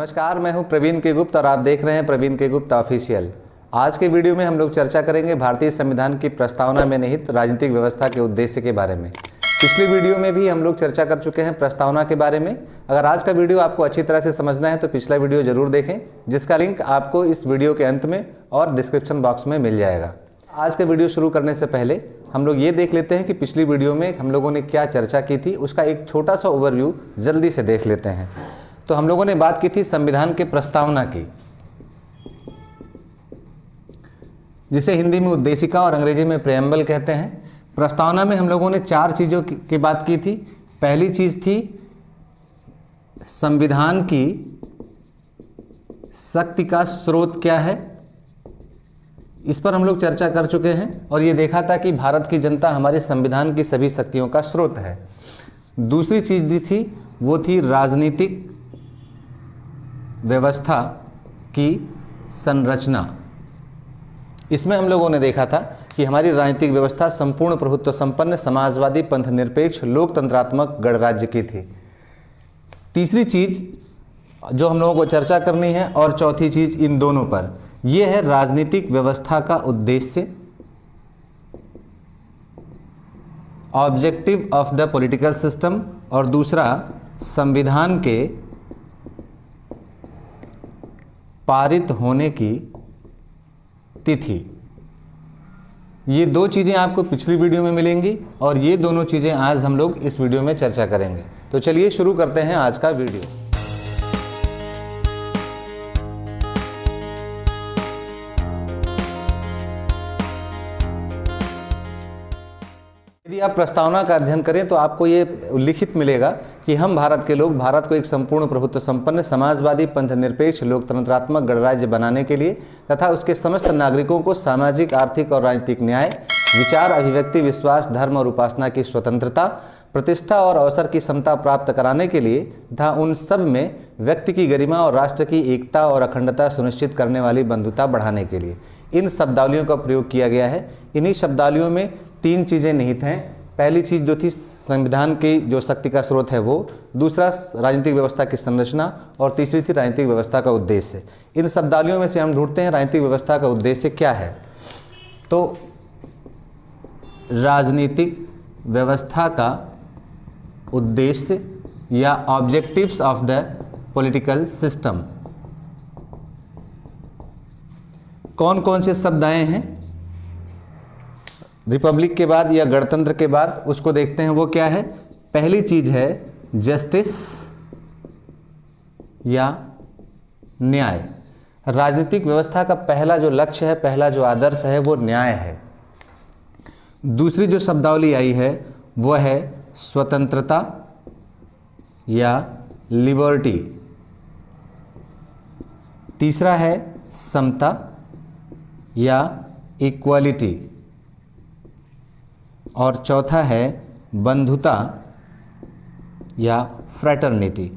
नमस्कार, मैं हूं प्रवीण के गुप्ता और आप देख रहे हैं प्रवीण के गुप्ता ऑफिशियल। आज के वीडियो में हम लोग चर्चा करेंगे भारतीय संविधान की प्रस्तावना में निहित राजनीतिक व्यवस्था के उद्देश्य के बारे में। पिछली वीडियो में भी हम लोग चर्चा कर चुके हैं प्रस्तावना के बारे में। अगर आज का वीडियो आपको अच्छी तरह से समझना है तो पिछला वीडियो जरूर देखें, जिसका लिंक आपको इस वीडियो के अंत में और डिस्क्रिप्शन बॉक्स में मिल जाएगा। आज का वीडियो शुरू करने से पहले हम लोग ये देख लेते हैं कि पिछली वीडियो में हम लोगों ने क्या चर्चा की थी, उसका एक छोटा सा ओवरव्यू जल्दी से देख लेते हैं। तो हम लोगों ने बात की थी संविधान के प्रस्तावना की, जिसे हिंदी में उद्देशिका और अंग्रेजी में प्रेएम्बल कहते हैं। प्रस्तावना में हम लोगों ने चार चीज़ों की बात की थी। पहली चीज़ थी संविधान की शक्ति का स्रोत क्या है, इस पर हम लोग चर्चा कर चुके हैं और ये देखा था कि भारत की जनता हमारे संविधान की सभी शक्तियों का स्रोत है। दूसरी चीज़ दी थी वो थी राजनीतिक व्यवस्था की संरचना। इसमें हम लोगों ने देखा था कि हमारी राजनीतिक व्यवस्था संपूर्ण प्रभुत्व संपन्न समाजवादी पंथ निरपेक्ष लोकतंत्रात्मक गणराज्य की थी। तीसरी चीज़ जो हम लोगों को चर्चा करनी है और चौथी चीज़ इन दोनों पर, यह है राजनीतिक व्यवस्था का उद्देश्य, objective of the political system, और दूसरा संविधान के पारित होने की तिथि। ये दो चीज़ें आपको पिछली वीडियो में मिलेंगी और ये दोनों चीज़ें आज हम लोग इस वीडियो में चर्चा करेंगे। तो चलिए शुरू करते हैं आज का वीडियो। यदि आप प्रस्तावना का अध्ययन करें तो आपको ये उल्लिखित मिलेगा कि हम भारत के लोग भारत को एक संपूर्ण प्रभुत्व संपन्न समाजवादी पंथ निरपेक्ष लोकतंत्रात्मक गणराज्य बनाने के लिए तथा उसके समस्त नागरिकों को सामाजिक, आर्थिक और राजनीतिक न्याय, विचार, अभिव्यक्ति, विश्वास, धर्म और उपासना की स्वतंत्रता, प्रतिष्ठा और अवसर की समता प्राप्त कराने के लिए तथा उन सब में व्यक्ति की गरिमा और राष्ट्र की एकता और अखंडता सुनिश्चित करने वाली बंधुता बढ़ाने के लिए इन शब्दावलियों का प्रयोग किया गया है। इन्हीं शब्दावलियों में तीन चीज़ें निहित हैं। पहली चीज़ जो थी संविधान की जो शक्ति का स्रोत है वो, दूसरा राजनीतिक व्यवस्था की संरचना और तीसरी थी राजनीतिक व्यवस्था का उद्देश्य। इन शब्दावलियों में से हम ढूंढते हैं राजनीतिक व्यवस्था का उद्देश्य क्या है। तो राजनीतिक व्यवस्था का उद्देश्य या objectives of the political system, कौन कौन से शब्द आए हैं रिपब्लिक के बाद या गणतंत्र के बाद, उसको देखते हैं। वो क्या है? पहली चीज है जस्टिस या न्याय। राजनीतिक व्यवस्था का पहला जो लक्ष्य है, पहला जो आदर्श है वो न्याय है। दूसरी जो शब्दावली आई है वो है स्वतंत्रता या लिबर्टी। तीसरा है समता या इक्वालिटी, और चौथा है बंधुता या फ्रैटर्निटी।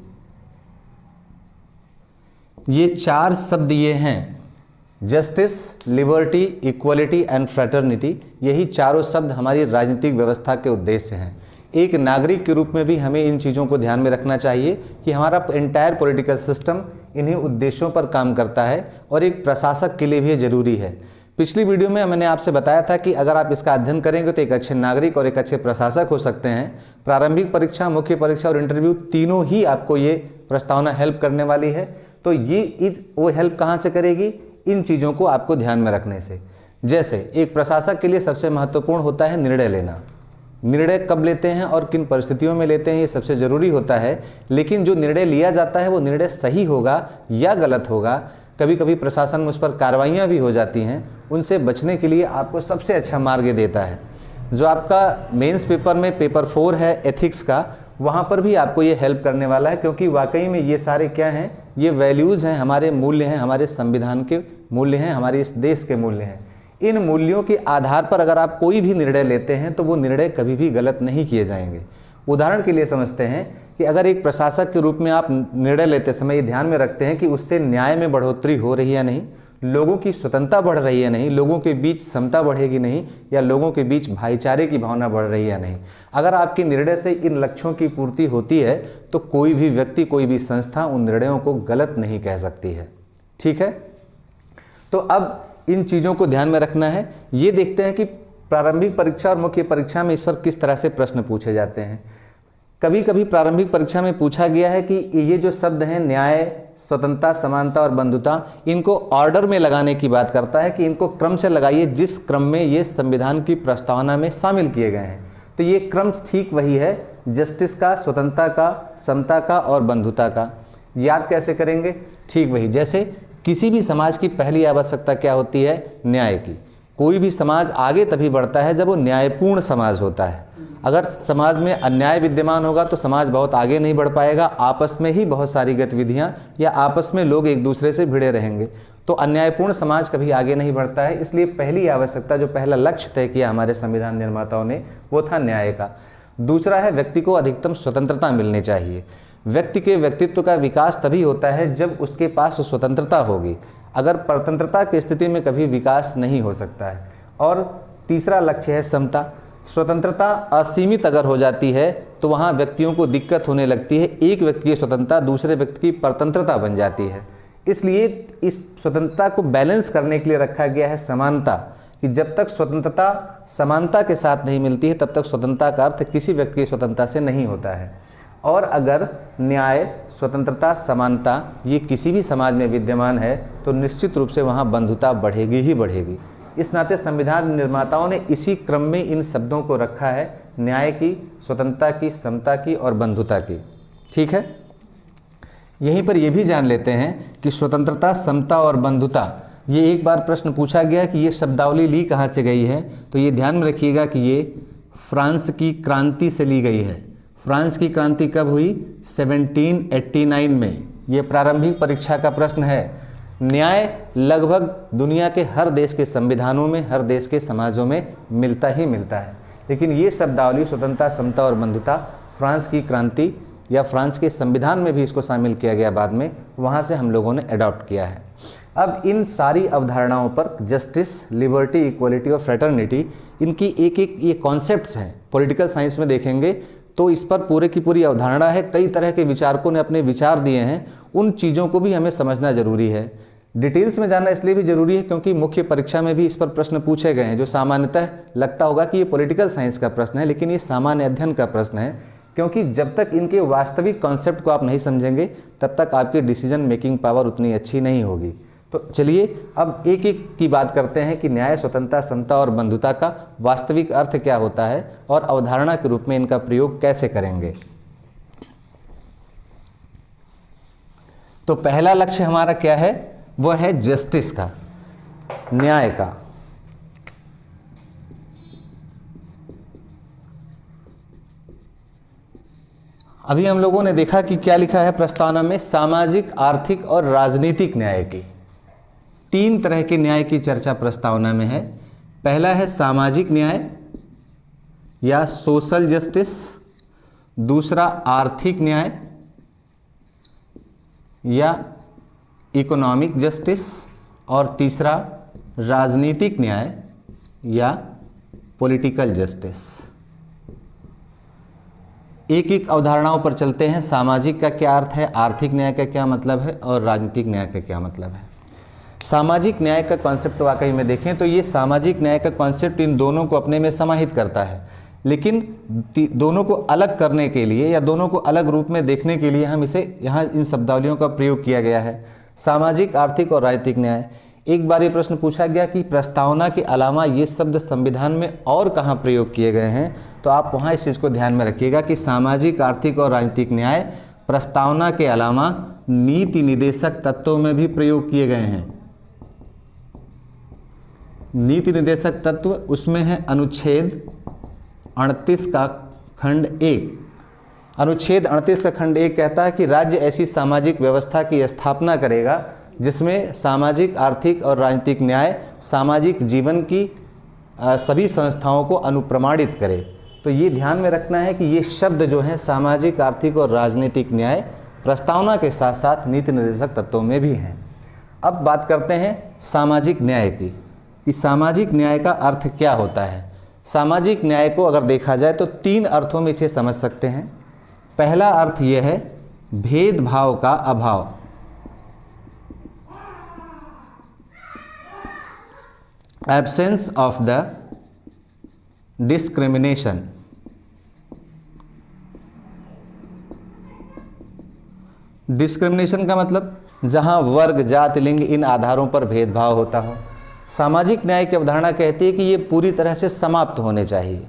ये चार शब्द ये हैं, justice, liberty, equality and fraternity. यही चारों शब्द हमारी राजनीतिक व्यवस्था के उद्देश्य हैं। एक नागरिक के रूप में भी हमें इन चीज़ों को ध्यान में रखना चाहिए कि हमारा एंटायर पॉलिटिकल सिस्टम इन्हीं उद्देश्यों पर काम करता है और एक प्रशासक के लिए भी ज़रूरी है। पिछली वीडियो में मैंने आपसे बताया था कि अगर आप इसका अध्ययन करेंगे तो एक अच्छे नागरिक और एक अच्छे प्रशासक हो सकते हैं। प्रारंभिक परीक्षा, मुख्य परीक्षा और इंटरव्यू तीनों ही आपको ये प्रस्तावना हेल्प करने वाली है। तो वो हेल्प कहाँ से करेगी? इन चीज़ों को आपको ध्यान में रखने से। जैसे एक प्रशासक के लिए सबसे महत्वपूर्ण होता है निर्णय लेना। निर्णय कब लेते हैं और किन परिस्थितियों में लेते हैं, ये सबसे ज़रूरी होता है। लेकिन जो निर्णय लिया जाता है वो निर्णय सही होगा या गलत होगा, कभी कभी प्रशासन में उस पर कार्रवाइयाँ भी हो जाती हैं, उनसे बचने के लिए आपको सबसे अच्छा मार्ग देता है। जो आपका मेंस पेपर में पेपर 4 है एथिक्स का, वहाँ पर भी आपको ये हेल्प करने वाला है, क्योंकि वाकई में ये सारे क्या हैं, ये वैल्यूज़ हैं, हमारे मूल्य हैं, हमारे संविधान के मूल्य हैं, हमारे इस देश के मूल्य हैं। इन मूल्यों के आधार पर अगर आप कोई भी निर्णय लेते हैं तो वो निर्णय कभी भी गलत नहीं किए जाएंगे। उदाहरण के लिए समझते हैं कि अगर एक प्रशासक के रूप में आप निर्णय लेते समय ये ध्यान में रखते हैं कि उससे न्याय में बढ़ोतरी हो रही है या नहीं, लोगों की स्वतंत्रता बढ़ रही है नहीं, लोगों के बीच समता बढ़ेगी नहीं, या लोगों के बीच भाईचारे की भावना बढ़ रही है नहीं। अगर आपके निर्णय से इन लक्ष्यों की पूर्ति होती है तो कोई भी व्यक्ति, कोई भी संस्था उन निर्णयों को गलत नहीं कह सकती है। ठीक है, तो अब इन चीज़ों को ध्यान में रखना है। ये देखते हैं कि प्रारंभिक परीक्षा और मुख्य परीक्षा में इस पर किस तरह से प्रश्न पूछे जाते हैं। कभी कभी प्रारंभिक परीक्षा में पूछा गया है कि ये जो शब्द हैं न्याय, स्वतंत्रता, समानता और बंधुता, इनको ऑर्डर में लगाने की बात करता है कि इनको क्रम से लगाइए जिस क्रम में ये संविधान की प्रस्तावना में शामिल किए गए हैं। तो ये क्रम ठीक वही है, जस्टिस का, स्वतंत्रता का, समता का और बंधुता का। याद कैसे करेंगे? ठीक वही, जैसे किसी भी समाज की पहली आवश्यकता क्या होती है? न्याय की। कोई भी समाज आगे तभी बढ़ता है जब वो न्यायपूर्ण समाज होता है। अगर समाज में अन्याय विद्यमान होगा तो समाज बहुत आगे नहीं बढ़ पाएगा, आपस में ही बहुत सारी गतिविधियां या आपस में लोग एक दूसरे से भिड़े रहेंगे, तो अन्यायपूर्ण समाज कभी आगे नहीं बढ़ता है। इसलिए पहली आवश्यकता, जो पहला लक्ष्य तय किया हमारे संविधान निर्माताओं ने, वो था न्याय का। दूसरा है व्यक्ति को अधिकतम स्वतंत्रता मिलनी चाहिए। व्यक्ति के व्यक्तित्व का विकास तभी होता है जब उसके पास स्वतंत्रता होगी, अगर परतंत्रता की स्थिति में कभी विकास नहीं हो सकता है। और तीसरा लक्ष्य है समता। स्वतंत्रता असीमित अगर हो जाती है तो वहाँ व्यक्तियों को दिक्कत होने लगती है, एक व्यक्ति की स्वतंत्रता दूसरे व्यक्ति की परतंत्रता बन जाती है। इसलिए इस स्वतंत्रता को बैलेंस करने के लिए रखा गया है समानता, कि जब तक स्वतंत्रता समानता के साथ नहीं मिलती है तब तक स्वतंत्रता का अर्थ किसी व्यक्ति की स्वतंत्रता से नहीं होता है। और अगर न्याय, स्वतंत्रता, समानता ये किसी भी समाज में विद्यमान है तो निश्चित रूप से वहाँ बंधुता बढ़ेगी ही बढ़ेगी। इस नाते संविधान निर्माताओं ने इसी क्रम में इन शब्दों को रखा है, न्याय की, स्वतंत्रता की, समता की और बंधुता की। ठीक है, यहीं पर यह भी जान लेते हैं कि स्वतंत्रता, समता और बंधुता, ये एक बार प्रश्न पूछा गया कि ये शब्दावली ली कहाँ से गई है, तो ये ध्यान में रखिएगा कि ये फ्रांस की क्रांति से ली गई है। फ्रांस की क्रांति कब हुई? 1789 में। ये प्रारंभिक परीक्षा का प्रश्न है। न्याय लगभग दुनिया के हर देश के संविधानों में, हर देश के समाजों में मिलता ही मिलता है, लेकिन ये शब्दावली स्वतंत्रता, समता और बंधुता फ्रांस की क्रांति या फ्रांस के संविधान में भी इसको शामिल किया गया बाद में, वहाँ से हम लोगों ने अडॉप्ट किया है। अब इन सारी अवधारणाओं पर जस्टिस, लिबर्टी, इक्वलिटी और फ्रेटर्निटी, इनकी एक एक ये कॉन्सेप्ट्स हैं। पॉलिटिकल साइंस में देखेंगे तो इस पर पूरे की पूरी अवधारणा है। कई तरह के विचारकों ने अपने विचार दिए हैं, उन चीज़ों को भी हमें समझना जरूरी है। डिटेल्स में जानना इसलिए भी जरूरी है क्योंकि मुख्य परीक्षा में भी इस पर प्रश्न पूछे गए हैं, जो सामान्यतः लगता होगा कि ये पॉलिटिकल साइंस का प्रश्न है, लेकिन ये सामान्य अध्ययन का प्रश्न है, क्योंकि जब तक इनके वास्तविक कॉन्सेप्ट को आप नहीं समझेंगे तब तक आपकी डिसीजन मेकिंग पावर उतनी अच्छी नहीं होगी। तो चलिए अब एक एक की बात करते हैं कि न्याय, स्वतंत्रता, समता और बंधुता का वास्तविक अर्थ क्या होता है और अवधारणा के रूप में इनका प्रयोग कैसे करेंगे। तो पहला लक्ष्य हमारा क्या है? वह है जस्टिस का, न्याय का। अभी हम लोगों ने देखा कि क्या लिखा है प्रस्तावना में, सामाजिक, आर्थिक और राजनीतिक न्याय की। तीन तरह के न्याय की चर्चा प्रस्तावना में है। पहला है सामाजिक न्याय या सोशल जस्टिस, दूसरा आर्थिक न्याय या इकोनॉमिक जस्टिस और तीसरा राजनीतिक न्याय या पॉलिटिकल जस्टिस। एक एक अवधारणाओं पर चलते हैं। सामाजिक का क्या अर्थ है, आर्थिक न्याय का क्या मतलब है और राजनीतिक न्याय का क्या मतलब है। सामाजिक न्याय का कॉन्सेप्ट वाकई में देखें तो ये सामाजिक न्याय का कॉन्सेप्ट इन दोनों को अपने में समाहित करता है, लेकिन दोनों को अलग करने के लिए या दोनों को अलग रूप में देखने के लिए हम इसे यहाँ इन शब्दावलियों का प्रयोग किया गया है, सामाजिक, आर्थिक और राजनीतिक न्याय। एक बार ये प्रश्न पूछा गया कि प्रस्तावना के अलावा ये शब्द संविधान में और कहाँ प्रयोग किए गए हैं, तो आप वहाँ इस चीज़ को ध्यान में रखिएगा कि सामाजिक, आर्थिक और राजनीतिक न्याय प्रस्तावना के अलावा नीति निर्देशक तत्वों में भी प्रयोग किए गए हैं। नीति निर्देशक तत्व उसमें है अनुच्छेद 38 का खंड 1। अनुच्छेद 38 का खंड 1 कहता है कि राज्य ऐसी सामाजिक व्यवस्था की स्थापना करेगा जिसमें सामाजिक, आर्थिक और राजनीतिक न्याय सामाजिक जीवन की सभी संस्थाओं को अनुप्रमाणित करे। तो ये ध्यान में रखना है कि ये शब्द जो हैं सामाजिक, आर्थिक और राजनीतिक न्याय प्रस्तावना के साथ साथ नीति निर्देशक तत्वों में भी हैं। अब बात करते हैं सामाजिक न्याय की, कि सामाजिक न्याय का अर्थ क्या होता है। सामाजिक न्याय को अगर देखा जाए तो 3 अर्थों में इसे समझ सकते हैं। पहला अर्थ यह है भेदभाव का अभाव। Absence of the discrimination. Discrimination का मतलब जहां वर्ग, जाति, लिंग इन आधारों पर भेदभाव होता हो। सामाजिक न्याय की अवधारणा कहती है कि ये पूरी तरह से समाप्त होने चाहिए।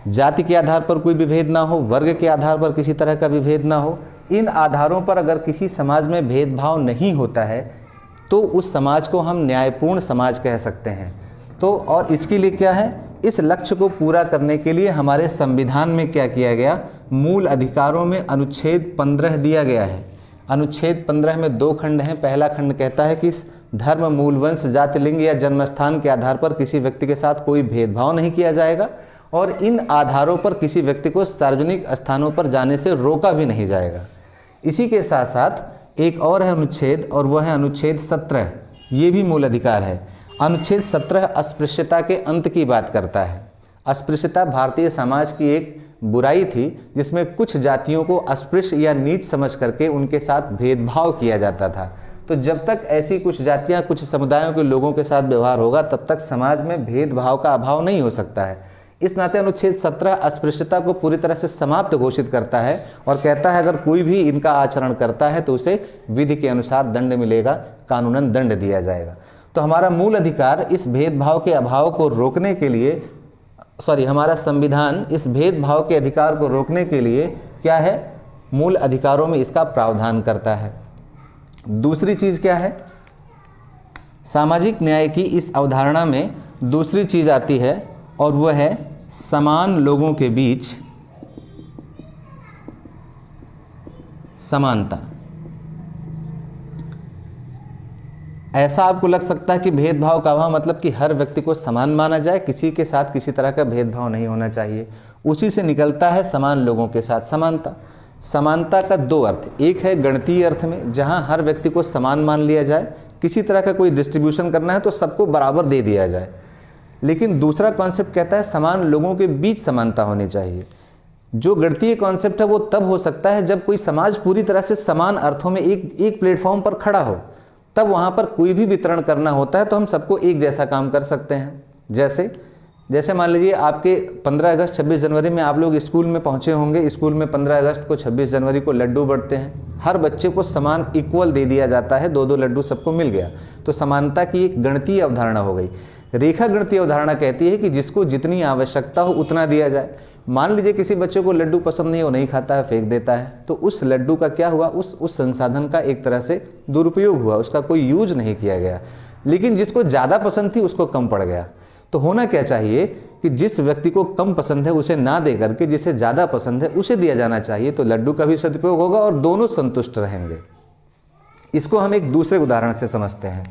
जाति के आधार पर कोई विभेद ना हो, वर्ग के आधार पर किसी तरह का विभेद ना हो। इन आधारों पर अगर किसी समाज में भेदभाव नहीं होता है तो उस समाज को हम न्यायपूर्ण समाज कह सकते हैं। तो और इसके लिए क्या है, इस लक्ष्य को पूरा करने के लिए हमारे संविधान में क्या किया गया, मूल अधिकारों में अनुच्छेद 15 दिया गया है। अनुच्छेद 15 में 2 खंड हैं। पहला खंड कहता है कि धर्म, मूल, वंश, जाति, लिंग या जन्मस्थान के आधार पर किसी व्यक्ति के साथ कोई भेदभाव नहीं किया जाएगा और इन आधारों पर किसी व्यक्ति को सार्वजनिक स्थानों पर जाने से रोका भी नहीं जाएगा। इसी के साथ साथ एक और है अनुच्छेद, और वह है अनुच्छेद 17। ये भी मूल अधिकार है। अनुच्छेद 17 अस्पृश्यता के अंत की बात करता है। अस्पृश्यता भारतीय समाज की एक बुराई थी जिसमें कुछ जातियों को अस्पृश्य या नीच समझ करके उनके साथ भेदभाव किया जाता था। तो जब तक ऐसी कुछ जातियां, कुछ समुदायों के लोगों के साथ व्यवहार होगा तब तक समाज में भेदभाव का अभाव नहीं हो सकता है। इस नाते अनुच्छेद 17 अस्पृश्यता को पूरी तरह से समाप्त घोषित करता है और कहता है अगर कोई भी इनका आचरण करता है तो उसे विधि के अनुसार दंड मिलेगा, कानूनन दंड दिया जाएगा। तो हमारा मूल अधिकार इस भेदभाव के अभाव को रोकने के लिए, हमारा संविधान इस भेदभाव के अधिकार को रोकने के लिए क्या है, मूल अधिकारों में इसका प्रावधान करता है। दूसरी चीज़ क्या है, सामाजिक न्याय की इस अवधारणा में दूसरी चीज़ आती है और वह है समान लोगों के बीच समानता। ऐसा आपको लग सकता है कि भेदभाव का अभाव मतलब कि हर व्यक्ति को समान माना जाए, किसी के साथ किसी तरह का भेदभाव नहीं होना चाहिए। उसी से निकलता है समान लोगों के साथ समानता। समानता का 2 अर्थ, एक है गणितीय अर्थ में जहां हर व्यक्ति को समान मान लिया जाए, किसी तरह का कोई डिस्ट्रीब्यूशन करना है तो सबको बराबर दे दिया जाए। लेकिन दूसरा कॉन्सेप्ट कहता है समान लोगों के बीच समानता होनी चाहिए। जो गणितीय कॉन्सेप्ट है वो तब हो सकता है जब कोई समाज पूरी तरह से समान अर्थों में एक प्लेटफॉर्म पर खड़ा हो, तब वहाँ पर कोई भी वितरण करना होता है तो हम सबको एक जैसा काम कर सकते हैं। जैसे मान लीजिए आपके 15 अगस्त 26 जनवरी में आप लोग स्कूल में पहुँचे होंगे। स्कूल में 15 अगस्त को 26 जनवरी को लड्डू बढ़ते हैं, हर बच्चे को समान इक्वल दे दिया जाता है, 2-2 लड्डू सबको मिल गया। तो समानता की एक गणितीय अवधारणा हो गई। रेखा गणितीय अवधारणा कहती है कि जिसको जितनी आवश्यकता हो उतना दिया जाए। मान लीजिए किसी बच्चे को लड्डू पसंद नहीं, वो नहीं खाता है, फेंक देता है, तो उस लड्डू का क्या हुआ, उस संसाधन का एक तरह से दुरुपयोग हुआ, उसका कोई यूज नहीं किया गया। लेकिन जिसको ज़्यादा पसंद थी उसको कम पड़ गया। तो होना क्या चाहिए कि जिस व्यक्ति को कम पसंद है उसे ना दे करके जिसे ज़्यादा पसंद है उसे दिया जाना चाहिए। तो लड्डू का भी सदुपयोग होगा और दोनों संतुष्ट रहेंगे। इसको हम एक दूसरे उदाहरण से समझते हैं।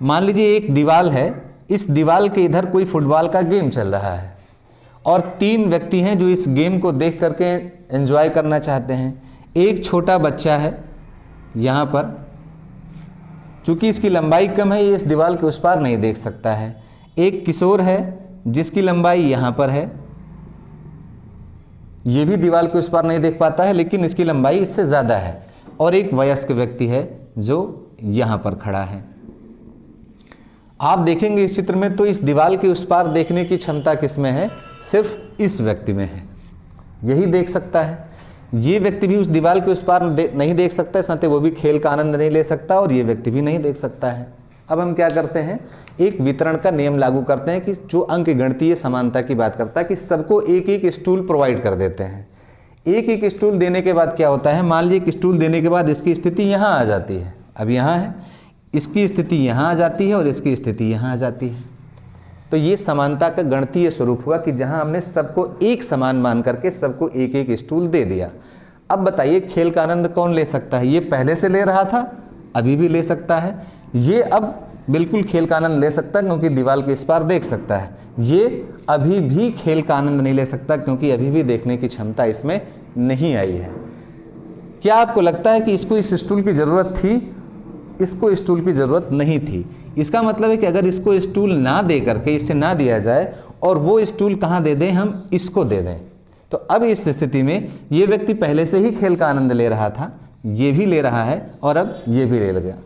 मान लीजिए एक दीवार है, इस दीवार के इधर कोई फुटबॉल का गेम चल रहा है और 3 व्यक्ति हैं जो इस गेम को देख करके एंजॉय करना चाहते हैं। एक छोटा बच्चा है यहाँ पर, चूँकि इसकी लंबाई कम है ये इस दीवार के उस पार नहीं देख सकता है। एक किशोर है जिसकी लंबाई यहाँ पर है, ये भी दीवार के उस पार नहीं देख पाता है लेकिन इसकी लंबाई इससे ज़्यादा है। और एक वयस्क व्यक्ति है जो यहाँ पर खड़ा है। आप देखेंगे इस चित्र में तो इस दीवार के उस पार देखने की क्षमता किसमें है, सिर्फ इस व्यक्ति में है, यही देख सकता है। ये व्यक्ति भी उस दीवार के उस पार नहीं देख सकता है, साथ ही वो भी खेल का आनंद नहीं ले सकता और ये व्यक्ति भी नहीं देख सकता है। अब हम क्या करते हैं, एक वितरण का नियम लागू करते हैं कि जो अंक गणितीय समानता की बात करता है कि सबको एक एक स्टूल प्रोवाइड कर देते हैं। एक एक स्टूल देने के बाद क्या होता है, मान लीजिए एक स्टूल देने के बाद इसकी स्थिति यहाँ आ जाती है, अब यहाँ है, इसकी स्थिति यहाँ आ जाती है और इसकी स्थिति यहाँ आ जाती है। तो ये समानता का गणितीय स्वरूप हुआ कि जहाँ हमने सबको एक समान मान करके सबको एक एक स्टूल दे दिया। अब बताइए खेल का आनंद कौन ले सकता है, ये पहले से ले रहा था, अभी भी ले सकता है, ये अब बिल्कुल खेल का आनंद ले सकता है क्योंकि दीवार के इस पार देख सकता है। ये अभी भी खेल का आनंद नहीं ले सकता क्योंकि अभी भी देखने की क्षमता इसमें नहीं आई है। क्या आपको लगता है कि इसको इस स्टूल की ज़रूरत थी? इसको स्टूल की ज़रूरत नहीं थी। इसका मतलब है कि अगर इसको स्टूल ना दे करके, इसे ना दिया जाए और वो स्टूल कहाँ दे दें, हम इसको दे दें, तो अब इस स्थिति में ये व्यक्ति पहले से ही खेल का आनंद ले रहा था, ये भी ले रहा है और अब ये भी ले गया।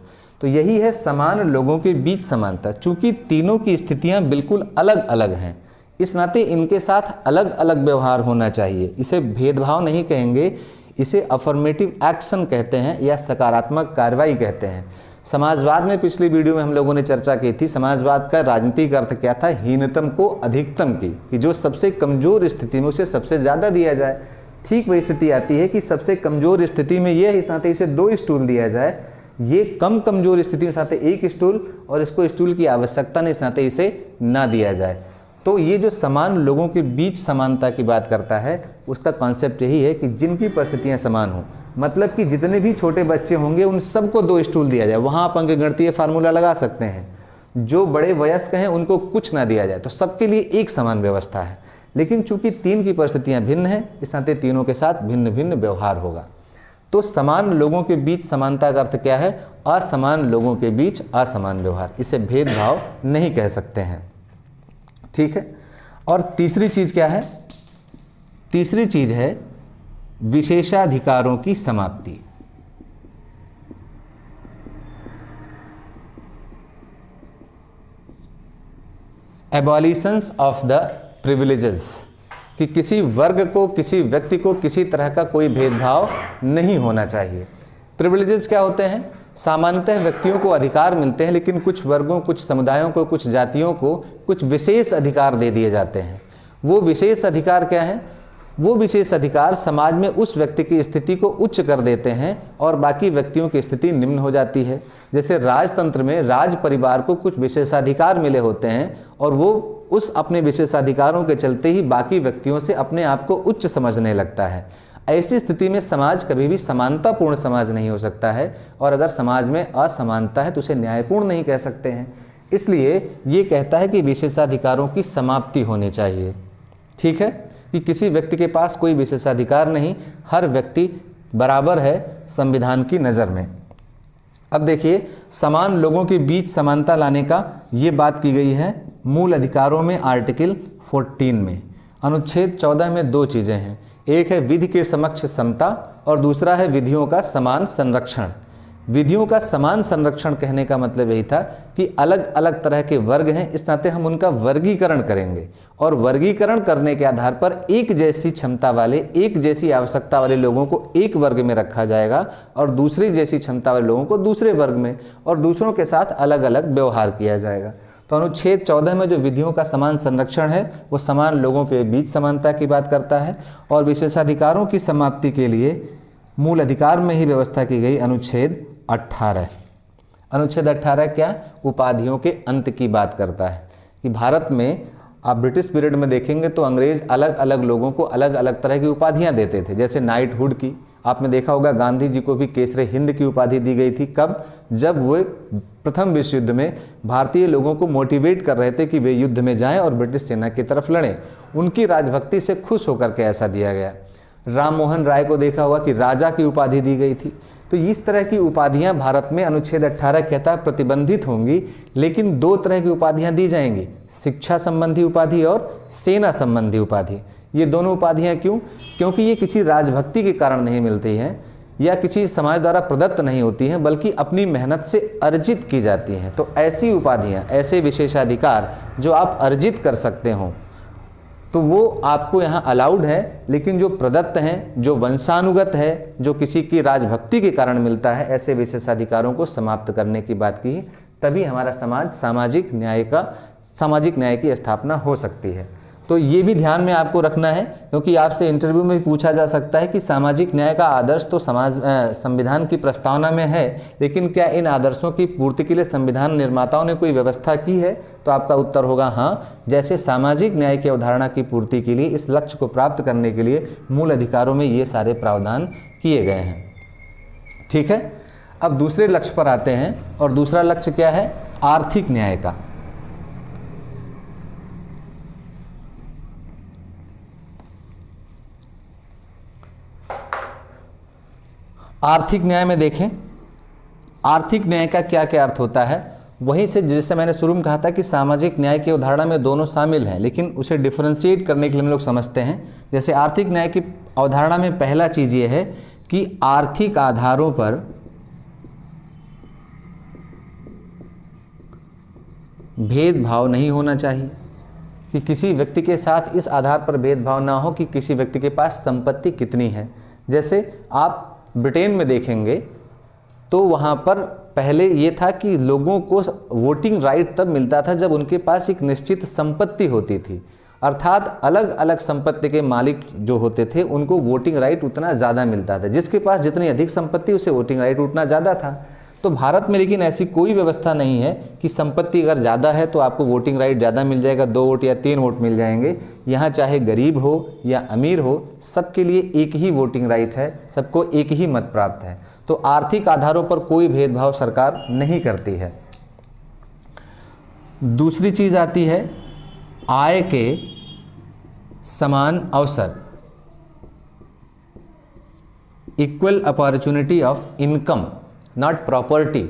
तो यही है समान लोगों के बीच समानता। चूंकि तीनों की स्थितियां बिल्कुल अलग अलग हैं, इस नाते इनके साथ अलग अलग व्यवहार होना चाहिए। इसे भेदभाव नहीं कहेंगे, इसे अफर्मेटिव एक्शन कहते हैं या सकारात्मक कार्रवाई कहते हैं। समाजवाद में पिछली वीडियो में हम लोगों ने चर्चा की थी, समाजवाद का राजनीतिक अर्थ क्या था, हीनतम को अधिकतम की, कि जो सबसे कमजोर स्थिति में उसे सबसे ज़्यादा दिया जाए। ठीक वही स्थिति आती है कि सबसे कमजोर स्थिति में ये है, इस नाते इसे 2 स्टूल दिया जाए, ये कम कमजोर स्थिति में इस नाते 1 स्टूल और इसको स्टूल की आवश्यकता नहीं, इस नाते इसे ना दिया जाए। तो ये जो समान लोगों के बीच समानता की बात करता है, उसका कॉन्सेप्ट यही है कि जिनकी परिस्थितियां समान हों, मतलब कि जितने भी छोटे बच्चे होंगे उन सबको 2 स्टूल दिया जाए। वहाँ आप अंकगणितीय फार्मूला लगा सकते हैं। जो बड़े वयस्क हैं उनको कुछ ना दिया जाए, तो सबके लिए एक समान व्यवस्था है। लेकिन चूंकि 3 की परिस्थितियां भिन्न हैं, इस नाते तीनों के साथ भिन्न भिन्न व्यवहार होगा। तो समान लोगों के बीच समानता का अर्थ क्या है, असमान लोगों के बीच असमान व्यवहार। इसे भेदभाव नहीं कह सकते हैं, ठीक है। और तीसरी चीज क्या है, तीसरी चीज है विशेषाधिकारों की समाप्ति। एबॉलिशंस ऑफ द प्रिविलेजेस, कि किसी वर्ग को, किसी व्यक्ति को किसी तरह का कोई भेदभाव नहीं होना चाहिए। प्रिविलेजेस क्या होते हैं, सामान्यतः व्यक्तियों को अधिकार मिलते हैं, लेकिन कुछ वर्गों, कुछ समुदायों को, कुछ जातियों को कुछ विशेष अधिकार दे दिए जाते हैं। वो विशेष अधिकार क्या है, वो विशेष अधिकार समाज में उस व्यक्ति की स्थिति को उच्च कर देते हैं और बाकी व्यक्तियों की स्थिति निम्न हो जाती है। जैसे राजतंत्र में राज परिवार को कुछ विशेषाधिकार मिले होते हैं और वो उस अपने विशेषाधिकारों के चलते ही बाकी व्यक्तियों से अपने आप को उच्च समझने लगता है। ऐसी स्थिति में समाज कभी भी समानतापूर्ण समाज नहीं हो सकता है, और अगर समाज में असमानता है तो उसे न्यायपूर्ण नहीं कह सकते हैं। इसलिए ये कहता है कि विशेषाधिकारों की समाप्ति होनी चाहिए, ठीक है, कि किसी व्यक्ति के पास कोई विशेषाधिकार नहीं, हर व्यक्ति बराबर है संविधान की नज़र में। अब देखिए, समान लोगों के बीच समानता लाने का ये बात की गई है मूल अधिकारों में, आर्टिकल 14 में। अनुच्छेद 14 में 2 चीज़ें हैं, एक है विधि के समक्ष समता और दूसरा है विधियों का समान संरक्षण। विधियों का समान संरक्षण कहने का मतलब यही था कि अलग अलग तरह के वर्ग हैं, इस नाते हम उनका वर्गीकरण करेंगे और वर्गीकरण करने के आधार पर एक जैसी क्षमता वाले, एक जैसी आवश्यकता वाले लोगों को एक वर्ग में रखा जाएगा और दूसरी जैसी क्षमता वाले लोगों को दूसरे वर्ग में, और दूसरों के साथ अलग अलग व्यवहार किया जाएगा। तो अनुच्छेद 14 में जो विधियों का समान संरक्षण है वो समान लोगों के बीच समानता की बात करता है, और विशेषाधिकारों की समाप्ति के लिए मूल अधिकार में ही व्यवस्था की गई अनुच्छेद 18। अनुच्छेद 18 क्या, उपाधियों के अंत की बात करता है कि भारत में आप ब्रिटिश पीरियड में देखेंगे तो अंग्रेज अलग अलग लोगों को अलग अलग तरह की उपाधियां देते थे। जैसे नाइटहुड की आपने देखा होगा, गांधी जी को भी केसरे हिंद की उपाधि दी गई थी। कब, जब वे प्रथम विश्व युद्ध में भारतीय लोगों को मोटिवेट कर रहे थे कि वे युद्ध में जाएं और ब्रिटिश सेना की तरफ लड़ें। उनकी राजभक्ति से खुश होकर के ऐसा दिया गया। राम मोहन राय को देखा होगा कि राजा की उपाधि दी गई थी। तो इस तरह की उपाधियां भारत में अनुच्छेद 18 कहता है प्रतिबंधित होंगी, लेकिन 2 तरह की उपाधियां दी जाएंगी, शिक्षा संबंधी उपाधि और सेना संबंधी उपाधि। ये दोनों उपाधियां क्यों, क्योंकि ये किसी राजभक्ति के कारण नहीं मिलती हैं या किसी समाज द्वारा प्रदत्त नहीं होती हैं, बल्कि अपनी मेहनत से अर्जित की जाती हैं। तो ऐसी उपाधियां, ऐसे विशेषाधिकार जो आप अर्जित कर सकते हो तो वो आपको यहाँ अलाउड है, लेकिन जो प्रदत्त हैं, जो वंशानुगत है, जो किसी की राजभक्ति के कारण मिलता है, ऐसे विशेषाधिकारों को समाप्त करने की बात की। तभी हमारा समाज सामाजिक न्याय की स्थापना हो सकती है। तो ये भी ध्यान में आपको रखना है, क्योंकि आपसे इंटरव्यू में भी पूछा जा सकता है कि सामाजिक न्याय का आदर्श तो संविधान की प्रस्तावना में है, लेकिन क्या इन आदर्शों की पूर्ति के लिए संविधान निर्माताओं ने कोई व्यवस्था की है? तो आपका उत्तर होगा हाँ। जैसे सामाजिक न्याय की अवधारणा की पूर्ति के लिए, इस लक्ष्य को प्राप्त करने के लिए मूल अधिकारों में ये सारे प्रावधान किए गए हैं, ठीक है। अब दूसरे लक्ष्य पर आते हैं, और दूसरा लक्ष्य क्या है, आर्थिक न्याय का। आर्थिक न्याय में देखें, आर्थिक न्याय का क्या क्या अर्थ होता है, वहीं से जैसे मैंने शुरू में कहा था कि सामाजिक न्याय की अवधारणा में दोनों शामिल हैं, लेकिन उसे डिफरेंशिएट करने के लिए हम लोग समझते हैं। जैसे आर्थिक न्याय की अवधारणा में पहला चीज़ ये है कि आर्थिक आधारों पर भेदभाव नहीं होना चाहिए, कि किसी व्यक्ति के साथ इस आधार पर भेदभाव ना हो कि किसी व्यक्ति के पास संपत्ति कितनी है। जैसे आप ब्रिटेन में देखेंगे तो वहाँ पर पहले ये था कि लोगों को वोटिंग राइट तब मिलता था जब उनके पास एक निश्चित संपत्ति होती थी, अर्थात अलग अलग संपत्ति के मालिक जो होते थे उनको वोटिंग राइट उतना ज़्यादा मिलता था। जिसके पास जितनी अधिक संपत्ति उसे वोटिंग राइट उतना ज़्यादा था। तो भारत में लेकिन ऐसी कोई व्यवस्था नहीं है कि संपत्ति अगर ज़्यादा है तो आपको वोटिंग राइट ज़्यादा मिल जाएगा, 2 वोट या 3 वोट मिल जाएंगे। यहाँ चाहे गरीब हो या अमीर हो, सबके लिए एक ही वोटिंग राइट है, सबको एक ही मत प्राप्त है। तो आर्थिक आधारों पर कोई भेदभाव सरकार नहीं करती है। दूसरी चीज़ आती है आय के समान अवसर, equal opportunity of income not property.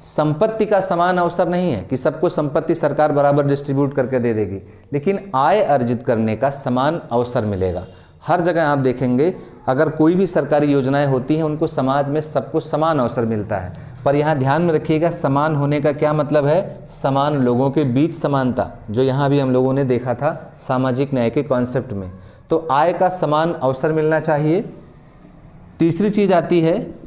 संपत्ति का समान अवसर नहीं है कि सबको संपत्ति सरकार बराबर डिस्ट्रीब्यूट करके दे देगी, लेकिन आय अर्जित करने का समान अवसर मिलेगा। हर जगह आप देखेंगे अगर कोई भी सरकारी योजनाएं होती हैं उनको समाज में सबको समान अवसर मिलता है। पर यहाँ ध्यान में रखिएगा, समान होने का क्या मतलब है, समान लोगों के बीच समानता, जो यहाँ भी हम लोगों ने देखा था सामाजिक न्याय के कॉन्सेप्ट में। तो आय का समान अवसर मिलना चाहिए। तीसरी चीज़ आती है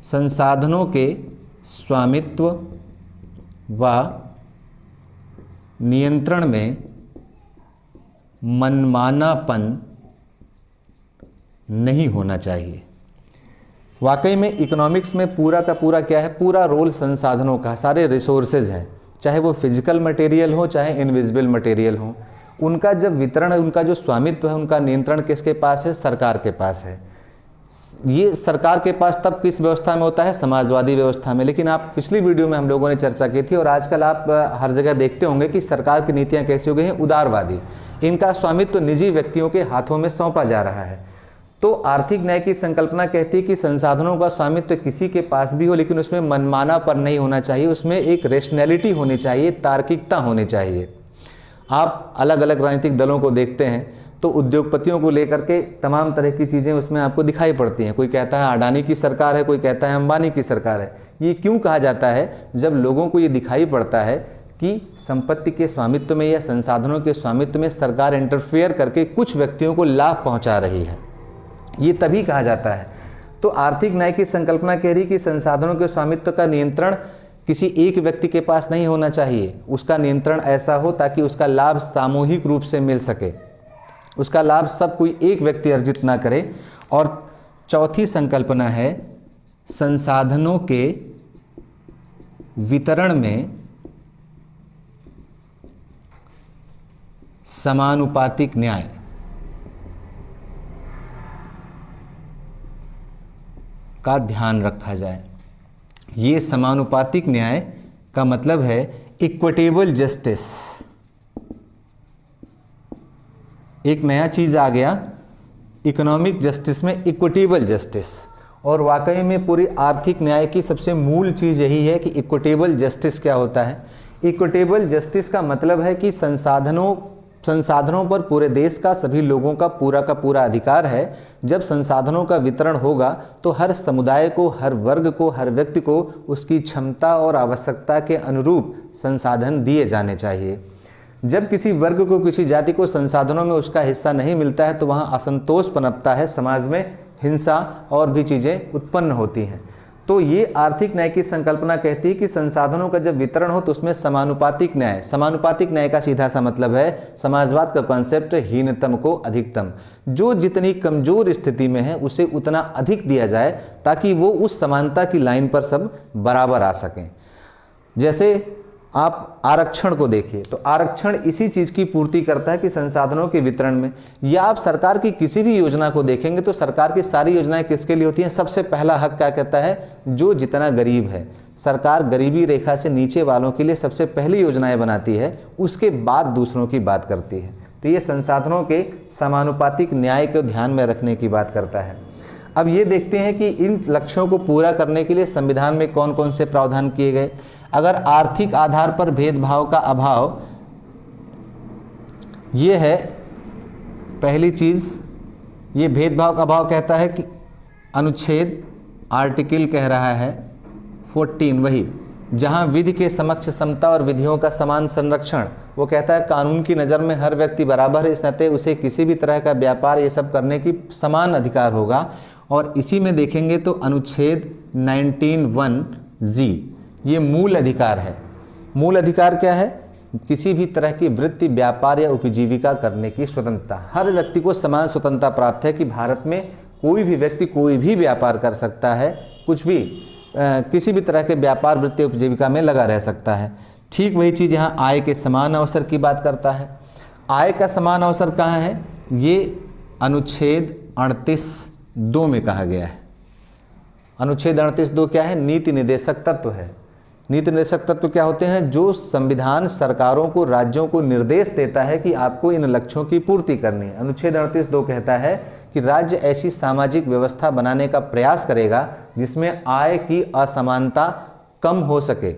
संसाधनों के स्वामित्व व नियंत्रण में मनमानापन नहीं होना चाहिए। वाकई में इकोनॉमिक्स में पूरा का पूरा क्या है, पूरा रोल संसाधनों का, सारे रिसोर्सेज हैं, चाहे वो फिजिकल मटेरियल हो चाहे इनविजिबल मटेरियल हो, उनका जब वितरण है, उनका जो स्वामित्व है, उनका नियंत्रण किसके पास है, सरकार के पास है। ये सरकार के पास तब किस व्यवस्था में होता है, समाजवादी व्यवस्था में। लेकिन आप पिछली वीडियो में हम लोगों ने चर्चा की थी और आजकल आप हर जगह देखते होंगे कि सरकार की नीतियां कैसी हो गई हैं, उदारवादी। इनका स्वामित्व तो निजी व्यक्तियों के हाथों में सौंपा जा रहा है। तो आर्थिक न्याय की संकल्पना कहती है कि संसाधनों का स्वामित्व किसी के पास भी हो, लेकिन उसमें मनमानापन नहीं होना चाहिए, उसमें एक रेशनैलिटी होनी चाहिए, तार्किकता होनी चाहिए। आप अलग अलग राजनीतिक दलों को देखते हैं तो उद्योगपतियों को लेकर के तमाम तरह की चीज़ें उसमें आपको दिखाई पड़ती हैं। कोई कहता है अडानी की सरकार है, कोई कहता है अंबानी की सरकार है। ये क्यों कहा जाता है? जब लोगों को ये दिखाई पड़ता है कि संपत्ति के स्वामित्व में या संसाधनों के स्वामित्व में सरकार इंटरफेयर करके कुछ व्यक्तियों को लाभ पहुंचा रही है, ये तभी कहा जाता है। तो आर्थिक न्याय की संकल्पना कह रही कि संसाधनों के स्वामित्व का नियंत्रण किसी एक व्यक्ति के पास नहीं होना चाहिए, उसका नियंत्रण ऐसा हो ताकि उसका लाभ सामूहिक रूप से मिल सके, उसका लाभ सब कोई एक व्यक्ति अर्जित ना करे। और चौथी संकल्पना है संसाधनों के वितरण में समानुपातिक न्याय। का ध्यान रखा जाए। ये समानुपातिक न्याय का मतलब है इक्विटेबल जस्टिस। एक नया चीज़ आ गया इकोनॉमिक जस्टिस में, इक्विटेबल जस्टिस। और वाकई में पूरी आर्थिक न्याय की सबसे मूल चीज़ यही है कि इक्विटेबल जस्टिस क्या होता है। इक्विटेबल जस्टिस का मतलब है कि संसाधनों पर पूरे देश का सभी लोगों का पूरा अधिकार है। जब संसाधनों का वितरण होगा तो हर समुदाय को, हर वर्ग को, हर व्यक्ति को उसकी क्षमता और आवश्यकता के अनुरूप संसाधन दिए जाने चाहिए। जब किसी वर्ग को, किसी जाति को संसाधनों में उसका हिस्सा नहीं मिलता है तो वहाँ असंतोष पनपता है, समाज में हिंसा और भी चीज़ें उत्पन्न होती हैं। तो ये आर्थिक न्याय की संकल्पना कहती है कि संसाधनों का जब वितरण हो तो उसमें समानुपातिक न्याय। समानुपातिक न्याय का सीधा सा मतलब है समाजवाद का कॉन्सेप्ट, हीनतम को अधिकतम। जो जितनी कमजोर स्थिति में है उसे उतना अधिक दिया जाए ताकि वो उस समानता की लाइन पर सब बराबर आ सकें। जैसे आप आरक्षण को देखिए तो आरक्षण इसी चीज़ की पूर्ति करता है कि संसाधनों के वितरण में। या आप सरकार की किसी भी योजना को देखेंगे तो सरकार की सारी योजनाएं किसके लिए होती हैं? सबसे पहला हक क्या कहता है? जो जितना गरीब है। सरकार गरीबी रेखा से नीचे वालों के लिए सबसे पहली योजनाएं बनाती है, उसके बाद दूसरों की बात करती है। तो ये संसाधनों के समानुपातिक न्याय को ध्यान में रखने की बात करता है। अब ये देखते हैं कि इन लक्ष्यों को पूरा करने के लिए संविधान में कौन कौन से प्रावधान किए गए। अगर आर्थिक आधार पर भेदभाव का अभाव, ये है पहली चीज़, ये भेदभाव का अभाव कहता है कि अनुच्छेद आर्टिकल कह रहा है 14, वही जहाँ विधि के समक्ष समता और विधियों का समान संरक्षण, वो कहता है कानून की नज़र में हर व्यक्ति बराबर है, इस नाते उसे किसी भी तरह का व्यापार ये सब करने की समान अधिकार होगा। और इसी में देखेंगे तो अनुच्छेद 19(1)(g), ये मूल अधिकार है। मूल अधिकार क्या है? किसी भी तरह की वृत्ति, व्यापार या उपजीविका करने की स्वतंत्रता। हर व्यक्ति को समान स्वतंत्रता प्राप्त है कि भारत में कोई भी व्यक्ति कोई भी व्यापार कर सकता है, कुछ भी किसी भी तरह के व्यापार, वृत्ति, उपजीविका में लगा रह सकता है। ठीक वही चीज़ यहाँ आय के समान अवसर की बात करता है। आय का समान अवसर कहाँ है? ये अनुच्छेद 38(2) में कहा गया है। अनुच्छेद 38(2) क्या है? नीति निर्देशक तत्व है। नीति निर्देशक तत्व क्या होते हैं? जो संविधान सरकारों को, राज्यों को निर्देश देता है कि आपको इन लक्ष्यों की पूर्ति करनी है। अनुच्छेद 38(2) कहता है कि राज्य ऐसी सामाजिक व्यवस्था बनाने का प्रयास करेगा जिसमें आय की असमानता कम हो सके।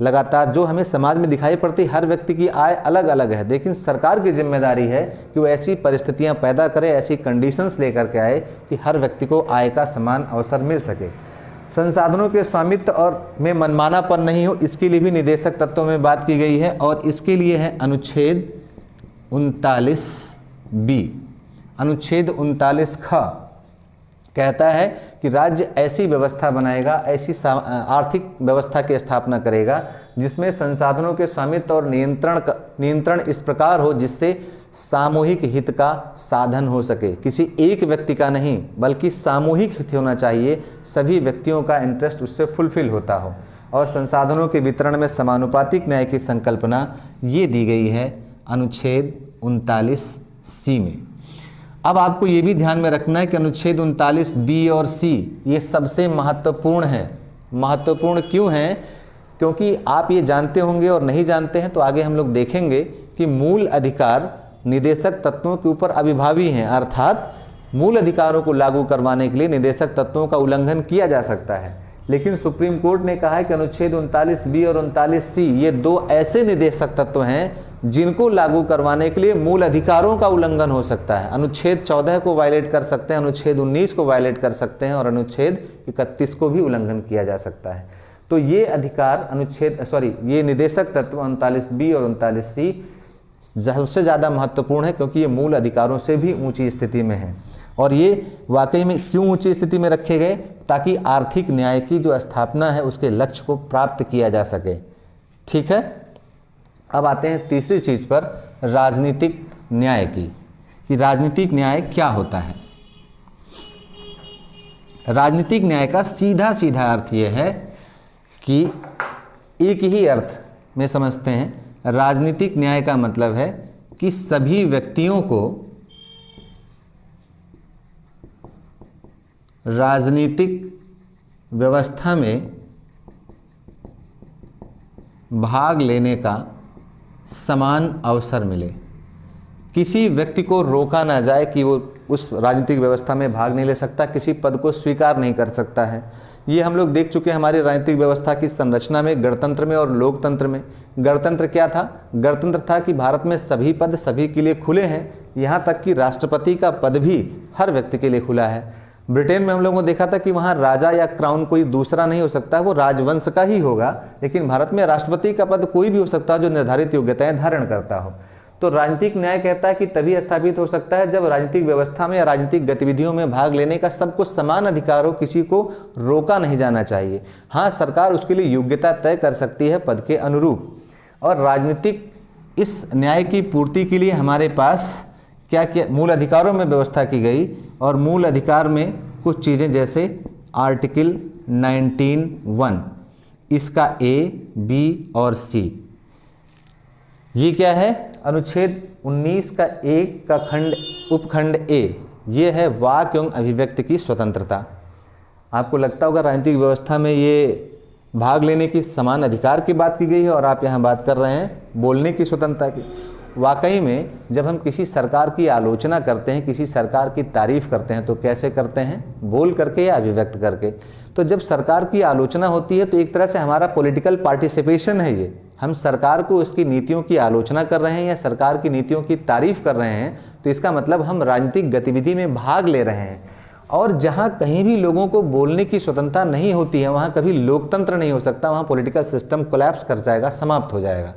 लगातार जो हमें समाज में दिखाई पड़ती, हर व्यक्ति की आय अलग अलग है, लेकिन सरकार की जिम्मेदारी है कि वो ऐसी परिस्थितियां पैदा करे, ऐसी कंडीशंस लेकर के आए कि हर व्यक्ति को आय का समान अवसर मिल सके। संसाधनों के स्वामित्व और में मनमानापन नहीं हो, इसके लिए भी निदेशक तत्वों में बात की गई है। और इसके लिए है अनुच्छेद 39(b). अनुच्छेद 39(ख) कहता है कि राज्य ऐसी व्यवस्था बनाएगा, ऐसी आर्थिक व्यवस्था की स्थापना करेगा जिसमें संसाधनों के स्वामित्व और नियंत्रण इस प्रकार हो जिससे सामूहिक हित का साधन हो सके। किसी एक व्यक्ति का नहीं बल्कि सामूहिक हित होना चाहिए, सभी व्यक्तियों का इंटरेस्ट उससे फुलफिल होता हो। और संसाधनों के वितरण में समानुपातिक न्याय की संकल्पना ये दी गई है अनुच्छेद 39(c) में। अब आपको ये भी ध्यान में रखना है कि अनुच्छेद 39(b) और (c) ये सबसे महत्वपूर्ण है। महत्वपूर्ण क्यों हैं? क्योंकि आप ये जानते होंगे और नहीं जानते हैं तो आगे हम लोग देखेंगे कि मूल अधिकार निदेशक तत्वों के ऊपर अभिभावी हैं, अर्थात मूल अधिकारों को लागू करवाने के लिए निदेशक तत्वों का उल्लंघन किया जा सकता है। लेकिन सुप्रीम कोर्ट ने कहा है कि अनुच्छेद 39(b) और 39(c) ये दो ऐसे निदेशक तत्व हैं जिनको लागू करवाने के लिए मूल अधिकारों का उल्लंघन हो सकता है। अनुच्छेद 14 को वायलेट कर सकते हैं, अनुच्छेद 19 को वायलेट कर सकते हैं और अनुच्छेद 31 को भी उल्लंघन किया जा सकता है। तो ये अधिकार ये निदेशक तत्व 39(b) और 39(c) सबसे ज़्यादा महत्वपूर्ण है क्योंकि ये मूल अधिकारों से भी ऊंची स्थिति में है। और ये वाकई में क्यों ऊंची स्थिति में रखे गए? ताकि आर्थिक न्याय की जो स्थापना है उसके लक्ष्य को प्राप्त किया जा सके। ठीक है, अब आते हैं तीसरी चीज़ पर, राजनीतिक न्याय की, कि राजनीतिक न्याय क्या होता है। राजनीतिक न्याय का सीधा सीधा अर्थ ये है कि एक ही अर्थ में समझते हैं। राजनीतिक न्याय का मतलब है कि सभी व्यक्तियों को राजनीतिक व्यवस्था में भाग लेने का समान अवसर मिले। किसी व्यक्ति को रोका ना जाए कि वो उस राजनीतिक व्यवस्था में भाग नहीं ले सकता, किसी पद को स्वीकार नहीं कर सकता है। ये हम लोग देख चुके हैं हमारी राजनीतिक व्यवस्था की संरचना में, गणतंत्र में और लोकतंत्र में। गणतंत्र क्या था? गणतंत्र था कि भारत में सभी पद सभी के लिए खुले हैं, यहाँ तक कि राष्ट्रपति का पद भी हर व्यक्ति के लिए खुला है। ब्रिटेन में हम लोगों ने देखा था कि वहाँ राजा या क्राउन कोई दूसरा नहीं हो सकता, वो राजवंश का ही होगा। लेकिन भारत में राष्ट्रपति का पद कोई भी हो सकता है जो निर्धारित योग्यताएं धारण करता हो। तो राजनीतिक न्याय कहता है कि तभी स्थापित हो सकता है जब राजनीतिक व्यवस्था में या राजनीतिक गतिविधियों में भाग लेने का सबको समान अधिकार हो, किसी को रोका नहीं जाना चाहिए। हाँ, सरकार उसके लिए योग्यता तय कर सकती है पद के अनुरूप। और राजनीतिक इस न्याय की पूर्ति के लिए हमारे पास क्या क्या मूल अधिकारों में व्यवस्था की गई। और मूल अधिकार में कुछ चीज़ें जैसे आर्टिकल 19(1), इसका A, B और C, ये क्या है? अनुच्छेद 19 का 1 का खंड उपखंड A, ये है वाक एवं अभिव्यक्ति की स्वतंत्रता। आपको लगता होगा राजनीतिक व्यवस्था में ये भाग लेने की समान अधिकार की बात की गई है और आप यहाँ बात कर रहे हैं बोलने की स्वतंत्रता की। वाकई में जब हम किसी सरकार की आलोचना करते हैं, किसी सरकार की तारीफ़ करते हैं तो कैसे करते हैं? बोल करके या अभिव्यक्त करके। तो जब सरकार की आलोचना होती है तो एक तरह से हमारा पॉलिटिकल पार्टिसिपेशन है ये। हम सरकार को उसकी नीतियों की आलोचना कर रहे हैं या सरकार की नीतियों की तारीफ़ कर रहे हैं, तो इसका मतलब हम राजनीतिक गतिविधि में भाग ले रहे हैं। और जहाँ कहीं भी लोगों को बोलने की स्वतंत्रता नहीं होती है, वहाँ कभी लोकतंत्र नहीं हो सकता, वहाँ पॉलिटिकल सिस्टम कोलैप्स कर जाएगा, समाप्त हो जाएगा।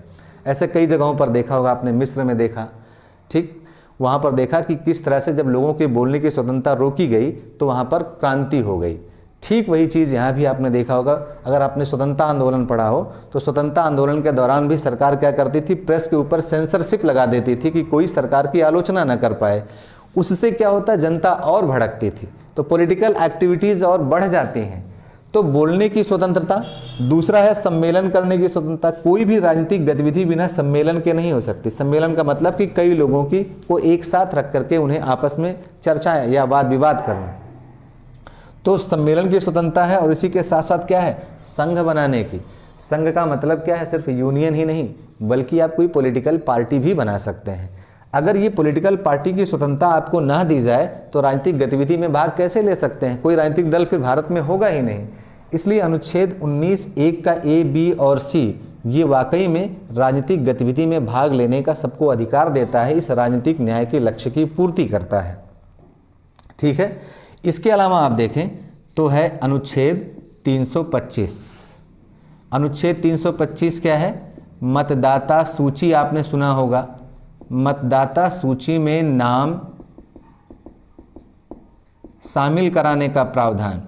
ऐसे कई जगहों पर देखा होगा आपने, मिस्र में देखा, ठीक, वहाँ पर देखा कि किस तरह से जब लोगों के बोलने की स्वतंत्रता रोकी गई तो वहाँ पर क्रांति हो गई। ठीक वही चीज़ यहाँ भी आपने देखा होगा। अगर आपने स्वतंत्रता आंदोलन पढ़ा हो तो स्वतंत्रता आंदोलन के दौरान भी सरकार क्या करती थी? प्रेस के ऊपर सेंसरशिप लगा देती थी कि कोई सरकार की आलोचना न कर पाए। उससे क्या होता? जनता और भड़कती थी, तो पॉलिटिकल एक्टिविटीज़ और बढ़ जाती हैं। तो बोलने की स्वतंत्रता, दूसरा है सम्मेलन करने की स्वतंत्रता। कोई भी राजनीतिक गतिविधि बिना सम्मेलन के नहीं हो सकती। सम्मेलन का मतलब कि कई लोगों की को एक साथ रख करके उन्हें आपस में चर्चा या वाद विवाद करना, तो सम्मेलन की स्वतंत्रता है। और इसी के साथ साथ क्या है? संघ बनाने की। संघ का मतलब क्या है? सिर्फ यूनियन ही नहीं, बल्कि आप कोई पॉलिटिकल पार्टी भी बना सकते हैं। अगर ये पॉलिटिकल पार्टी की स्वतंत्रता आपको ना दी जाए तो राजनीतिक गतिविधि में भाग कैसे ले सकते हैं? कोई राजनीतिक दल फिर भारत में होगा ही नहीं। इसलिए अनुच्छेद 19(1) का ए, बी और सी ये वाकई में राजनीतिक गतिविधि में भाग लेने का सबको अधिकार देता है, इस राजनीतिक न्याय के लक्ष्य की पूर्ति करता है। ठीक है। इसके अलावा आप देखें तो है अनुच्छेद 325। अनुच्छेद 325 क्या है? मतदाता सूची। आपने सुना होगा, मतदाता सूची में नाम शामिल कराने का प्रावधान।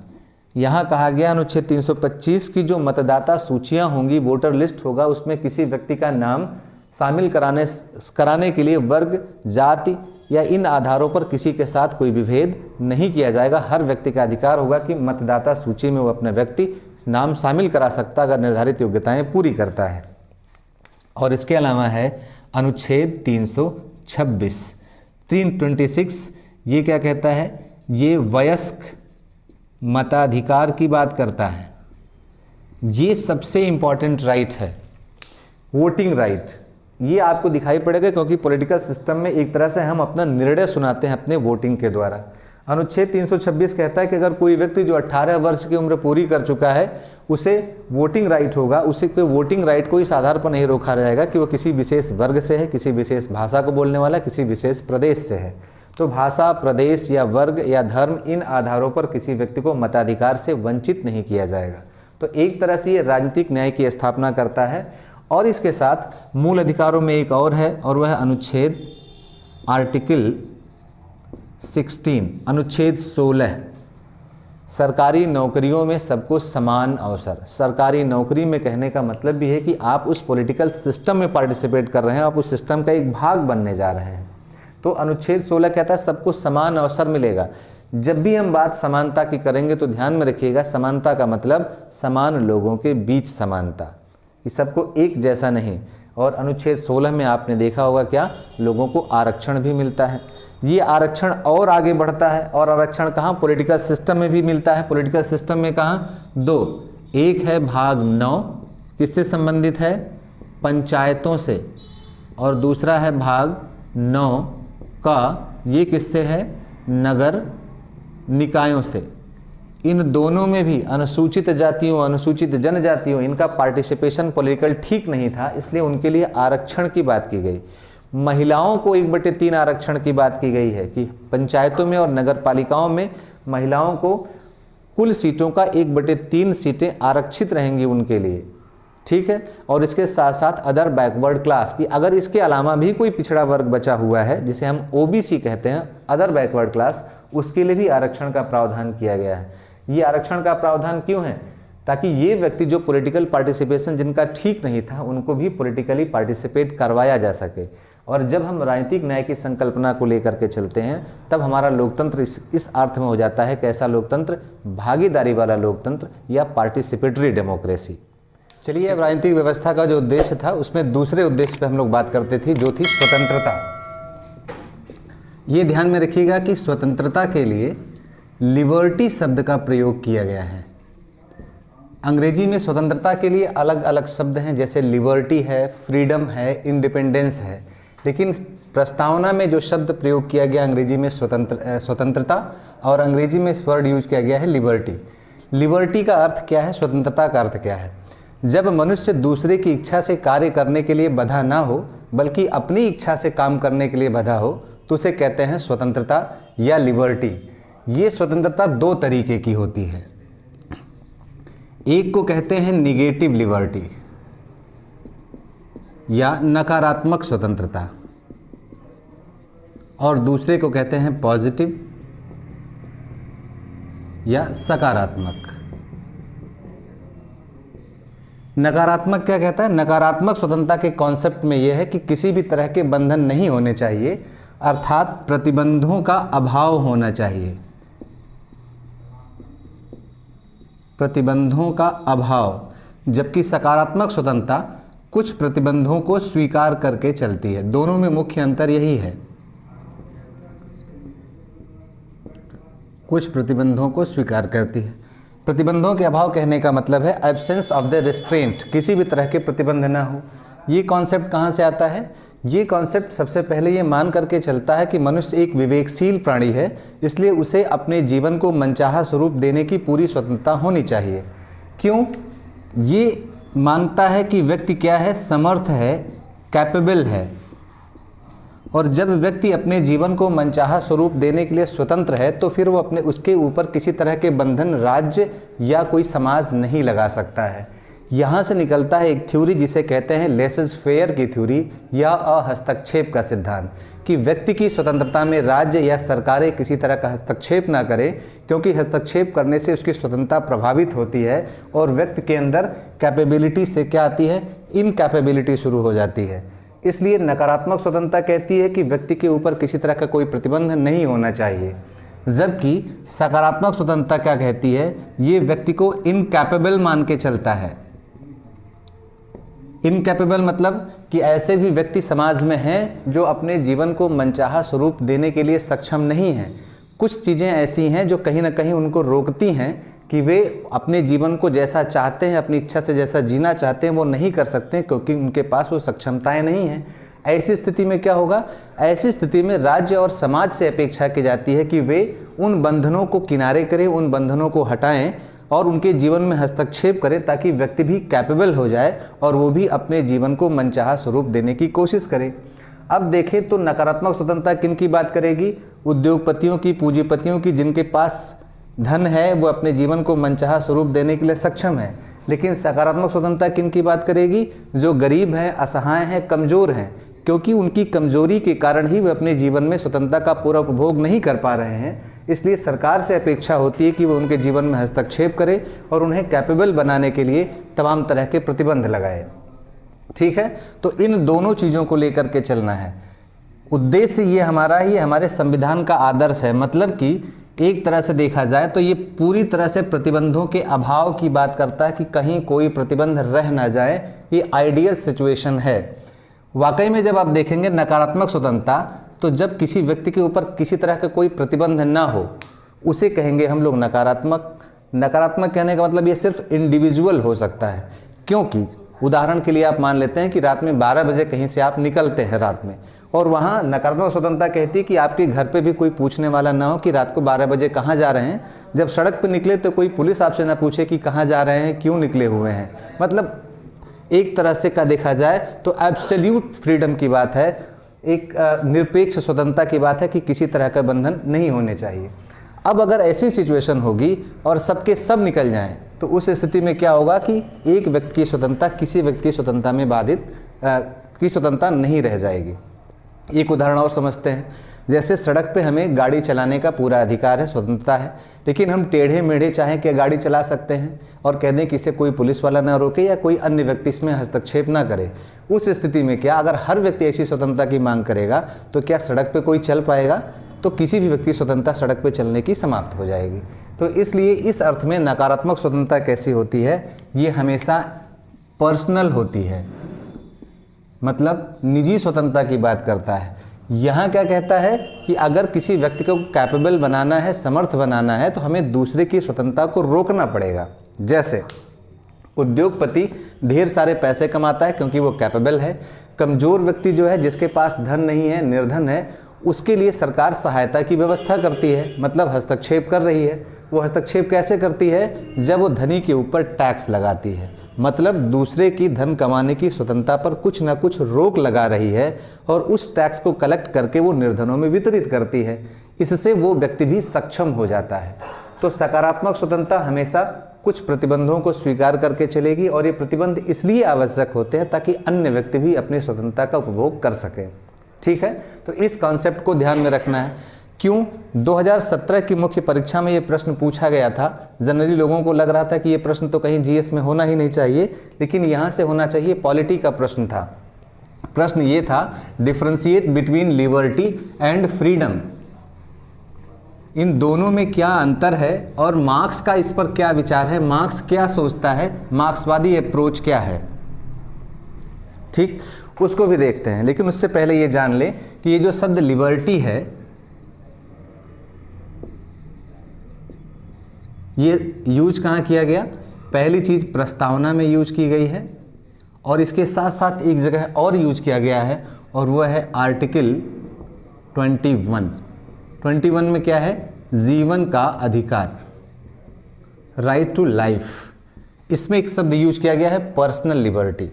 यहाँ कहा गया अनुच्छेद 325 की जो मतदाता सूचियाँ होंगी, वोटर लिस्ट होगा, उसमें किसी व्यक्ति का नाम शामिल कराने के लिए वर्ग, जाति या इन आधारों पर किसी के साथ कोई विभेद नहीं किया जाएगा। हर व्यक्ति का अधिकार होगा कि मतदाता सूची में वो अपने व्यक्ति नाम शामिल करा सकता अगर निर्धारित योग्यताएं पूरी करता है। और इसके अलावा है अनुच्छेद 326, 326, ये क्या कहता है? ये वयस्क मताधिकार की बात करता है। ये सबसे इम्पॉर्टेंट राइट है, वोटिंग राइट। ये आपको दिखाई पड़ेगा क्योंकि पॉलिटिकल सिस्टम में एक तरह से हम अपना निर्णय सुनाते हैं अपने वोटिंग के द्वारा। अनुच्छेद 326 कहता है कि अगर कोई व्यक्ति जो 18 वर्ष की उम्र पूरी कर चुका है उसे वोटिंग राइट होगा। उसे कोई वोटिंग राइट को इस आधार पर नहीं रोका जाएगा कि वो किसी विशेष वर्ग से है, किसी विशेष भाषा को बोलने वाला, किसी विशेष प्रदेश से है। तो भाषा, प्रदेश या वर्ग या धर्म, इन आधारों पर किसी व्यक्ति को मताधिकार से वंचित नहीं किया जाएगा। तो एक तरह से ये राजनीतिक न्याय की स्थापना करता है। और इसके साथ मूल अधिकारों में एक और है, और वह अनुच्छेद आर्टिकल 16, अनुच्छेद 16, सरकारी नौकरियों में सबको समान अवसर। सरकारी नौकरी में कहने का मतलब भी है कि आप उस पॉलिटिकल सिस्टम में पार्टिसिपेट कर रहे हैं, आप उस सिस्टम का एक भाग बनने जा रहे हैं। तो अनुच्छेद 16 कहता है सबको समान अवसर मिलेगा। जब भी हम बात समानता की करेंगे तो ध्यान में रखिएगा, समानता का मतलब समान लोगों के बीच समानता, कि सबको एक जैसा नहीं। और अनुच्छेद 16 में आपने देखा होगा क्या, लोगों को आरक्षण भी मिलता है। ये आरक्षण और आगे बढ़ता है, और आरक्षण कहाँ? पॉलिटिकल सिस्टम में भी मिलता है। पॉलिटिकल सिस्टम में कहाँ? दो, एक है भाग 9, किससे संबंधित है? पंचायतों से, और दूसरा है भाग 9 का, ये किससे है? नगर निकायों से। इन दोनों में भी अनुसूचित जातियों, अनुसूचित जनजातियों, इनका पार्टिसिपेशन पॉलिटिकल ठीक नहीं था, इसलिए उनके लिए आरक्षण की बात की गई। महिलाओं को 1/3 आरक्षण की बात की गई है कि पंचायतों में और नगर पालिकाओं में महिलाओं को कुल सीटों का 1/3 सीटें आरक्षित रहेंगी उनके लिए। ठीक है। और इसके साथ साथ अदर बैकवर्ड क्लास की, अगर इसके अलावा भी कोई पिछड़ा वर्ग बचा हुआ है जिसे हम ओबीसी कहते हैं, अदर बैकवर्ड क्लास, उसके लिए भी आरक्षण का प्रावधान किया गया है। ये आरक्षण का प्रावधान क्यों है? ताकि ये व्यक्ति जो पॉलिटिकल पार्टिसिपेशन जिनका ठीक नहीं था उनको भी पॉलिटिकली पार्टिसिपेट करवाया जा सके। और जब हम राजनीतिक न्याय की संकल्पना को लेकर के चलते हैं तब हमारा लोकतंत्र इस अर्थ में हो जाता है, कैसा लोकतंत्र? भागीदारी वाला लोकतंत्र या पार्टिसिपेटरी डेमोक्रेसी। चलिए, अब राजनीतिक व्यवस्था का जो उद्देश्य था उसमें दूसरे उद्देश्य पे हम लोग बात करते थे, जो थी स्वतंत्रता। ये ध्यान में रखिएगा कि स्वतंत्रता के लिए लिबर्टी शब्द का प्रयोग किया गया है। अंग्रेजी में स्वतंत्रता के लिए अलग अलग शब्द हैं, जैसे लिबर्टी है, फ्रीडम है, इंडिपेंडेंस है। लेकिन प्रस्तावना में जो शब्द प्रयोग किया गया अंग्रेजी में स्वतंत्रता, और अंग्रेजी में इस वर्ड यूज किया गया है लिबर्टी। लिबर्टी का अर्थ क्या है, स्वतंत्रता का अर्थ क्या है? जब मनुष्य दूसरे की इच्छा से कार्य करने के लिए बंधा ना हो, बल्कि अपनी इच्छा से काम करने के लिए बंधा हो, तो उसे कहते हैं स्वतंत्रता या लिबर्टी। ये स्वतंत्रता दो तरीके की होती है। एक को कहते हैं निगेटिव लिबर्टी या नकारात्मक स्वतंत्रता, और दूसरे को कहते हैं पॉजिटिव या सकारात्मक। नकारात्मक क्या कहता है? नकारात्मक स्वतंत्रता के कॉन्सेप्ट में यह है कि किसी भी तरह के बंधन नहीं होने चाहिए, अर्थात प्रतिबंधों का अभाव होना चाहिए। प्रतिबंधों का अभाव। जबकि सकारात्मक स्वतंत्रता कुछ प्रतिबंधों को स्वीकार करके चलती है। दोनों में मुख्य अंतर यही है, कुछ प्रतिबंधों को स्वीकार करती है। प्रतिबंधों के अभाव कहने का मतलब है एब्सेंस ऑफ द रिस्ट्रेंट, किसी भी तरह के प्रतिबंध ना हो। ये कॉन्सेप्ट कहाँ से आता है? ये कॉन्सेप्ट सबसे पहले ये मान करके चलता है कि मनुष्य एक विवेकशील प्राणी है, इसलिए उसे अपने जीवन को मनचाहा स्वरूप देने की पूरी स्वतंत्रता होनी चाहिए। क्यों? ये मानता है कि व्यक्ति क्या है, समर्थ है, कैपेबल है, और जब व्यक्ति अपने जीवन को मनचाहा स्वरूप देने के लिए स्वतंत्र है तो फिर वो उसके ऊपर किसी तरह के बंधन राज्य या कोई समाज नहीं लगा सकता है। यहाँ से निकलता है एक थ्योरी जिसे कहते हैं लेसेस फेयर की थ्योरी या हस्तक्षेप का सिद्धांत, कि व्यक्ति की स्वतंत्रता में राज्य या सरकारें किसी तरह का हस्तक्षेप ना करें, क्योंकि हस्तक्षेप करने से उसकी स्वतंत्रता प्रभावित होती है और व्यक्ति के अंदर कैपेबिलिटी से क्या आती है, इनकैपेबिलिटी शुरू हो जाती है। इसलिए नकारात्मक स्वतंत्रता कहती है कि व्यक्ति के ऊपर किसी तरह का कोई प्रतिबंध नहीं होना चाहिए, जबकि सकारात्मक स्वतंत्रता क्या कहती है, ये व्यक्ति को इनकैपेबल मान के चलता है। इनकैपेबल मतलब कि ऐसे भी व्यक्ति समाज में हैं जो अपने जीवन को मनचाहा स्वरूप देने के लिए सक्षम नहीं हैं। कुछ चीज़ें ऐसी हैं जो कहीं ना कहीं उनको रोकती हैं कि वे अपने जीवन को जैसा चाहते हैं, अपनी इच्छा से जैसा जीना चाहते हैं, वो नहीं कर सकते क्योंकि उनके पास वो सक्षमताएं नहीं हैं। ऐसी स्थिति में क्या होगा? ऐसी स्थिति में राज्य और समाज से अपेक्षा की जाती है कि वे उन बंधनों को किनारे करें, उन बंधनों को हटाएं और उनके जीवन में हस्तक्षेप करें, ताकि व्यक्ति भी कैपेबल हो जाए और वो भी अपने जीवन को मनचाहा स्वरूप देने की कोशिश करे। अब देखें तो नकारात्मक स्वतंत्रता किन की बात करेगी? उद्योगपतियों की, पूंजीपतियों की, जिनके पास धन है, वो अपने जीवन को मनचाहा स्वरूप देने के लिए सक्षम है। लेकिन सकारात्मक स्वतंत्रता किन की बात करेगी? जो गरीब हैं, असहाय हैं, कमज़ोर हैं, क्योंकि उनकी कमजोरी के कारण ही वे अपने जीवन में स्वतंत्रता का पूरा उपभोग नहीं कर पा रहे हैं। इसलिए सरकार से अपेक्षा होती है कि वो उनके जीवन में हस्तक्षेप करे और उन्हें कैपेबल बनाने के लिए तमाम तरह के प्रतिबंध लगाए। ठीक है, तो इन दोनों चीज़ों को लेकर के चलना है। उद्देश्य ये हमारा ही हमारे संविधान का आदर्श है। मतलब कि एक तरह से देखा जाए तो ये पूरी तरह से प्रतिबंधों के अभाव की बात करता है कि कहीं कोई प्रतिबंध रह ना जाए। ये आइडियल सिचुएशन है। वाकई में जब आप देखेंगे नकारात्मक स्वतंत्रता, तो जब किसी व्यक्ति के ऊपर किसी तरह का कोई प्रतिबंध ना हो, उसे कहेंगे हम लोग नकारात्मक। नकारात्मक कहने का मतलब ये सिर्फ इंडिविजुअल हो सकता है, क्योंकि उदाहरण के लिए आप मान लेते हैं कि रात में 12 बजे कहीं से आप निकलते हैं रात में, और वहाँ नकारात्मक स्वतंत्रता कहती है कि आपके घर पे भी कोई पूछने वाला ना हो कि रात को 12 बजे कहाँ जा रहे हैं। जब सड़क पे निकले तो कोई पुलिस आपसे ना पूछे कि कहाँ जा रहे हैं, क्यों निकले हुए हैं। मतलब एक तरह से का देखा जाए तो एब्सोल्यूट फ्रीडम की बात है, एक निरपेक्ष स्वतंत्रता की बात है कि किसी तरह का बंधन नहीं होने चाहिए। अब अगर ऐसी सिचुएशन होगी और सबके सब निकल जाएं, तो उस स्थिति में क्या होगा कि एक व्यक्ति की स्वतंत्रता किसी व्यक्ति की स्वतंत्रता में बाधित की स्वतंत्रता नहीं रह जाएगी। एक उदाहरण और समझते हैं। जैसे सड़क पे हमें गाड़ी चलाने का पूरा अधिकार है, स्वतंत्रता है, लेकिन हम टेढ़े मेढ़े चाहें कि गाड़ी चला सकते हैं और कह दें कि इसे कोई पुलिस वाला ना रोके या कोई अन्य व्यक्ति इसमें हस्तक्षेप ना करे। उस स्थिति में क्या, अगर हर व्यक्ति ऐसी स्वतंत्रता की मांग करेगा तो क्या सड़क पे कोई चल पाएगा? तो किसी भी व्यक्ति की स्वतंत्रता सड़क पे चलने की समाप्त हो जाएगी। तो इसलिए इस अर्थ में नकारात्मक स्वतंत्रता कैसी होती है, ये हमेशा पर्सनल होती है, मतलब निजी स्वतंत्रता की बात करता है। यहाँ क्या कहता है कि अगर किसी व्यक्ति को कैपेबल बनाना है, समर्थ बनाना है, तो हमें दूसरे की स्वतंत्रता को रोकना पड़ेगा। जैसे उद्योगपति ढेर सारे पैसे कमाता है क्योंकि वो कैपेबल है। कमज़ोर व्यक्ति जो है, जिसके पास धन नहीं है, निर्धन है, उसके लिए सरकार सहायता की व्यवस्था करती है, मतलब हस्तक्षेप कर रही है। वो हस्तक्षेप कैसे करती है? जब वो धनी के ऊपर टैक्स लगाती है, मतलब दूसरे की धन कमाने की स्वतंत्रता पर कुछ ना कुछ रोक लगा रही है और उस टैक्स को कलेक्ट करके वो निर्धनों में वितरित करती है। इससे वो व्यक्ति भी सक्षम हो जाता है। तो सकारात्मक स्वतंत्रता हमेशा कुछ प्रतिबंधों को स्वीकार करके चलेगी, और ये प्रतिबंध इसलिए आवश्यक होते हैं ताकि अन्य व्यक्ति भी अपनी स्वतंत्रता का उपभोग कर सकें। ठीक है, तो इस कॉन्सेप्ट को ध्यान में रखना है। क्यों? 2017 की मुख्य परीक्षा में ये प्रश्न पूछा गया था। जनरली लोगों को लग रहा था कि ये प्रश्न तो कहीं जीएस में होना ही नहीं चाहिए, लेकिन यहाँ से होना चाहिए। पॉलिटी का प्रश्न था। प्रश्न ये था, differentiate between liberty and freedom, इन दोनों में क्या अंतर है और मार्क्स का इस पर क्या विचार है, मार्क्स क्या सोचता है, मार्क्सवादी अप्रोच क्या है। ठीक, उसको भी देखते हैं। लेकिन उससे पहले ये जान लें कि ये जो शब्द लिबर्टी है, ये यूज कहाँ किया गया? पहली चीज़ प्रस्तावना में यूज की गई है, और इसके साथ साथ एक जगह और यूज किया गया है, और वह है आर्टिकल 21 में क्या है? जीवन का अधिकार, राइट टू लाइफ। इसमें एक शब्द यूज किया गया है, पर्सनल लिबर्टी।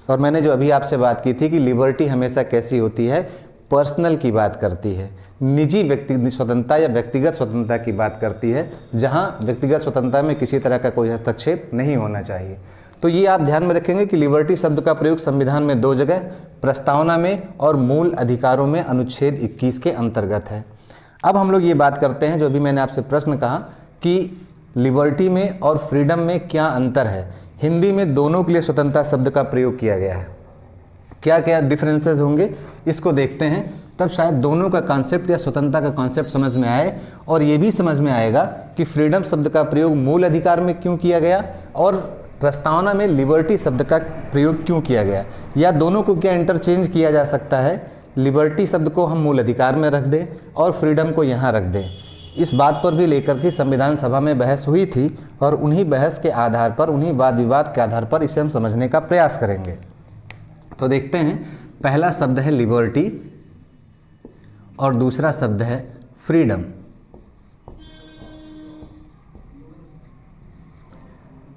और मैंने जो अभी आपसे बात की थी कि लिबर्टी हमेशा कैसी होती है? पर्सनल की बात करती है, निजी व्यक्ति स्वतंत्रता या व्यक्तिगत स्वतंत्रता की बात करती है, जहां व्यक्तिगत स्वतंत्रता में किसी तरह का कोई हस्तक्षेप नहीं होना चाहिए। तो ये आप ध्यान में रखेंगे कि लिबर्टी शब्द का प्रयोग संविधान में 2 जगह, प्रस्तावना में और मूल अधिकारों में अनुच्छेद 21 के अंतर्गत है। अब हम लोग ये बात करते हैं, जो अभी मैंने आपसे प्रश्न कहा कि लिबर्टी में और फ्रीडम में क्या अंतर है। हिंदी में दोनों के लिए स्वतंत्रता शब्द का प्रयोग किया गया है। क्या क्या डिफरेंसेस होंगे इसको देखते हैं, तब शायद दोनों का कॉन्सेप्ट या स्वतंत्रता का कॉन्सेप्ट समझ में आए, और ये भी समझ में आएगा कि फ्रीडम शब्द का प्रयोग मूल अधिकार में क्यों किया गया और प्रस्तावना में लिबर्टी शब्द का प्रयोग क्यों किया गया, या दोनों को क्या इंटरचेंज किया जा सकता है। लिबर्टी शब्द को हम मूल अधिकार में रख दें और फ्रीडम को यहाँ रख दें। इस बात पर भी लेकर के संविधान सभा में बहस हुई थी, और उन्हीं बहस के आधार पर, उन्हीं वाद विवाद के आधार पर इसे हम समझने का प्रयास करेंगे। तो देखते हैं, पहला शब्द है लिबर्टी और दूसरा शब्द है फ्रीडम।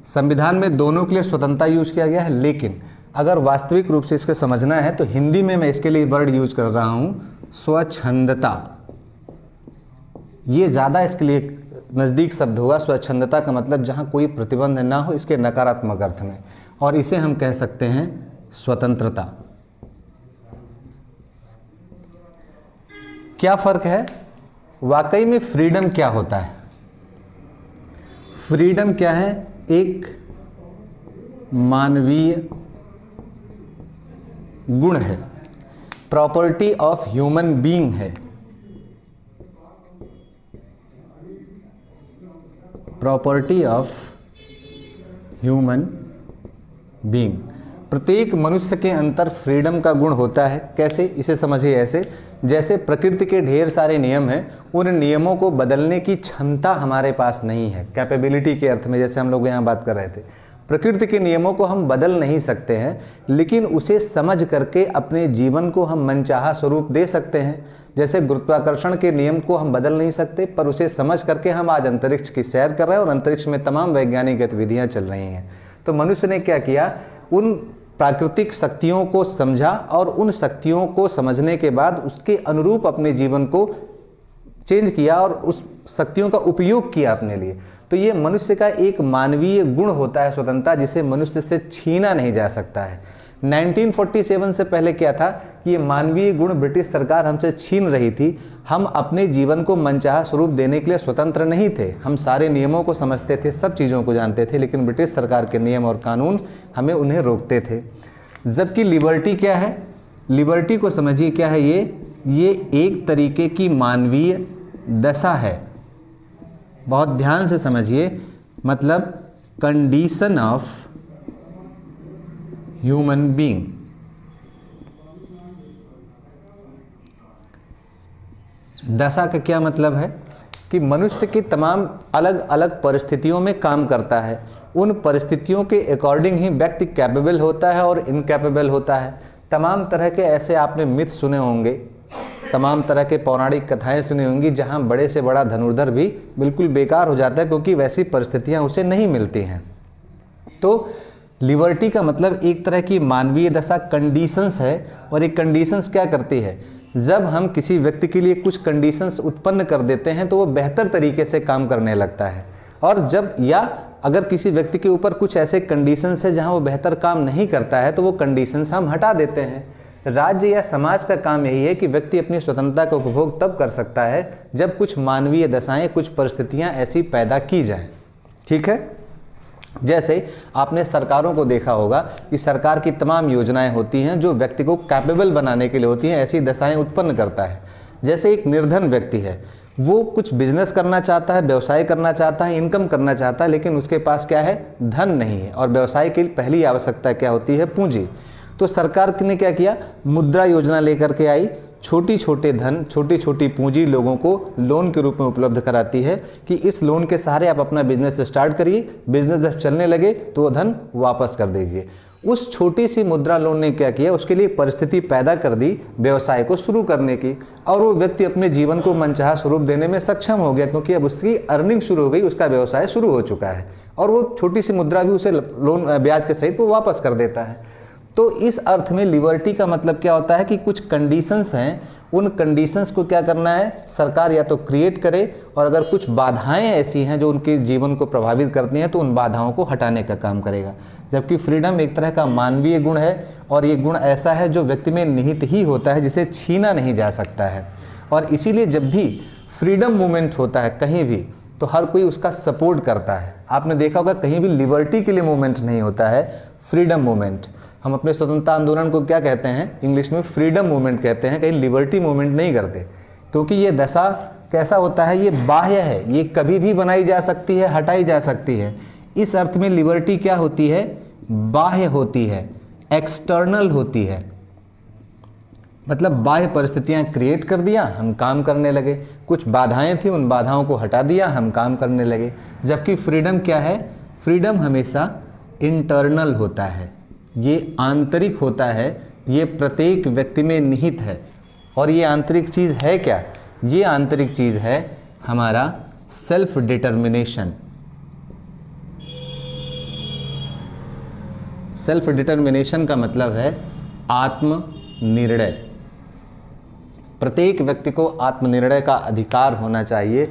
संविधान में दोनों के लिए स्वतंत्रता यूज किया गया है, लेकिन अगर वास्तविक रूप से इसको समझना है तो हिंदी में मैं इसके लिए वर्ड यूज कर रहा हूं, स्वच्छंदता। ये ज़्यादा इसके लिए नज़दीक शब्द होगा। स्वच्छंदता का मतलब जहाँ कोई प्रतिबंध ना हो, इसके नकारात्मक अर्थ में, और इसे हम कह सकते हैं स्वतंत्रता। क्या फ़र्क है? वाकई में फ्रीडम क्या होता है? फ्रीडम क्या है? एक मानवीय गुण है, प्रॉपर्टी ऑफ ह्यूमन बीइंग है। Property of human being. प्रत्येक मनुष्य के अंदर फ्रीडम का गुण होता है। कैसे? इसे समझिए ऐसे, जैसे प्रकृति के ढेर सारे नियम हैं, उन नियमों को बदलने की क्षमता हमारे पास नहीं है। कैपेबिलिटी के अर्थ में, जैसे हम लोग यहाँ बात कर रहे थे, प्रकृति के नियमों को हम बदल नहीं सकते हैं, लेकिन उसे समझ करके अपने जीवन को हम मनचाहा स्वरूप दे सकते हैं। जैसे गुरुत्वाकर्षण के नियम को हम बदल नहीं सकते, पर उसे समझ करके हम आज अंतरिक्ष की सैर कर रहे हैं और अंतरिक्ष में तमाम वैज्ञानिक गतिविधियां चल रही हैं। तो मनुष्य ने क्या किया? उन प्राकृतिक शक्तियों को समझा, और उन शक्तियों को समझने के बाद उसके अनुरूप अपने जीवन को चेंज किया और उस शक्तियों का उपयोग किया अपने लिए। तो ये मनुष्य का एक मानवीय गुण होता है स्वतंत्रता, जिसे मनुष्य से छीना नहीं जा सकता है। 1947 से पहले क्या था कि ये मानवीय गुण ब्रिटिश सरकार हमसे छीन रही थी। हम अपने जीवन को मनचाहा स्वरूप देने के लिए स्वतंत्र नहीं थे। हम सारे नियमों को समझते थे, सब चीज़ों को जानते थे, लेकिन ब्रिटिश सरकार के नियम और कानून हमें उन्हें रोकते थे। जबकि लिबर्टी क्या है? लिबर्टी को समझिए क्या है ये एक तरीके की मानवीय दशा है। बहुत ध्यान से समझिए, मतलब कंडीशन ऑफ ह्यूमन बीइंग। दशा का क्या मतलब है? कि मनुष्य की तमाम अलग अलग परिस्थितियों में काम करता है। उन परिस्थितियों के अकॉर्डिंग ही व्यक्ति कैपेबल होता है और इनकैपेबल होता है। तमाम तरह के ऐसे आपने मिथ सुने होंगे, तमाम तरह के पौराणिक कथाएं सुनी होंगी जहां बड़े से बड़ा धनुर्धर भी बिल्कुल बेकार हो जाता है क्योंकि वैसी परिस्थितियां उसे नहीं मिलती हैं। तो लिबर्टी का मतलब एक तरह की मानवीय दशा, कंडीशंस है। और ये कंडीशंस क्या करती है, जब हम किसी व्यक्ति के लिए कुछ कंडीशंस उत्पन्न कर देते हैं तो वो बेहतर तरीके से काम करने लगता है। और जब या अगर किसी व्यक्ति के ऊपर कुछ ऐसे कंडीशंस है जहां वो बेहतर काम नहीं करता है तो वो कंडीशंस हम हटा देते हैं। राज्य या समाज का काम यही है कि व्यक्ति अपनी स्वतंत्रता का उपभोग तब कर सकता है जब कुछ मानवीय दशाएं, कुछ परिस्थितियां ऐसी पैदा की जाएं। ठीक है, जैसे आपने सरकारों को देखा होगा कि सरकार की तमाम योजनाएं होती हैं जो व्यक्ति को कैपेबल बनाने के लिए होती हैं, ऐसी दशाएं उत्पन्न करता है। जैसे एक निर्धन व्यक्ति है, वो कुछ बिजनेस करना चाहता है, व्यवसाय करना चाहता है, इनकम करना चाहता है, लेकिन उसके पास क्या है, धन नहीं है। और व्यवसाय की पहली आवश्यकता क्या होती है, पूंजी। तो सरकार ने क्या किया, मुद्रा योजना लेकर के आई, छोटी छोटी पूंजी लोगों को लोन के रूप में उपलब्ध कराती है कि इस लोन के सहारे आप अपना बिजनेस स्टार्ट करिए, बिजनेस जब चलने लगे तो वो धन वापस कर दीजिए। उस छोटी सी मुद्रा लोन ने क्या किया, उसके लिए परिस्थिति पैदा कर दी व्यवसाय को शुरू करने की, और वो व्यक्ति अपने जीवन को मनचाहा स्वरूप देने में सक्षम हो गया क्योंकि अब उसकी अर्निंग शुरू हो गई, उसका व्यवसाय शुरू हो चुका है और वो छोटी सी मुद्रा भी उसे लोन ब्याज के सहित वो वापस कर देता है। तो इस अर्थ में लिबर्टी का मतलब क्या होता है कि कुछ कंडीशंस हैं, उन कंडीशंस को क्या करना है, सरकार या तो क्रिएट करे, और अगर कुछ बाधाएं ऐसी हैं जो उनके जीवन को प्रभावित करती हैं तो उन बाधाओं को हटाने का काम करेगा। जबकि फ्रीडम एक तरह का मानवीय गुण है और ये गुण ऐसा है जो व्यक्ति में निहित ही होता है, जिसे छीना नहीं जा सकता है। और इसीलिए जब भी फ्रीडम मूवमेंट होता है कहीं भी तो हर कोई उसका सपोर्ट करता है। आपने देखा होगा कहीं भी लिबर्टी के लिए मूवमेंट नहीं होता है, फ्रीडम मूवमेंट। हम अपने स्वतंत्रता आंदोलन को क्या कहते हैं, इंग्लिश में फ्रीडम मूवमेंट कहते हैं, कहीं लिबर्टी मूवमेंट नहीं करते, क्योंकि ये दशा कैसा होता है, ये बाह्य है, ये कभी भी बनाई जा सकती है, हटाई जा सकती है। इस अर्थ में लिबर्टी क्या होती है, बाह्य होती है, एक्सटर्नल होती है। मतलब बाह्य परिस्थितियां क्रिएट कर दिया, हम काम करने लगे, कुछ बाधाएं थी, उन बाधाओं को हटा दिया, हम काम करने लगे। जबकि फ्रीडम क्या है, फ्रीडम हमेशा इंटरनल होता है, ये आंतरिक होता है, ये प्रत्येक व्यक्ति में निहित है। और ये आंतरिक चीज़ है क्या, ये आंतरिक चीज़ है हमारा सेल्फ डिटर्मिनेशन। सेल्फ डिटर्मिनेशन का मतलब है आत्मनिर्णय। प्रत्येक व्यक्ति को आत्मनिर्णय का अधिकार होना चाहिए।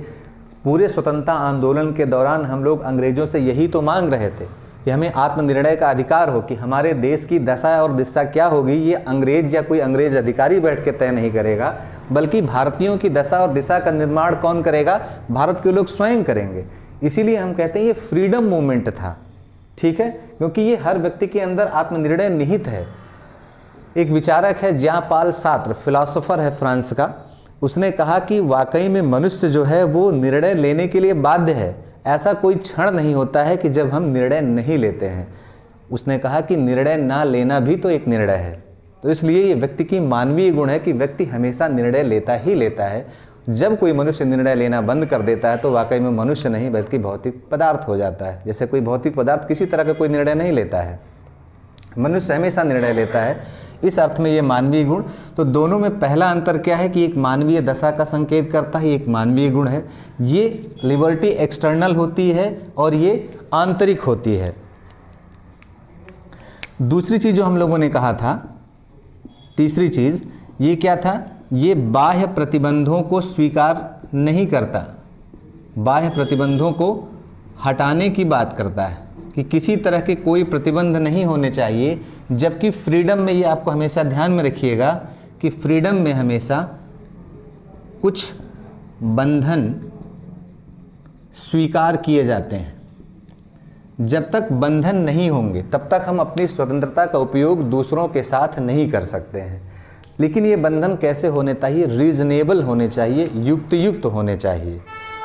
पूरे स्वतंत्रता आंदोलन के दौरान हम लोग अंग्रेजों से यही तो मांग रहे थे कि हमें आत्मनिर्णय का अधिकार हो, कि हमारे देश की दशा और दिशा क्या होगी ये अंग्रेज या कोई अंग्रेज अधिकारी बैठ के तय नहीं करेगा, बल्कि भारतीयों की दशा और दिशा का निर्माण कौन करेगा, भारत के लोग स्वयं करेंगे। इसीलिए हम कहते हैं ये फ्रीडम मूवमेंट था, ठीक है, क्योंकि ये हर व्यक्ति के अंदर आत्मनिर्णय निहित है। एक विचारक है ज्यां पाल सार्त्र, फिलोसोफर है फ्रांस का, उसने कहा कि वाकई में मनुष्य जो है वो निर्णय लेने के लिए बाध्य है। ऐसा कोई क्षण नहीं होता है कि जब हम निर्णय नहीं लेते हैं। उसने कहा कि निर्णय ना लेना भी तो एक निर्णय है। तो इसलिए ये व्यक्ति की मानवीय गुण है कि व्यक्ति हमेशा निर्णय लेता ही लेता है। जब कोई मनुष्य निर्णय लेना बंद कर देता है तो वाकई में मनुष्य नहीं बल्कि भौतिक पदार्थ हो जाता है। जैसे कोई भौतिक पदार्थ किसी तरह का कोई निर्णय नहीं लेता है, मनुष्य हमेशा निर्णय लेता है। इस अर्थ में ये मानवीय गुण, तो दोनों में पहला अंतर क्या है कि एक मानवीय दशा का संकेत करता है, एक मानवीय गुण है। ये लिबर्टी एक्सटर्नल होती है और ये आंतरिक होती है। दूसरी चीज जो हम लोगों ने कहा था, तीसरी चीज ये क्या था, ये बाह्य प्रतिबंधों को स्वीकार नहीं करता, बाह्य प्रतिबंधों को हटाने की बात करता है कि किसी तरह के कोई प्रतिबंध नहीं होने चाहिए। जबकि फ्रीडम में, ये आपको हमेशा ध्यान में रखिएगा कि फ्रीडम में हमेशा कुछ बंधन स्वीकार किए जाते हैं। जब तक बंधन नहीं होंगे तब तक हम अपनी स्वतंत्रता का उपयोग दूसरों के साथ नहीं कर सकते हैं। लेकिन ये बंधन कैसे होने चाहिए, रीजनेबल होने चाहिए, युक्त होने चाहिए।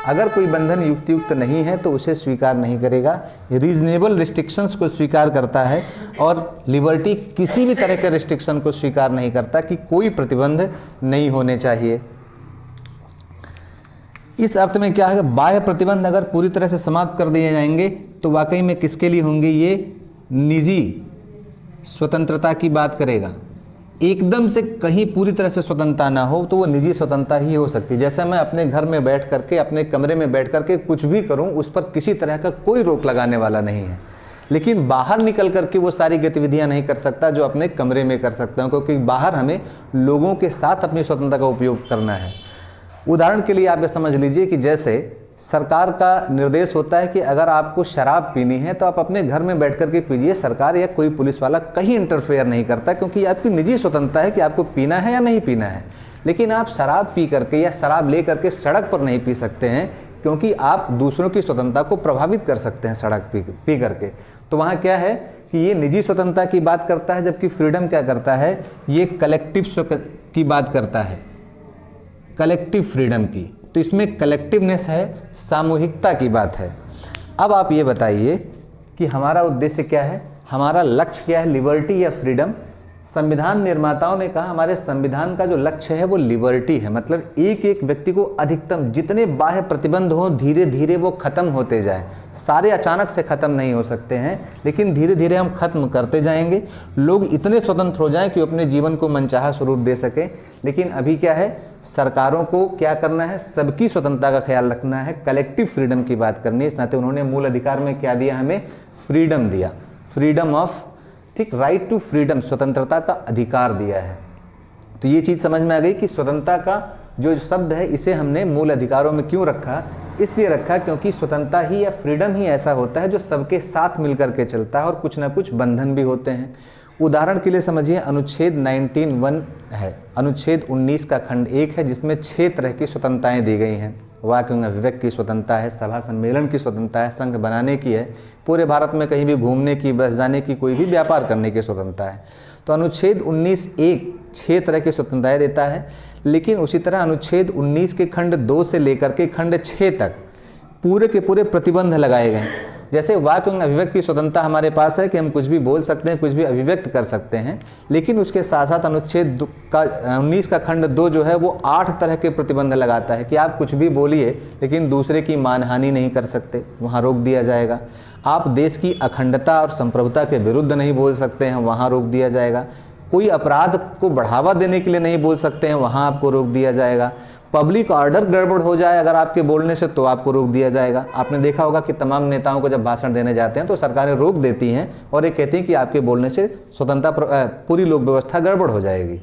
अगर कोई बंधन युक्त नहीं है तो उसे स्वीकार नहीं करेगा, रीजनेबल रिस्ट्रिक्शंस को स्वीकार करता है। और लिबर्टी किसी भी तरह के रिस्ट्रिक्शन को स्वीकार नहीं करता कि कोई प्रतिबंध नहीं होने चाहिए। इस अर्थ में क्या है, बाह्य प्रतिबंध अगर पूरी तरह से समाप्त कर दिए जाएंगे तो वाकई में किसके लिए होंगे, ये निजी स्वतंत्रता की बात करेगा। एकदम से कहीं पूरी तरह से स्वतंत्रता ना हो तो वो निजी स्वतंत्रता ही हो सकती है। जैसे मैं अपने घर में बैठ करके, अपने कमरे में बैठ करके कुछ भी करूं, उस पर किसी तरह का कोई रोक लगाने वाला नहीं है, लेकिन बाहर निकल करके वो सारी गतिविधियां नहीं कर सकता जो अपने कमरे में कर सकता हूं, क्योंकि बाहर हमें लोगों के साथ अपनी स्वतंत्रता का उपयोग करना है। उदाहरण के लिए आप ये समझ लीजिए कि जैसे सरकार का निर्देश होता है कि अगर आपको शराब पीनी है तो आप अपने घर में बैठ कर के पीजिए, सरकार या कोई पुलिस वाला कहीं इंटरफेयर नहीं करता, क्योंकि आपकी निजी स्वतंत्रता है कि आपको पीना है या नहीं पीना है। लेकिन आप शराब पी करके या शराब ले करके सड़क पर नहीं पी सकते हैं, क्योंकि आप दूसरों की स्वतंत्रता को प्रभावित कर सकते हैं सड़क पी करके। तो वहाँ क्या है कि ये निजी स्वतंत्रता की बात करता है, जबकि फ्रीडम क्या करता है, ये कलेक्टिव की बात करता है, कलेक्टिव फ्रीडम की। तो इसमें कलेक्टिवनेस है, सामूहिकता की बात है। अब आप ये बताइए कि हमारा उद्देश्य क्या है, हमारा लक्ष्य क्या है, लिबर्टी या फ्रीडम। संविधान निर्माताओं ने कहा हमारे संविधान का जो लक्ष्य है वो लिबर्टी है, मतलब एक एक व्यक्ति को अधिकतम जितने बाह्य प्रतिबंध हो धीरे धीरे वो खत्म होते जाएं। सारे अचानक से खत्म नहीं हो सकते हैं, लेकिन धीरे धीरे हम खत्म करते जाएंगे। लोग इतने स्वतंत्र हो जाएं कि अपने जीवन को मनचाहा स्वरूप दे सकें। लेकिन अभी क्या है, सरकारों को क्या करना है, सबकी स्वतंत्रता का ख्याल रखना है, कलेक्टिव फ्रीडम की बात करनी है। इस नाते उन्होंने मूल अधिकार में क्या दिया, हमें फ्रीडम दिया, फ्रीडम ऑफ, ठीक, राइट टू फ्रीडम, स्वतंत्रता का अधिकार दिया है। तो ये चीज़ समझ में आ गई कि स्वतंत्रता का जो शब्द है इसे हमने मूल अधिकारों में क्यों रखा, इसलिए रखा क्योंकि स्वतंत्रता ही या फ्रीडम ही ऐसा होता है जो सबके साथ मिलकर के चलता है और कुछ ना कुछ बंधन भी होते हैं। उदाहरण के लिए समझिए, अनुच्छेद 19(1) है, अनुच्छेद 19 का खंड 1 है, जिसमें 6 तरह की स्वतंत्रताएं दी गई हैं। वाक एवं अभिव्यक्ति की स्वतंत्रता है, सभा सम्मेलन की स्वतंत्रता है, संघ बनाने की है, पूरे भारत में कहीं भी घूमने की, बस जाने की, कोई भी व्यापार करने की स्वतंत्रता है। तो अनुच्छेद 19(1) 6 तरह की स्वतंत्रताएं देता है। लेकिन उसी तरह अनुच्छेद 19 के खंड 2 से लेकर के खंड 6 तक पूरे के पूरे प्रतिबंध लगाए गए। जैसे वाक एवं अभिव्यक्ति की स्वतंत्रता हमारे पास है कि हम कुछ भी बोल सकते हैं, कुछ भी अभिव्यक्त कर सकते हैं, लेकिन उसके साथ साथ अनुच्छेद 19 का खंड 2 जो है वो 8 तरह के प्रतिबंध लगाता है कि आप कुछ भी बोलिए लेकिन दूसरे की मानहानि नहीं कर सकते, वहाँ रोक दिया जाएगा। आप देश की अखंडता और संप्रभुता के विरुद्ध नहीं बोल सकते हैं, वहाँ रोक दिया जाएगा। कोई अपराध को बढ़ावा देने के लिए नहीं बोल सकते हैं, वहाँ आपको रोक दिया जाएगा। पब्लिक ऑर्डर गड़बड़ हो जाए अगर आपके बोलने से तो आपको रोक दिया जाएगा। आपने देखा होगा कि तमाम नेताओं को जब भाषण देने जाते हैं तो सरकारें रोक देती हैं और ये कहती हैं कि आपके बोलने से स्वतंत्रता, पूरी लोक व्यवस्था गड़बड़ हो जाएगी,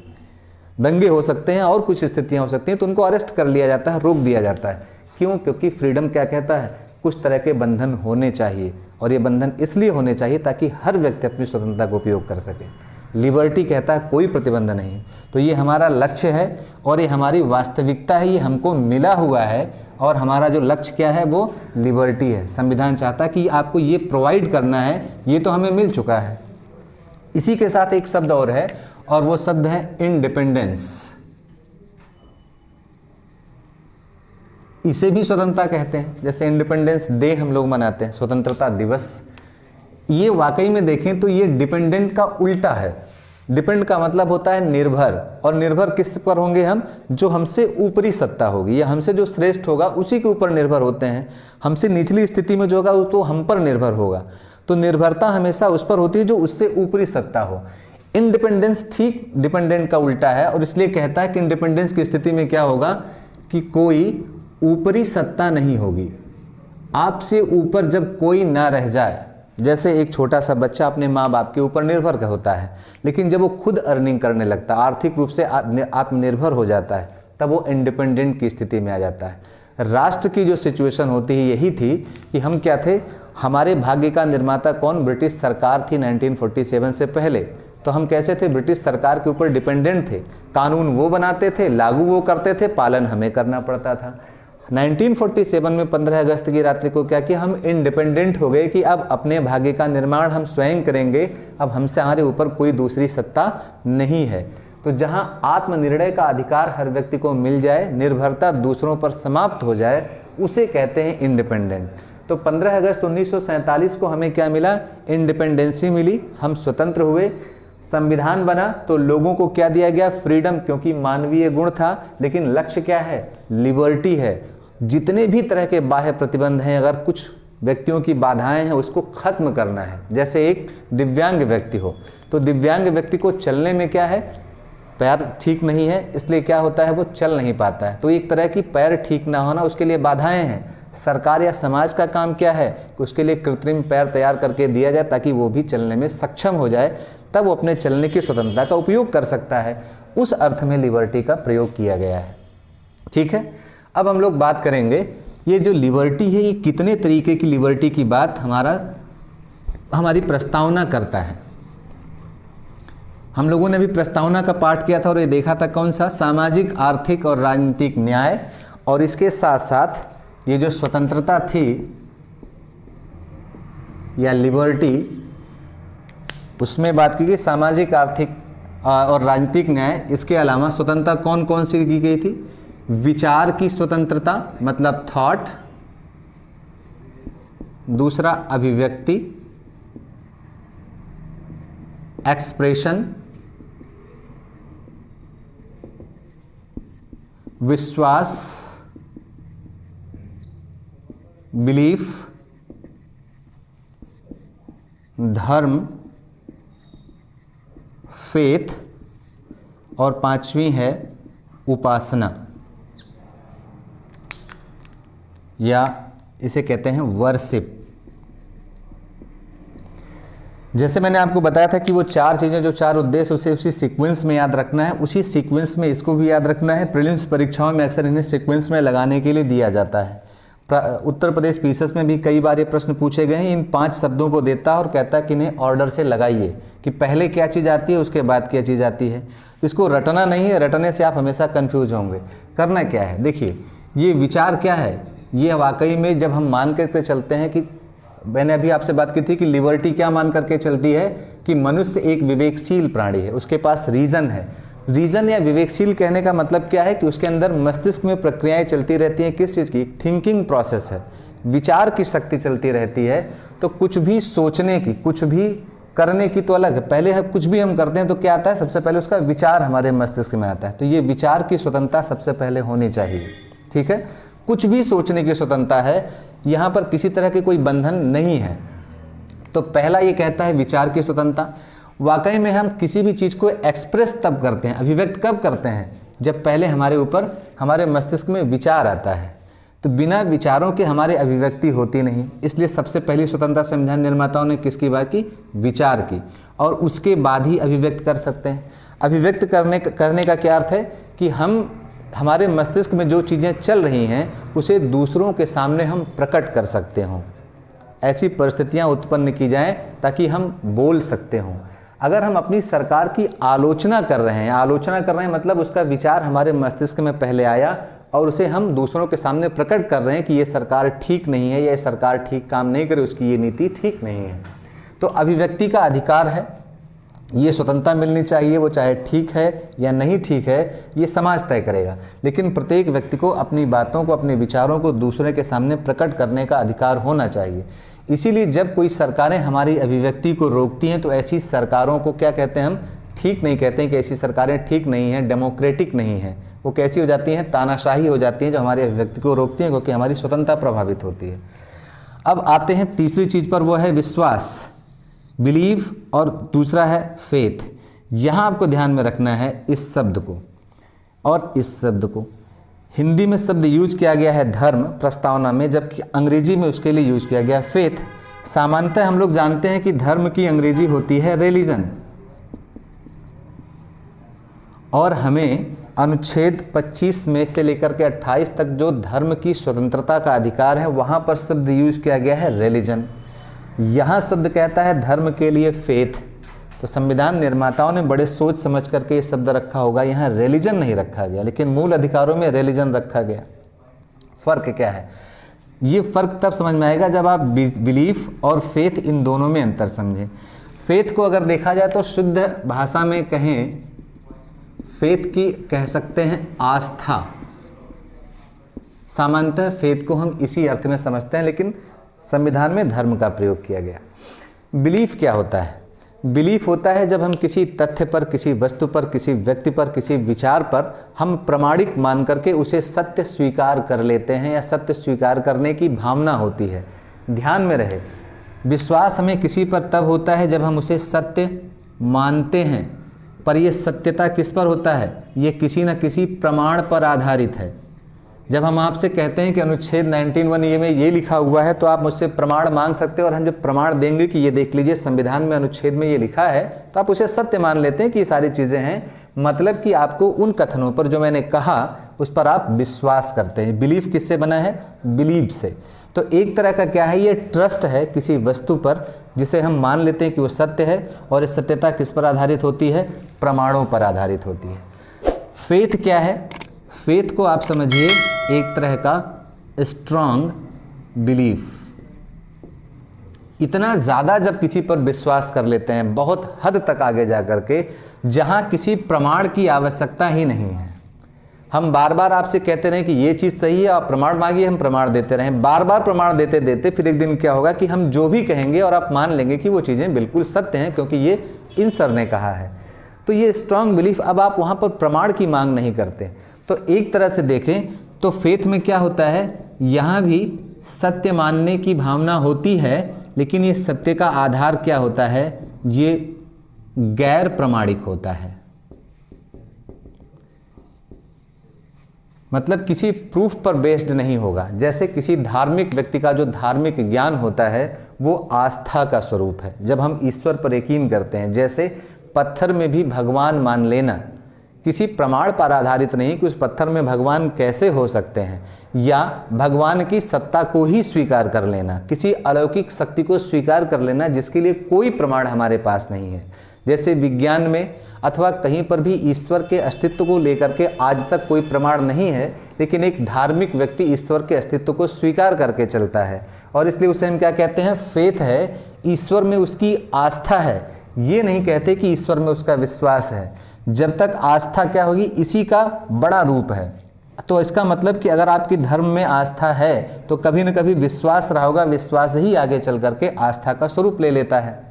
दंगे हो सकते हैं और कुछ स्थितियाँ हो सकती हैं, तो उनको अरेस्ट कर लिया जाता है, रोक दिया जाता है। क्यों? क्योंकि फ्रीडम क्या कहता है, कुछ तरह के बंधन होने चाहिए, और ये बंधन इसलिए होने चाहिए ताकि हर व्यक्ति अपनी स्वतंत्रता का उपयोग कर सके। लिबर्टी कहता है कोई प्रतिबंध नहीं। तो ये हमारा लक्ष्य है और ये हमारी वास्तविकता है, ये हमको मिला हुआ है, और हमारा जो लक्ष्य क्या है वो लिबर्टी है। संविधान चाहता है कि आपको ये प्रोवाइड करना है, ये तो हमें मिल चुका है। इसी के साथ एक शब्द और है, और वो शब्द है इंडिपेंडेंस। इसे भी स्वतंत्रता कहते हैं। जैसे इंडिपेंडेंस डे हम लोग मनाते हैं, स्वतंत्रता दिवस, ये वाकई में देखें तो ये डिपेंडेंट का उल्टा है। डिपेंड का मतलब होता है निर्भर, और निर्भर किस पर होंगे हम, जो हमसे ऊपरी सत्ता होगी या हमसे जो श्रेष्ठ होगा उसी के ऊपर निर्भर होते हैं। हमसे निचली स्थिति में जो होगा वो तो हम पर निर्भर होगा। तो निर्भरता हमेशा उस पर होती है जो उससे ऊपरी सत्ता हो। इंडिपेंडेंस ठीक डिपेंडेंट का उल्टा है, और इसलिए कहता है कि इंडिपेंडेंस की स्थिति में क्या होगा कि कोई ऊपरी सत्ता नहीं होगी, आपसे ऊपर जब कोई ना रह जाए। जैसे एक छोटा सा बच्चा अपने माँ बाप के ऊपर निर्भर होता है, लेकिन जब वो खुद अर्निंग करने लगता है, आर्थिक रूप से आत्मनिर्भर हो जाता है, तब वो इंडिपेंडेंट की स्थिति में आ जाता है। राष्ट्र की जो सिचुएशन होती है यही थी कि हम क्या थे, हमारे भाग्य का निर्माता कौन, ब्रिटिश सरकार थी 1947 से पहले। तो हम कैसे थे, ब्रिटिश सरकार के ऊपर डिपेंडेंट थे। कानून वो बनाते थे, लागू वो करते थे, पालन हमें करना पड़ता था। 1947 में 15 अगस्त की रात्रि को क्या किया, हम इंडिपेंडेंट हो गए कि अब अपने भाग्य का निर्माण हम स्वयं करेंगे, अब हमसे हमारे ऊपर कोई दूसरी सत्ता नहीं है। तो जहां आत्मनिर्णय का अधिकार हर व्यक्ति को मिल जाए, निर्भरता दूसरों पर समाप्त हो जाए, उसे कहते हैं इंडिपेंडेंट। तो 15 अगस्त 1947 को हमें क्या मिला, इंडिपेंडेंसी मिली, हम स्वतंत्र हुए। संविधान बना तो लोगों को क्या दिया गया, फ्रीडम, क्योंकि मानवीय गुण था, लेकिन लक्ष्य क्या है, लिबर्टी है। जितने भी तरह के बाह्य प्रतिबंध हैं, अगर कुछ व्यक्तियों की बाधाएं हैं उसको खत्म करना है। जैसे एक दिव्यांग व्यक्ति हो तो दिव्यांग व्यक्ति को चलने में क्या है, पैर ठीक नहीं है, इसलिए क्या होता है वो चल नहीं पाता है। तो एक तरह की पैर ठीक ना होना, उसके लिए बाधाएं हैं। सरकार या समाज का काम क्या है कि उसके लिए कृत्रिम पैर तैयार करके दिया जाए ताकि वो भी चलने में सक्षम हो जाए, तब वो अपने चलने की स्वतंत्रता का उपयोग कर सकता है। उस अर्थ में लिबर्टी का प्रयोग किया गया है। ठीक है, अब हम लोग बात करेंगे ये जो लिबर्टी है ये कितने तरीके की लिबर्टी की बात हमारी प्रस्तावना करता है। हम लोगों ने भी प्रस्तावना का पाठ किया था और ये देखा था कौन सा, सामाजिक, आर्थिक और राजनीतिक न्याय, और इसके साथ साथ ये जो स्वतंत्रता थी या लिबर्टी, उसमें बात की गई सामाजिक, आर्थिक और राजनीतिक न्याय। इसके अलावा स्वतंत्रता कौन कौन सी की गई थी, विचार की स्वतंत्रता मतलब थॉट, दूसरा अभिव्यक्ति एक्सप्रेशन, विश्वास बिलीफ, धर्म फेथ, और पांचवी है उपासना या इसे कहते हैं वर्शिप। जैसे मैंने आपको बताया था कि वो चार चीज़ें, जो चार उद्देश्य, उसे उसी सीक्वेंस में याद रखना है, उसी सीक्वेंस में इसको भी याद रखना है। प्रीलिम्स परीक्षाओं में अक्सर इन्हें सीक्वेंस में लगाने के लिए दिया जाता है। उत्तर प्रदेश पीसीएस में भी कई बार ये प्रश्न पूछे गए हैं। इन 5 शब्दों को देता है और कहता है कि इन्हें ऑर्डर से लगाइए कि पहले क्या चीज़ आती है उसके बाद क्या चीज़ आती है। इसको रटना नहीं है, रटने से आप हमेशा कंफ्यूज होंगे। करना क्या है, देखिए ये विचार क्या है, ये वाकई में जब हम मान करके चलते हैं कि मैंने अभी आपसे बात की थी कि लिबर्टी क्या मान करके चलती है कि मनुष्य एक विवेकशील प्राणी है, उसके पास रीज़न है। रीज़न या विवेकशील कहने का मतलब क्या है कि उसके अंदर मस्तिष्क में प्रक्रियाएं चलती रहती हैं। किस चीज़ की, थिंकिंग प्रोसेस है, विचार की शक्ति चलती रहती है। तो कुछ भी सोचने की, कुछ भी करने की तो अलग है। पहले हम कुछ भी हम करते हैं तो क्या आता है, सबसे पहले उसका विचार हमारे मस्तिष्क में आता है। तो ये विचार की स्वतंत्रता सबसे पहले होनी चाहिए। ठीक है, कुछ भी सोचने की स्वतंत्रता है, यहाँ पर किसी तरह के कोई बंधन नहीं है। तो पहला ये कहता है विचार की स्वतंत्रता। वाकई में हम किसी भी चीज़ को एक्सप्रेस तब करते हैं, अभिव्यक्त कब करते हैं, जब पहले हमारे ऊपर, हमारे मस्तिष्क में विचार आता है। तो बिना विचारों के हमारे अभिव्यक्ति होती नहीं। इसलिए सबसे पहली स्वतंत्रता संविधान निर्माताओं ने किसकी बात की, विचार की, और उसके बाद ही अभिव्यक्त कर सकते हैं। अभिव्यक्त करने का क्या अर्थ है कि हमारे मस्तिष्क में जो चीज़ें चल रही हैं उसे दूसरों के सामने हम प्रकट कर सकते हों, ऐसी परिस्थितियां उत्पन्न की जाएं ताकि हम बोल सकते हों। अगर हम अपनी सरकार की आलोचना कर रहे हैं मतलब उसका विचार हमारे मस्तिष्क में पहले आया और उसे हम दूसरों के सामने प्रकट कर रहे हैं कि ये सरकार ठीक नहीं है, ये सरकार ठीक काम नहीं करे, उसकी ये नीति ठीक नहीं है। तो अभिव्यक्ति का अधिकार है, ये स्वतंत्रता मिलनी चाहिए। वो चाहे ठीक है या नहीं ठीक है ये समाज तय करेगा, लेकिन प्रत्येक व्यक्ति को अपनी बातों को, अपने विचारों को दूसरे के सामने प्रकट करने का अधिकार होना चाहिए। इसीलिए जब कोई सरकारें हमारी अभिव्यक्ति को रोकती हैं तो ऐसी सरकारों को क्या कहते हैं, हम ठीक नहीं कहते हैं कि ऐसी सरकारें ठीक नहीं हैं, डेमोक्रेटिक नहीं हैं। वो कैसी हो जाती हैं, तानाशाही हो जाती हैं, जो हमारी अभिव्यक्ति को रोकती हैं, क्योंकि हमारी स्वतंत्रता प्रभावित होती है। अब आते हैं तीसरी चीज़ पर, वो है विश्वास, बिलीव, और दूसरा है फेथ। यहाँ आपको ध्यान में रखना है इस शब्द को और इस शब्द को। हिंदी में शब्द यूज किया गया है धर्म प्रस्तावना में, जबकि अंग्रेजी में उसके लिए यूज किया गया फेथ। सामान्यतः हम लोग जानते हैं कि धर्म की अंग्रेजी होती है रिलीजन, और हमें अनुच्छेद 25 में से लेकर के 28 तक जो धर्म की स्वतंत्रता का अधिकार है वहाँ पर शब्द यूज किया गया है रिलीजन। यहाँ शब्द कहता है धर्म के लिए फेथ। तो संविधान निर्माताओं ने बड़े सोच समझ करके ये शब्द रखा होगा, यहाँ रिलीजन नहीं रखा गया, लेकिन मूल अधिकारों में रिलीजन रखा गया। फ़र्क क्या है, ये फ़र्क तब समझ में आएगा जब आप बिलीफ और फेथ इन दोनों में अंतर समझें। फेथ को अगर देखा जाए तो शुद्ध भाषा में कहें, फेथ की कह सकते हैं आस्था। सामान्यतः फेथ को हम इसी अर्थ में समझते हैं, लेकिन संविधान में धर्म का प्रयोग किया गया। बिलीफ क्या होता है, बिलीफ होता है जब हम किसी तथ्य पर, किसी वस्तु पर, किसी व्यक्ति पर, किसी विचार पर हम प्रमाणिक मान करके उसे सत्य स्वीकार कर लेते हैं या सत्य स्वीकार करने की भावना होती है। ध्यान में रहे, विश्वास हमें किसी पर तब होता है जब हम उसे सत्य मानते हैं, पर यह सत्यता किस पर होता है? ये किसी न किसी प्रमाण पर आधारित है। जब हम आपसे कहते हैं कि अनुच्छेद 19(1) ये में ये लिखा हुआ है, तो आप मुझसे प्रमाण मांग सकते हो, और हम जब प्रमाण देंगे कि ये देख लीजिए संविधान में अनुच्छेद में ये लिखा है, तो आप उसे सत्य मान लेते हैं कि ये सारी चीज़ें हैं। मतलब कि आपको उन कथनों पर जो मैंने कहा उस पर आप विश्वास करते हैं। बिलीफ किससे बना है? बिलीव से। तो एक तरह का क्या है, ये ट्रस्ट है किसी वस्तु पर जिसे हम मान लेते हैं कि वो सत्य है, और इस सत्यता किस पर आधारित होती है? प्रमाणों पर आधारित होती है। फेथ क्या है? फेथ को आप समझिए एक तरह का स्ट्रांग बिलीफ। इतना ज़्यादा जब किसी पर विश्वास कर लेते हैं, बहुत हद तक आगे जा कर के, जहाँ किसी प्रमाण की आवश्यकता ही नहीं है। हम बार बार आपसे कहते रहें कि ये चीज़ सही है, आप प्रमाण मांगिए, हम प्रमाण देते रहें, बार बार प्रमाण देते देते फिर एक दिन क्या होगा कि हम जो भी कहेंगे और आप मान लेंगे कि वो चीज़ें बिल्कुल सत्य हैं, क्योंकि ये इन सर ने कहा है। तो ये स्ट्रांग बिलीफ, अब आप वहाँ पर प्रमाण की मांग नहीं करते। तो एक तरह से देखें तो फेथ में क्या होता है, यहाँ भी सत्य मानने की भावना होती है, लेकिन ये सत्य का आधार क्या होता है? ये गैर प्रमाणिक होता है। मतलब किसी प्रूफ पर बेस्ड नहीं होगा। जैसे किसी धार्मिक व्यक्ति का जो धार्मिक ज्ञान होता है वो आस्था का स्वरूप है। जब हम ईश्वर पर यकीन करते हैं, जैसे पत्थर में भी भगवान मान लेना, किसी प्रमाण पर आधारित नहीं कि उस पत्थर में भगवान कैसे हो सकते हैं, या भगवान की सत्ता को ही स्वीकार कर लेना, किसी अलौकिक शक्ति को स्वीकार कर लेना जिसके लिए कोई प्रमाण हमारे पास नहीं है। जैसे विज्ञान में अथवा कहीं पर भी ईश्वर के अस्तित्व को लेकर के आज तक कोई प्रमाण नहीं है, लेकिन एक धार्मिक व्यक्ति ईश्वर के अस्तित्व को स्वीकार करके चलता है, और इसलिए उसे हम क्या कहते हैं? फेथ है। ईश्वर में उसकी आस्था है। ये नहीं कहते कि ईश्वर में उसका विश्वास है। जब तक आस्था क्या होगी, इसी का बड़ा रूप है। तो इसका मतलब कि अगर आपकी धर्म में आस्था है तो कभी न कभी विश्वास रहा होगा, विश्वास ही आगे चल करके आस्था का स्वरूप ले लेता है।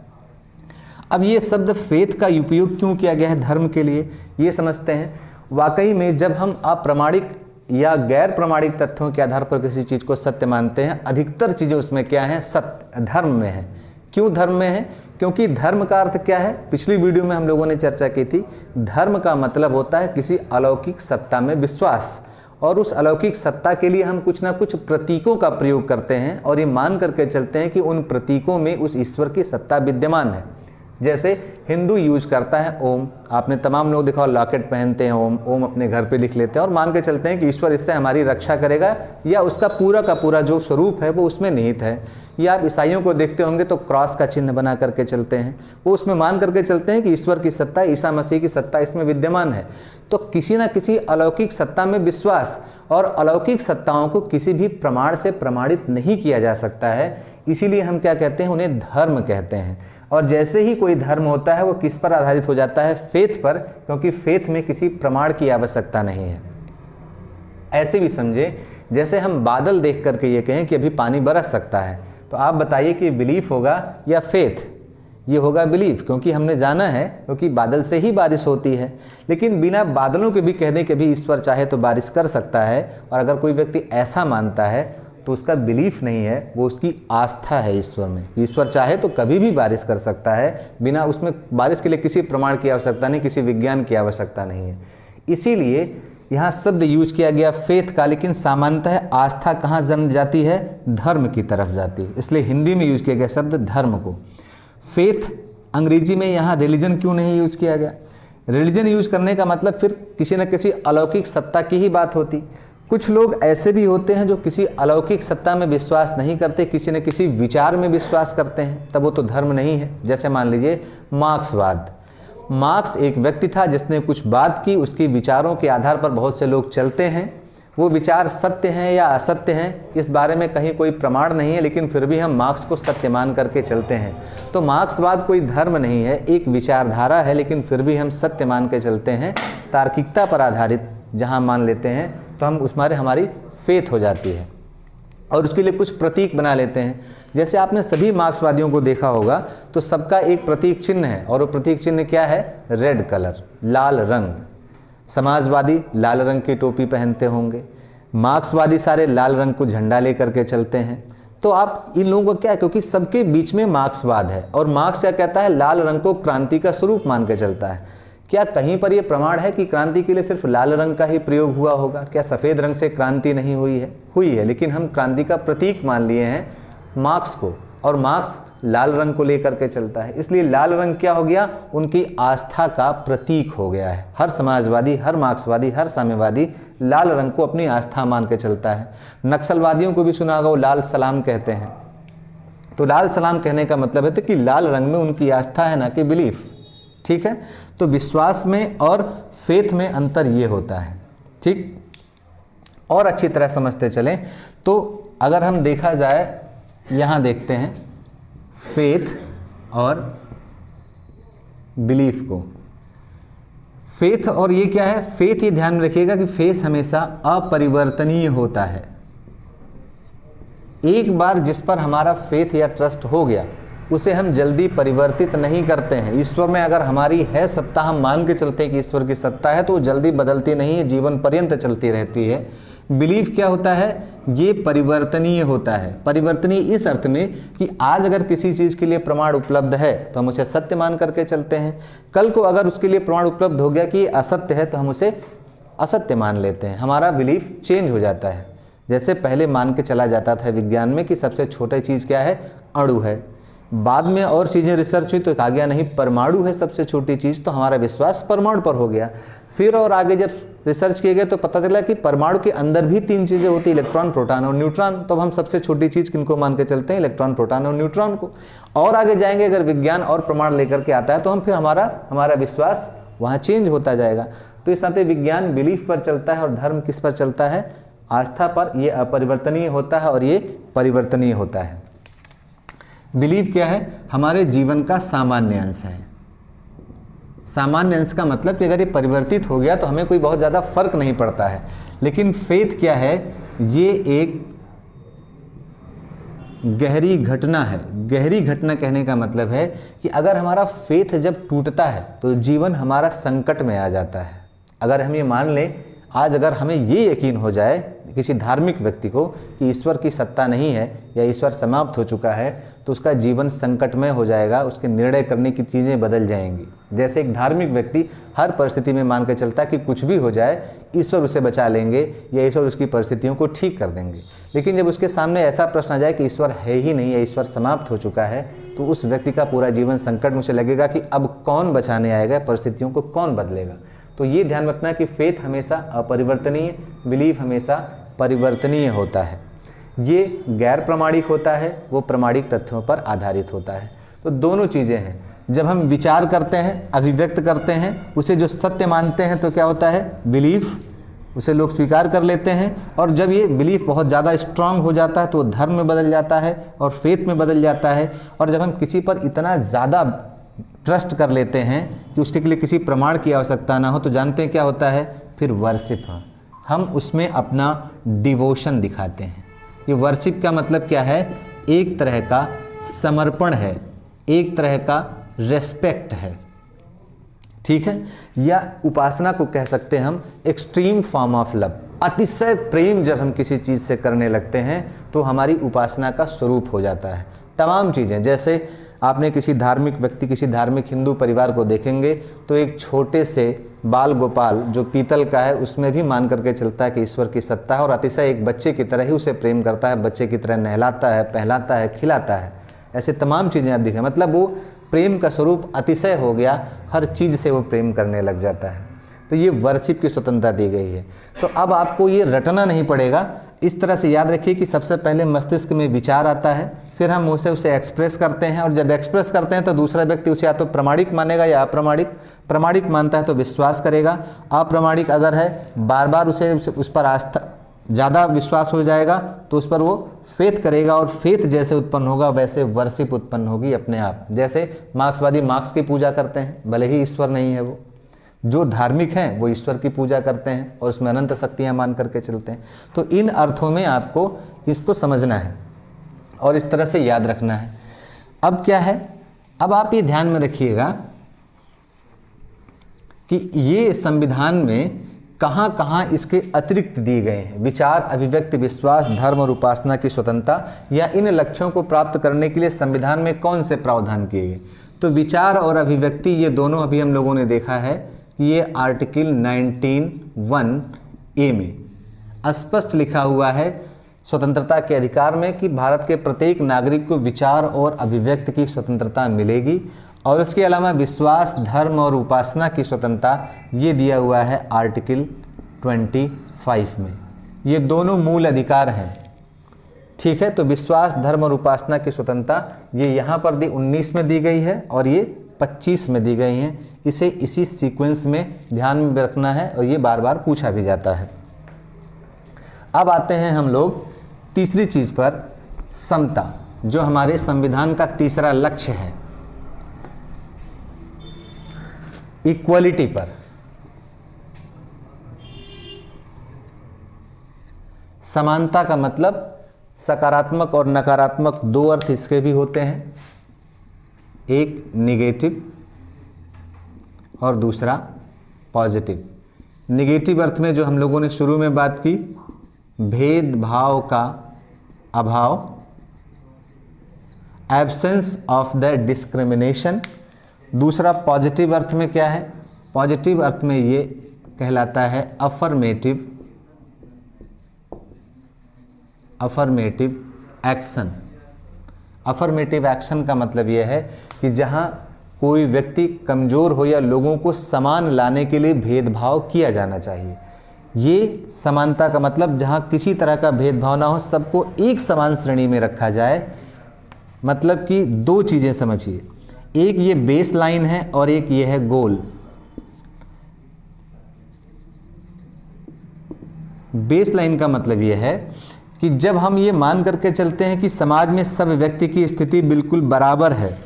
अब ये शब्द फेथ का उपयोग क्यों किया गया है धर्म के लिए, ये समझते हैं। वाकई में जब हम अप्रमाणिक या गैर प्रमाणिक तथ्यों के आधार पर किसी चीज़ को सत्य मानते हैं, अधिकतर चीज़ें उसमें क्या हैं? सत्य, धर्म में है। क्यों धर्म में है? क्योंकि धर्म का अर्थ क्या है? पिछली वीडियो में हम लोगों ने चर्चा की थी। धर्म का मतलब होता है किसी अलौकिक सत्ता में विश्वास, और उस अलौकिक सत्ता के लिए हम कुछ ना कुछ प्रतीकों का प्रयोग करते हैं, और ये मान करके चलते हैं कि उन प्रतीकों में उस ईश्वर की सत्ता विद्यमान है। जैसे हिंदू यूज करता है ओम, आपने तमाम लोग देखा लॉकेट पहनते हैं ओम, ओम अपने घर पे लिख लेते हैं और मान के चलते हैं कि ईश्वर इससे हमारी रक्षा करेगा, या उसका पूरा का पूरा जो स्वरूप है वो उसमें निहित है। या आप ईसाइयों को देखते होंगे तो क्रॉस का चिन्ह बना करके चलते हैं, वो उसमें मान करके चलते हैं कि ईश्वर की सत्ता, ईसा मसीह की सत्ता इसमें विद्यमान है। तो किसी न किसी अलौकिक सत्ता में विश्वास, और अलौकिक सत्ताओं को किसी भी प्रमाण से प्रमाणित नहीं किया जा सकता है, इसीलिए हम क्या कहते हैं? उन्हें धर्म कहते हैं। और जैसे ही कोई धर्म होता है वो किस पर आधारित हो जाता है? फेथ पर, क्योंकि फेथ में किसी प्रमाण की आवश्यकता नहीं है। ऐसे भी समझे जैसे हम बादल देख करके ये कहें कि अभी पानी बरस सकता है, तो आप बताइए कि बिलीफ होगा या फेथ? ये होगा बिलीफ, क्योंकि हमने जाना है, क्योंकि बादल से ही बारिश होती है। लेकिन बिना बादलों के भी कहने के भी ईश्वर चाहे तो बारिश कर सकता है, और अगर कोई व्यक्ति ऐसा मानता है तो उसका बिलीफ नहीं है, वो उसकी आस्था है ईश्वर में। ईश्वर चाहे तो कभी भी बारिश कर सकता है, बिना उसमें बारिश के लिए किसी प्रमाण की आवश्यकता नहीं, किसी विज्ञान की आवश्यकता नहीं है। इसीलिए यहाँ शब्द यूज किया गया फेथ का, लेकिन सामान्यतः आस्था कहाँ जन्म जाती है? धर्म की तरफ जाती है। इसलिए हिंदी में यूज किया गया शब्द धर्म को। फेथ अंग्रेजी में यहाँ रिलीजन क्यों नहीं यूज किया गया? रिलीजन यूज करने का मतलब फिर किसी न किसी अलौकिक सत्ता की ही बात होती। कुछ लोग ऐसे भी होते हैं जो किसी अलौकिक सत्ता में विश्वास नहीं करते, किसी न किसी विचार में विश्वास करते हैं, तब वो तो धर्म नहीं है। जैसे मान लीजिए मार्क्सवाद। मार्क्स एक व्यक्ति था जिसने कुछ बात की, उसके विचारों के आधार पर बहुत से लोग चलते हैं। वो विचार सत्य हैं या असत्य हैं इस बारे में कहीं कोई प्रमाण नहीं है, लेकिन फिर भी हम मार्क्स को सत्य मान करके चलते हैं। तो मार्क्सवाद कोई धर्म नहीं है, एक विचारधारा है, लेकिन फिर भी हम सत्य मान के चलते हैं। तार्किकता पर आधारित जहाँ मान लेते हैं तो हम उसमें हमारी फेथ हो जाती है। और उसके लिए कुछ प्रतीक बना लेते हैं। जैसे आपने सभी मार्क्सवादियों को देखा होगा तो सबका एक प्रतीक चिन्ह है, और वो प्रतीक चिन्ह क्या है? रेड कलर, लाल रंग। समाजवादी लाल रंग की टोपी पहनते होंगे, मार्क्सवादी सारे लाल रंग को झंडा लेकर के चलते हैं। तो आप इन लोगों को क्या है, क्योंकि सबके बीच में मार्क्सवाद है, और मार्क्स क्या कहता है? लाल रंग को क्रांति का स्वरूप मान के चलता है। क्या कहीं पर यह प्रमाण है कि क्रांति के लिए सिर्फ लाल रंग का ही प्रयोग हुआ होगा? क्या सफ़ेद रंग से क्रांति नहीं हुई है? हुई है, लेकिन हम क्रांति का प्रतीक मान लिए हैं मार्क्स को, और मार्क्स लाल रंग को लेकर के चलता है, इसलिए लाल रंग क्या हो गया? उनकी आस्था का प्रतीक हो गया है। हर समाजवादी, हर मार्क्सवादी, हर साम्यवादी लाल रंग को अपनी आस्था मान के चलता है। नक्सलवादियों को भी सुना होगा, वो लाल सलाम कहते हैं। तो लाल सलाम कहने का मतलब है कि लाल रंग में उनकी आस्था है, ना कि बिलीफ। ठीक है, तो विश्वास में और फेथ में अंतर ये होता है। ठीक, और अच्छी तरह समझते चलें तो अगर हम देखा जाए, यहाँ देखते हैं फेथ और बिलीफ को। फेथ और ये क्या है? फेथ, ये ध्यान में रखिएगा कि फेथ हमेशा अपरिवर्तनीय होता है। एक बार जिस पर हमारा फेथ या ट्रस्ट हो गया उसे हम जल्दी परिवर्तित नहीं करते हैं। ईश्वर में अगर हमारी है सत्ता, हम मान के चलते हैं कि ईश्वर की सत्ता है, तो वो जल्दी बदलती नहीं है, जीवन पर्यंत चलती रहती है। बिलीफ क्या होता है? ये परिवर्तनीय होता है। परिवर्तनीय इस अर्थ में कि आज अगर किसी चीज़ के लिए प्रमाण उपलब्ध है तो हम उसे सत्य मान करके चलते हैं, कल को अगर उसके लिए प्रमाण उपलब्ध हो गया कि ये असत्य है तो हम उसे असत्य मान लेते हैं। हमारा बिलीफ चेंज हो जाता है। जैसे पहले मान के चला जाता था विज्ञान में कि सबसे छोटी चीज़ क्या है? अणु है। बाद में और चीज़ें रिसर्च हुई तो कहा गया नहीं, परमाणु है सबसे छोटी चीज़, तो हमारा विश्वास परमाणु पर हो गया। फिर और आगे जब रिसर्च किए गए तो पता चला कि परमाणु के अंदर भी 3 चीज़ें होती, इलेक्ट्रॉन, प्रोटॉन और न्यूट्रॉन। तो हम सबसे छोटी चीज़ किनको मान के चलते हैं? इलेक्ट्रॉन, प्रोटॉन और न्यूट्रॉन को। और आगे जाएंगे, अगर विज्ञान और प्रमाण लेकर के आता है तो हम फिर हमारा विश्वास वहाँ चेंज होता जाएगा। तो इस नाते विज्ञान बिलीफ पर चलता है और धर्म किस पर चलता है? आस्था पर। ये अपरिवर्तनीय होता है और ये परिवर्तनीय होता है। बिलीव क्या है? हमारे जीवन का सामान्य अंश है। सामान्य अंश का मतलब कि अगर ये परिवर्तित हो गया तो हमें कोई बहुत ज़्यादा फर्क नहीं पड़ता है। लेकिन फेथ क्या है? ये एक गहरी घटना है। गहरी घटना कहने का मतलब है कि अगर हमारा फेथ जब टूटता है तो जीवन हमारा संकट में आ जाता है। अगर हम ये मान लें, आज अगर हमें ये यकीन हो जाए किसी धार्मिक व्यक्ति को कि ईश्वर की सत्ता नहीं है या ईश्वर समाप्त हो चुका है, तो उसका जीवन संकटमय हो जाएगा, उसके निर्णय करने की चीज़ें बदल जाएंगी। जैसे एक धार्मिक व्यक्ति हर परिस्थिति में मान के चलता है कि कुछ भी हो जाए ईश्वर उसे बचा लेंगे या ईश्वर उसकी परिस्थितियों को ठीक कर देंगे। लेकिन जब उसके सामने ऐसा प्रश्न आ जाए कि ईश्वर है ही नहीं या ईश्वर समाप्त हो चुका है, तो उस व्यक्ति का पूरा जीवन संकट में उसे लगेगा कि अब कौन बचाने आएगा, परिस्थितियों को कौन बदलेगा। तो ये ध्यान रखना है कि फेथ हमेशा अपरिवर्तनीय, बिलीफ हमेशा परिवर्तनीय होता है। ये गैर प्रमाणिक होता है, वो प्रमाणिक तथ्यों पर आधारित होता है। तो दोनों चीज़ें हैं। जब हम विचार करते हैं, अभिव्यक्त करते हैं, उसे जो सत्य मानते हैं तो क्या होता है? बिलीफ, उसे लोग स्वीकार कर लेते हैं। और जब ये बिलीफ बहुत ज़्यादा स्ट्रांग हो जाता है तो वो धर्म में बदल जाता है और फेथ में बदल जाता है। और जब हम किसी पर इतना ज़्यादा ट्रस्ट कर लेते हैं कि उसके लिए किसी प्रमाण की आवश्यकता ना हो, तो जानते हैं क्या होता है? फिर वर्शिप। हम उसमें अपना डिवोशन दिखाते हैं। ये वर्शिप का मतलब क्या है? एक तरह का समर्पण है, एक तरह का रेस्पेक्ट है। ठीक है, या उपासना को कह सकते हैं हम एक्सट्रीम फॉर्म ऑफ लव। अतिशय प्रेम जब हम किसी चीज़ से करने लगते हैं तो हमारी उपासना का स्वरूप हो जाता है। तमाम चीज़ें, जैसे आपने किसी धार्मिक व्यक्ति, किसी धार्मिक हिंदू परिवार को देखेंगे तो एक छोटे से बाल गोपाल जो पीतल का है उसमें भी मान करके चलता है कि ईश्वर की सत्ता है, और अतिशय एक बच्चे की तरह ही उसे प्रेम करता है, बच्चे की तरह नहलाता है, पहलाता है, खिलाता है। ऐसे तमाम चीज़ें आप देखें, मतलब वो प्रेम का स्वरूप अतिशय हो गया, हर चीज़ से वो प्रेम करने लग जाता है। तो ये वर्शिप की स्वतंत्रता दी गई है। तो अब आपको ये रटना नहीं पड़ेगा, इस तरह से याद रखिए कि सबसे पहले मस्तिष्क में विचार आता है, फिर हम उसे एक्सप्रेस करते हैं, और जब एक्सप्रेस करते हैं तो दूसरा व्यक्ति उसे या तो प्रमाणिक मानेगा या अप्रमाणिक। प्रमाणिक मानता है तो विश्वास करेगा, अप्रमाणिक अगर है बार बार उसे उस पर आस्था ज़्यादा विश्वास हो जाएगा तो उस पर वो फेथ करेगा, और फेथ जैसे उत्पन्न होगा वैसे वर्शिप उत्पन्न होगी अपने आप। जैसे मार्क्सवादी मार्क्स की पूजा करते हैं, भले ही ईश्वर नहीं है वो। जो धार्मिक हैं वो ईश्वर की पूजा करते हैं और उसमें अनंत शक्तियाँ मान करके चलते हैं। तो इन अर्थों में आपको इसको समझना है और इस तरह से याद रखना है। अब क्या है, अब आप ये ध्यान में रखिएगा कि ये संविधान में कहाँ कहाँ इसके अतिरिक्त दिए गए हैं। विचार, अभिव्यक्ति, विश्वास, धर्म और उपासना की स्वतंत्रता या इन लक्ष्यों को प्राप्त करने के लिए संविधान में कौन से प्रावधान किए गए। तो विचार और अभिव्यक्ति ये दोनों अभी हम लोगों ने देखा है कि ये आर्टिकल 19(1)(a) में स्पष्ट लिखा हुआ है स्वतंत्रता के अधिकार में कि भारत के प्रत्येक नागरिक को विचार और अभिव्यक्ति की स्वतंत्रता मिलेगी। और उसके अलावा विश्वास, धर्म और उपासना की स्वतंत्रता ये दिया हुआ है आर्टिकल 25 में। ये दोनों मूल अधिकार हैं, ठीक है। तो विश्वास, धर्म और उपासना की स्वतंत्रता ये यहाँ पर 19 में दी गई है और ये 25 में दी गई हैं। इसे इसी सीक्वेंस में ध्यान में रखना है और ये बार बार पूछा भी जाता है। अब आते हैं हम लोग तीसरी चीज़ पर, समता, जो हमारे संविधान का तीसरा लक्ष्य है, इक्वलिटी पर। समानता का मतलब सकारात्मक और नकारात्मक दो अर्थ इसके भी होते हैं, एक निगेटिव और दूसरा पॉजिटिव। निगेटिव अर्थ में जो हम लोगों ने शुरू में बात की, भेदभाव का अभाव, एब्सेंस ऑफ द डिस्क्रिमिनेशन। दूसरा पॉजिटिव अर्थ में क्या है, पॉजिटिव अर्थ में ये कहलाता है अफर्मेटिव एक्शन। अफर्मेटिव एक्शन का मतलब ये है कि जहाँ कोई व्यक्ति कमज़ोर हो या लोगों को समान लाने के लिए भेदभाव किया जाना चाहिए। ये समानता का मतलब जहाँ किसी तरह का भेदभाव ना हो, सबको एक समान श्रेणी में रखा जाए। मतलब कि दो चीज़ें समझिए, एक ये बेस लाइन है और एक ये है गोल। बेस लाइन का मतलब ये है कि जब हम ये मान करके चलते हैं कि समाज में सब व्यक्ति की स्थिति बिल्कुल बराबर है,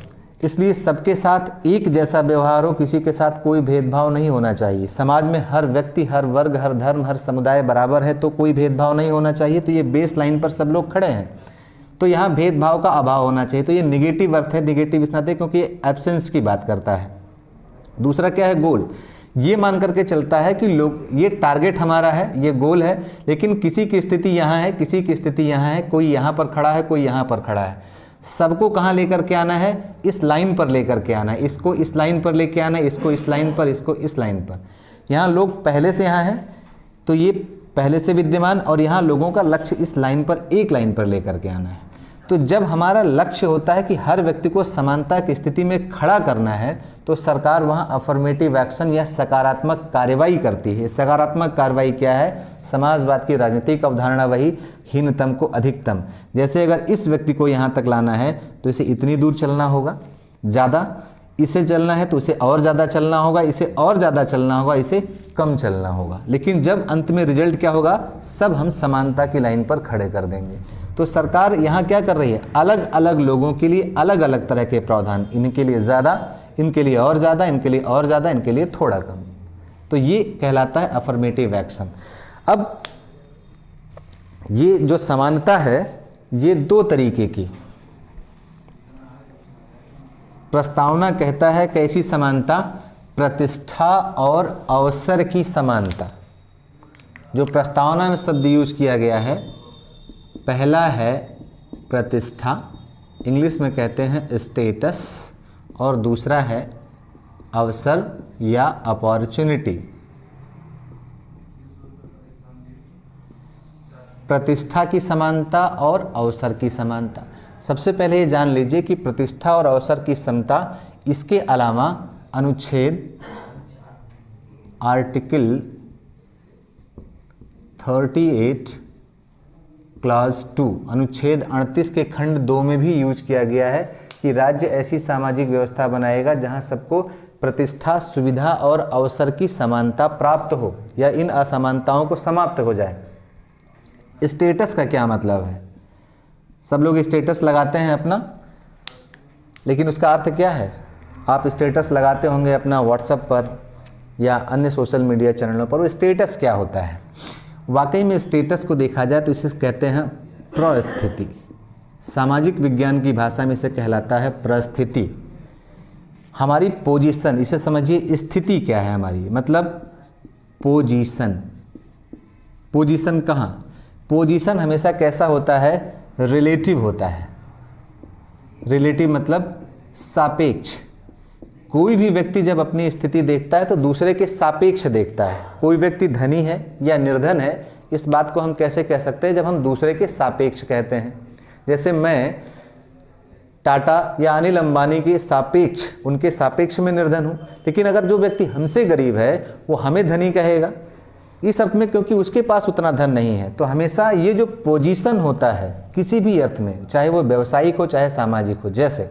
इसलिए सबके साथ एक जैसा व्यवहार हो, किसी के साथ कोई भेदभाव नहीं होना चाहिए। समाज में हर व्यक्ति, हर वर्ग, हर धर्म, हर समुदाय बराबर है, तो कोई भेदभाव नहीं होना चाहिए। तो ये बेस लाइन पर सब लोग खड़े हैं, तो यहाँ भेदभाव का अभाव होना चाहिए। तो ये निगेटिव अर्थ है, निगेटिव इसलिए क्योंकि ये एब्सेंस की बात करता है। दूसरा क्या है, गोल। ये मान करके चलता है कि लोग, ये टारगेट हमारा है, ये गोल है, लेकिन किसी की स्थिति यहाँ है, किसी की स्थिति यहाँ है, कोई यहाँ पर खड़ा है, कोई यहाँ पर खड़ा है। सबको कहाँ लेकर के आना है, इस लाइन पर लेकर के आना है। इसको इस लाइन पर लेके आना है, इसको इस लाइन पर, इसको इस लाइन पर। यहाँ लोग पहले से यहाँ हैं तो ये पहले से विद्यमान, और यहाँ लोगों का लक्ष्य इस लाइन पर, एक लाइन पर लेकर के आना है। तो जब हमारा लक्ष्य होता है कि हर व्यक्ति को समानता की स्थिति में खड़ा करना है, तो सरकार वहाँ अफर्मेटिव एक्शन या सकारात्मक कार्रवाई करती है। सकारात्मक कार्रवाई क्या है, समाजवाद की राजनीतिक अवधारणा वही, हीनतम को अधिकतम। जैसे अगर इस व्यक्ति को यहाँ तक लाना है तो इसे इतनी दूर चलना होगा, ज़्यादा इसे चलना है तो इसे और ज़्यादा चलना होगा, इसे और ज़्यादा चलना होगा, इसे कम चलना होगा। लेकिन जब अंत में रिजल्ट क्या होगा, सब हम समानता की लाइन पर खड़े कर देंगे। तो सरकार यहाँ क्या कर रही है, अलग अलग लोगों के लिए अलग अलग तरह के प्रावधान, इनके लिए ज़्यादा, इनके लिए और ज़्यादा, इनके लिए और ज़्यादा, इनके लिए थोड़ा कम। तो ये कहलाता है अफर्मेटिव एक्शन। अब ये जो समानता है ये दो तरीके की। प्रस्तावना कहता है कैसी समानता, प्रतिष्ठा और अवसर की समानता। जो प्रस्तावना में शब्द यूज किया गया है, पहला है प्रतिष्ठा, इंग्लिश में कहते हैं स्टेटस, और दूसरा है अवसर या अपॉर्चुनिटी। प्रतिष्ठा की समानता और अवसर की समानता। सबसे पहले ये जान लीजिए कि प्रतिष्ठा और अवसर की समता, इसके अलावा अनुच्छेद आर्टिकल 38 क्लॉज 2, अनुच्छेद 38 के खंड 2 में भी यूज किया गया है कि राज्य ऐसी सामाजिक व्यवस्था बनाएगा जहां सबको प्रतिष्ठा, सुविधा और अवसर की समानता प्राप्त हो या इन असमानताओं को समाप्त हो जाए। स्टेटस का क्या मतलब है, सब लोग स्टेटस लगाते हैं अपना, लेकिन उसका अर्थ क्या है। आप स्टेटस लगाते होंगे अपना व्हाट्सएप पर या अन्य सोशल मीडिया चैनलों पर, वो स्टेटस क्या होता है। वाकई में स्टेटस को देखा जाए तो इसे कहते हैं प्रस्थिति। सामाजिक विज्ञान की भाषा में इसे कहलाता है प्रस्थिति। हमारी पोजीशन, इसे समझिए स्थिति क्या है हमारी, मतलब पोजीशन। पोजीशन कहाँ? पोजीशन हमेशा कैसा होता है? रिलेटिव होता है। रिलेटिव मतलब सापेक्ष। कोई भी व्यक्ति जब अपनी स्थिति देखता है तो दूसरे के सापेक्ष देखता है। कोई व्यक्ति धनी है या निर्धन है, इस बात को हम कैसे कह सकते हैं? जब हम दूसरे के सापेक्ष कहते हैं। जैसे मैं टाटा या अनिल अंबानी के सापेक्ष, उनके सापेक्ष में निर्धन हूँ, लेकिन अगर जो व्यक्ति हमसे गरीब है वो हमें धनी कहेगा, इस अर्थ में क्योंकि उसके पास उतना धन नहीं है। तो हमेशा ये जो पोजीशन होता है किसी भी अर्थ में, चाहे वो व्यावसायिक हो चाहे सामाजिक हो, जैसे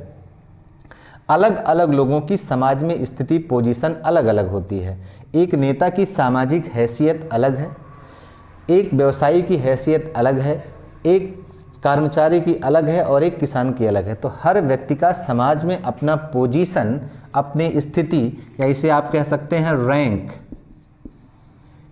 अलग अलग लोगों की समाज में स्थिति, पोजीशन अलग अलग होती है। एक नेता की सामाजिक हैसियत अलग है, एक व्यवसायी की हैसियत अलग है, एक कर्मचारी की अलग है और एक किसान की अलग है। तो हर व्यक्ति का समाज में अपना पोजीशन, अपनी स्थिति, या इसे आप कह सकते हैं रैंक।